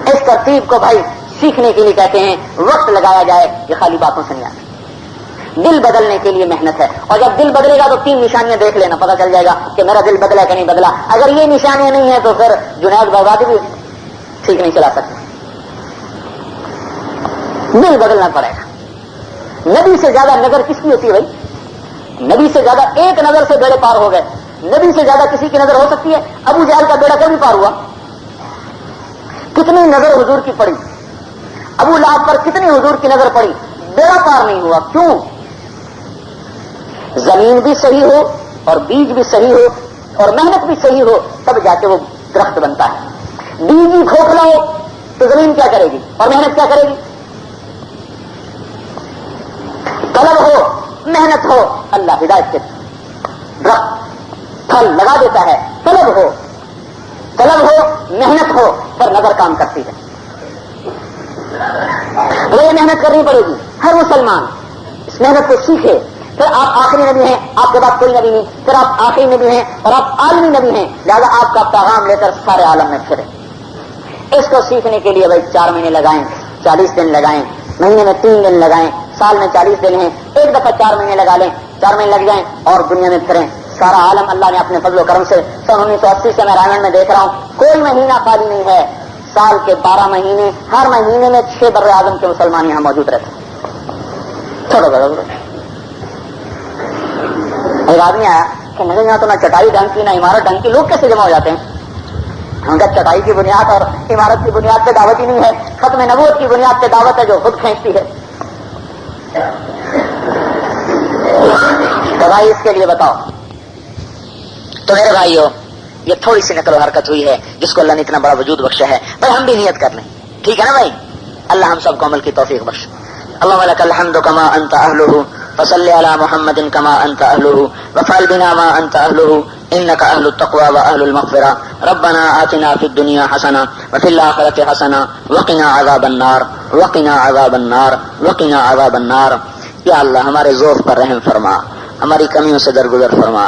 اس ترتیب کو بھائی سیکھنے کے لیے کہتے ہیں وقت لگایا جائے. یہ خالی باتوں سے نہیں آتی، دل بدلنے کے لیے محنت ہے. اور جب دل بدلے گا تو 3 نشانیاں دیکھ لینا، پتہ چل جائے گا کہ میرا دل بدلا کہ نہیں بدلا. اگر یہ نشانیاں نہیں ہیں تو پھر جنید بغدادی بھی ٹھیک نہیں چلا سکتے. دل بدلنا پڑے گا. نبی سے زیادہ نظر کس کی ہوتی ہے بھائی؟ نبی سے زیادہ ایک نظر سے بیڑے پار ہو گئے. نبی سے زیادہ کسی کی نظر ہو سکتی ہے؟ ابو جہل کا بیڑا کبھی پار ہوا؟ کتنی نظر حضور کی پڑی؟ ابو لہب پر کتنی حضور کی نظر پڑی؟ بیڑا پار نہیں ہوا. کیوں؟ زمین بھی صحیح ہو اور بیج بھی صحیح ہو اور محنت بھی صحیح ہو تب جا کے وہ درخت بنتا ہے. بیج ہی کھوکھلا ہو تو زمین کیا کرے گی اور محنت کیا کرے گی؟ طلب ہو، محنت ہو، اللہ ہدایت کے درخت پھل لگا دیتا ہے. طلب ہو، محنت ہو، پر نظر کام کرتی ہے. وہ محنت کرنی پڑے گی. ہر مسلمان اس محنت کو سیکھے. پھر آپ آخری نبی ہیں، آپ کے بعد کوئی نبی نہیں، پھر آپ آخری نبی ہیں اور آپ عالمی نبی ہیں، لہذا آپ کا پیغام لے کر سارے عالم میں پھریں. اس کو سیکھنے کے لیے بھائی 4 مہینے لگائیں، 40 دن لگائیں، مہینے میں 3 دن لگائیں، سال میں 40 دن ہیں، ایک دفعہ 4 مہینے لگا لیں، 4 مہینے لگ جائیں اور دنیا میں پھریں. سارا عالم اللہ نے اپنے فضل و کرم سے سن 1980 سے میں رائمنڈ میں دیکھ رہا ہوں، کوئی مہینہ خالی نہیں ہے. سال کے 12 مہینے، ہر مہینے میں 6 بر اعظم کے مسلمان یہاں موجود رہتے ہیں. چھوڑو بڑھو. ایک آدمی آیا کہ نہیں یہاں تو نہ چٹائی ڈھنگ کی نہ عمارت ڈھنگ کی، لوگ کیسے جمع ہو جاتے ہیں؟ ہم کہا چٹائی کی بنیاد اور عمارت کی بنیاد پہ دعوت ہی نہیں ہے، ختم نبوت کی بنیاد پہ دعوت ہے جو خود کھینچتی ہے. تو بھائی اس کے لیے بتاؤ. تو میرے بھائیو یہ تھوڑی سی نقل و حرکت ہوئی ہے جس کو اللہ نے اتنا بڑا وجود بخشا ہے. بھائی ہم بھی نیت کر لیں، ٹھیک ہے نا بھائی؟ اللہ ہم سب کو عمل کی توفیق بخش. اللهم لك الحمد كما انت اهله فصل على محمد كما انت اهله وفعل بنا ما انت اهله انك اهل التقوى واهل المغفرة. ربنا آتنا في الدنيا حسنة وفي الآخرة حسنة وقنا عذاب النار وقنا عذاب النار وقنا عذاب النار. یا اللہ ہمارے ذوق پر رحم فرما، ہماری کمیوں سے درگزر فرما.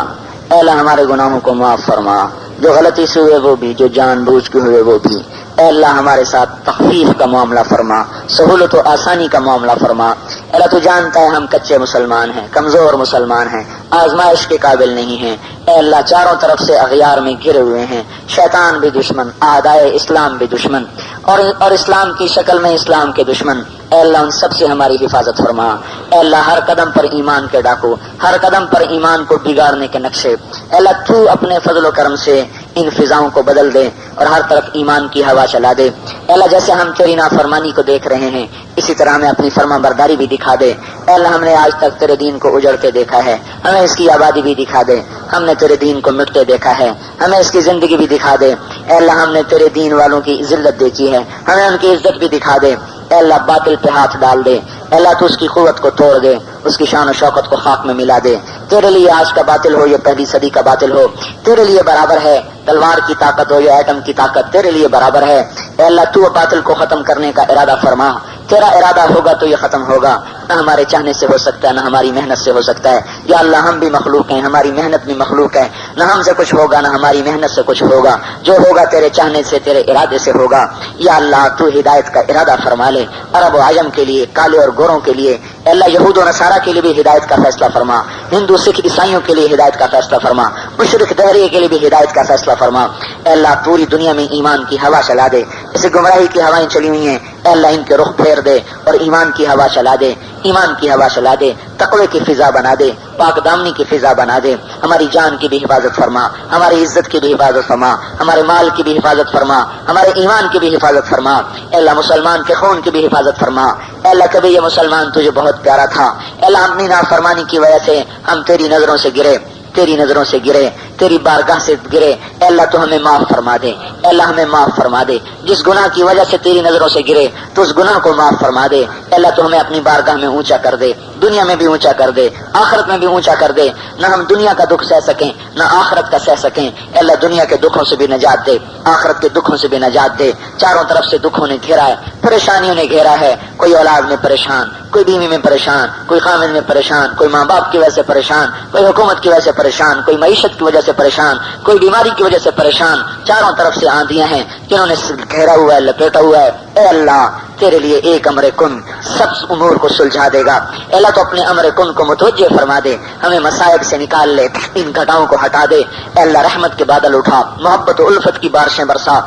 اے اللہ ہمارے گناہوں کو معاف فرما، جو غلطی سے ہوئے وہ بھی، جو جان بوجھ کے ہوئے وہ بھی. اے اللہ ہمارے ساتھ تخفیف کا معاملہ فرما، سہولت و آسانی کا معاملہ فرما. اے اللہ تو جانتا ہے ہم کچے مسلمان ہیں، کمزور مسلمان ہیں، آزمائش کے قابل نہیں ہیں. اے اللہ چاروں طرف سے اغیار میں گھرے ہوئے ہیں، شیطان بھی دشمن، اعدائے اسلام بھی دشمن، اور اسلام کی شکل میں اسلام کے دشمن. اے اللہ ان سب سے ہماری حفاظت فرما. اے اللہ ہر قدم پر ایمان کے ڈاکو، ہر قدم پر ایمان کو بگاڑنے کے نقشے. اے اللہ تو اپنے فضل و کرم سے ان فضاؤں کو بدل دے اور ہر طرف ایمان کی ہوا چلا دے. اے اللہ جیسے ہم تیری نافرمانی کو دیکھ رہے ہیں اسی طرح ہمیں اپنی فرما برداری بھی دکھا دے. اے اللہ ہم نے آج تک تیرے دین کو اجڑتے دیکھا ہے، ہمیں اس کی آبادی بھی دکھا دے. ہم نے تیرے دین کو مٹتے دیکھا ہے، ہمیں اس کی زندگی بھی دکھا دے. اے اللہ ہم نے تیرے دین والوں کی ذلت دیکھی ہے، ہمیں ان کی عزت بھی دکھا دے. اے اللہ باطل پہ ہاتھ ڈال دے. اے اللہ تو اس کی قوت کو توڑ دے، اس کی شان و شوکت کو خاک میں ملا دے. تیرے لیے آج کا باطل ہو یا پہلی صدی کا باطل ہو، تیرے لیے برابر ہے. تلوار کی طاقت ہو یا ایٹم کی طاقت، تیرے لیے برابر ہے. اے اللہ تو باطل کو ختم کرنے کا ارادہ فرما. تیرا ارادہ ہوگا تو یہ ختم ہوگا، نہ ہمارے چاہنے سے ہو سکتا ہے نہ ہماری محنت سے ہو سکتا ہے. یا اللہ ہم بھی مخلوق ہیں، ہماری محنت بھی مخلوق ہے، نہ ہم سے کچھ ہوگا نہ ہماری محنت سے کچھ ہوگا. جو ہوگا تیرے چاہنے سے تیرے ارادے سے ہوگا. یا اللہ تو ہدایت کا ارادہ فرما لے، عرب و عجم کے لیے، کالے اور گوروں کے لیے. اے اللہ یہود و نصارہ کے لیے بھی ہدایت کا فیصلہ فرما، ہندو سکھ عیسائیوں کے لیے ہدایت کا فیصلہ فرما، مشرک دہریے کے لیے بھی ہدایت کا فیصلہ فرما. اے اللہ پوری دنیا میں ایمان کی ہوا چلا دے. اسے گمراہی کی ہوائیں چلی ہوئی ہیں، اے اللہ ان کے رخ پھیر دے اور ایمان کی ہوا چلا دے. ایمان کی ہوا چلا دے، تقوی کی فضا بنا دے، پاک دامنی کی فضا بنا دے. ہماری جان کی بھی حفاظت فرما، ہماری عزت کی بھی حفاظت فرما، ہمارے مال کی بھی حفاظت فرما، ہمارے ایمان کی بھی حفاظت فرما. اے اللہ مسلمان کے خون کی بھی حفاظت فرما. اے اللہ کبھی یہ مسلمان تجھے بہت پیارا تھا، اے اللہ اپنی نافرمانی کی وجہ سے ہم تیری نظروں سے گرے، تیری نظروں سے گرے، تیری بارگاہ سے گرے. اے اللہ تو ہمیں معاف فرما دے. اے اللہ ہمیں معاف فرما دے. جس گناہ کی وجہ سے تیری نظروں سے گرے تو اس گناہ کو معاف فرما دے. اے اللہ تو ہمیں اپنی بارگاہ میں اونچا کر دے، دنیا میں بھی اونچا کر دے، آخرت میں بھی اونچا کر دے. نہ ہم دنیا کا دکھ سہ سکیں نہ آخرت کا سہ سکیں. اے اللہ دنیا کے دکھوں سے بھی نجات دے، آخرت کے دکھوں سے بھی نجات دے. چاروں طرف سے دکھوں نے گھیرا ہے، پریشانیوں نے گھیرا ہے. کوئی اولاد میں پریشان، کوئی بیوی میں پریشان، کوئی خامد میں پریشان، کوئی ماں باپ کی وجہ سے پریشان، کوئی حکومت کی وجہ سے پریشان، کوئی معیشت کی وجہ سے پریشان، کوئی بیماری کی وجہ سے پریشان. چاروں طرف سے آندیاں ہیں جنہوں نے گھیرا ہوا ہے، لپیٹا ہوا ہے. اے اللہ تیرے لیے ایک امر کن سب امور کو سلجھا دے گا. اے اللہ تو اپنے امر کن کو متوجہ فرما دے، ہمیں مصائب سے نکال لے، ان گھٹاؤں کو ہٹا دے. اے اللہ رحمت کے بادل اٹھا، محبت و الفت کی بارشیں برسا،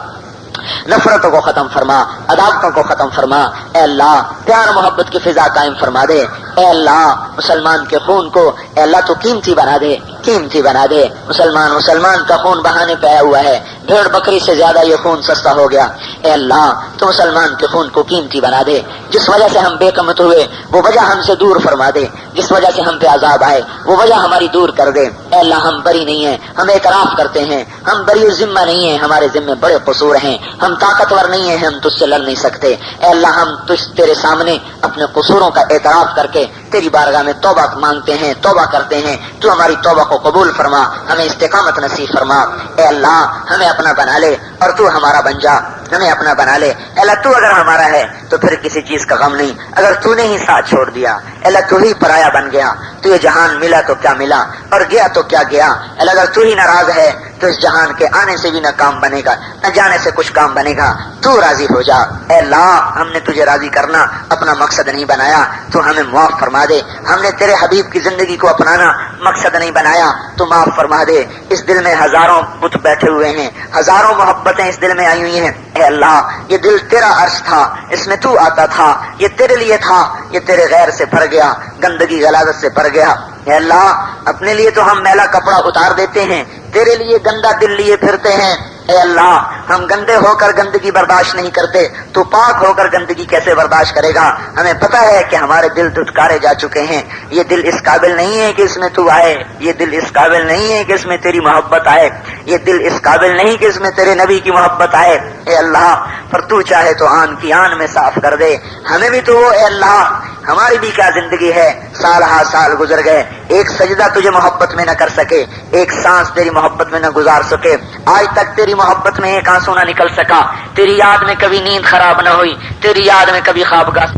نفرتوں کو ختم فرما، عداوتوں کو ختم فرما. اے اللہ پیار محبت کی فضا قائم فرما دے. اے اللہ مسلمان کے خون کو اے اللہ تو قیمتی بنا دے، قیمتی بنا دے. مسلمان کا خون بہانے پہ آیا ہوا ہے، بھیڑ بکری سے زیادہ یہ خون سستا ہو گیا. اے اللہ تو مسلمان کے خون کو قیمتی بنا دے. جس وجہ سے ہم بے کمت ہوئے وہ وجہ ہم سے دور فرما دے، جس وجہ سے ہم پہ عذاب آئے وہ وجہ ہماری دور کر دے. اے اللہ ہم بری نہیں ہیں، ہم اعتراف کرتے ہیں، ہم بری ذمہ نہیں ہیں، ہمارے ذمہ بڑے قصور ہیں، ہم طاقتور نہیں ہیں، ہم تجھ سے لڑ نہیں سکتے. اے اللہ ہم تیرے سامنے اپنے قصوروں کا اعتراف کر کے تیری بارگاہ میں توبہ مانگتے ہیں، توبہ کرتے ہیں. تو ہماری توبہ کو قبول فرما، ہمیں استقامت نصیب فرما. اے اللہ ہمیں اپنا بنا لے اور تو ہمارا بن جا، ہمیں اپنا بنا لے. اے اللہ تو اگر ہمارا ہے تو پھر کسی چیز کا غم نہیں. اگر تو نے ہی ساتھ چھوڑ دیا، اے اللہ تو ہی پرایا بن گیا، تو یہ جہان ملا تو کیا ملا، اور گیا تو کیا گیا، اگر تو ہی ناراض ہے تو اس جہان کے آنے سے بھی نہ کام بنے گا نہ جانے سے کچھ کام بنے گا، تو راضی ہو جا۔ اے اللہ ہم نے تجھے راضی کرنا اپنا مقصد نہیں بنایا، تو ہمیں معاف فرما دے۔ ہم نے تیرے حبیب کی زندگی کو اپنانا مقصد نہیں بنایا، تو معاف فرما دے۔ اس دل میں ہزاروں بت بیٹھے ہوئے ہیں، ہزاروں محبتیں اس دل میں آئی ہوئی ہیں، اے اللہ یہ دل تیرا عرش تھا، اس میں تو آتا تھا، یہ تیرے لیے تھا، یہ تیرے غیر سے بھر گیا، گندگی غلاظت سے بھر گیا۔ اے اللہ اپنے لیے تو ہم میلا کپڑا اتار دیتے ہیں، تیرے لیے گندا دل لیے پھرتے ہیں۔ اے اللہ ہم گندے ہو کر گندگی برداشت نہیں کرتے، تو پاک ہو کر گندگی کیسے برداشت کرے گا؟ ہمیں پتہ ہے کہ ہمارے دل دھتکارے جا چکے ہیں، یہ دل اس قابل نہیں ہے کہ اس میں تو آئے، یہ دل اس قابل نہیں ہے کہ اس میں تیری محبت آئے، یہ دل اس قابل نہیں کہ اس میں تیرے نبی کی محبت آئے۔ اے اللہ پر تو چاہے تو آن کی آن میں صاف کر دے ہمیں بھی تو۔ اے اللہ ہماری بھی کیا زندگی ہے، سال ہا سال گزر گئے، ایک سجدہ تجھے محبت میں نہ کر سکے، ایک سانس تیری محبت میں نہ گزار سکے، آج تک تیری محبت میں ایک آنسو نہ نکل سکا، تیری یاد میں کبھی نیند خراب نہ ہوئی، تیری یاد میں کبھی خوابگاہ۔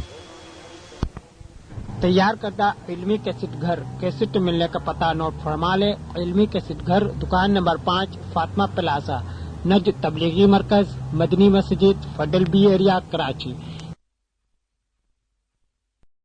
تیار کردہ علمی کیسٹ گھر کیسٹ ملنے کا پتہ نوٹ فرما لے۔ علمی کیسٹ گھر دکان نمبر 5 فاطمہ پلازا، نجد تبلیغی مرکز، مدنی مسجد، فڈل بی ایریا، کراچی۔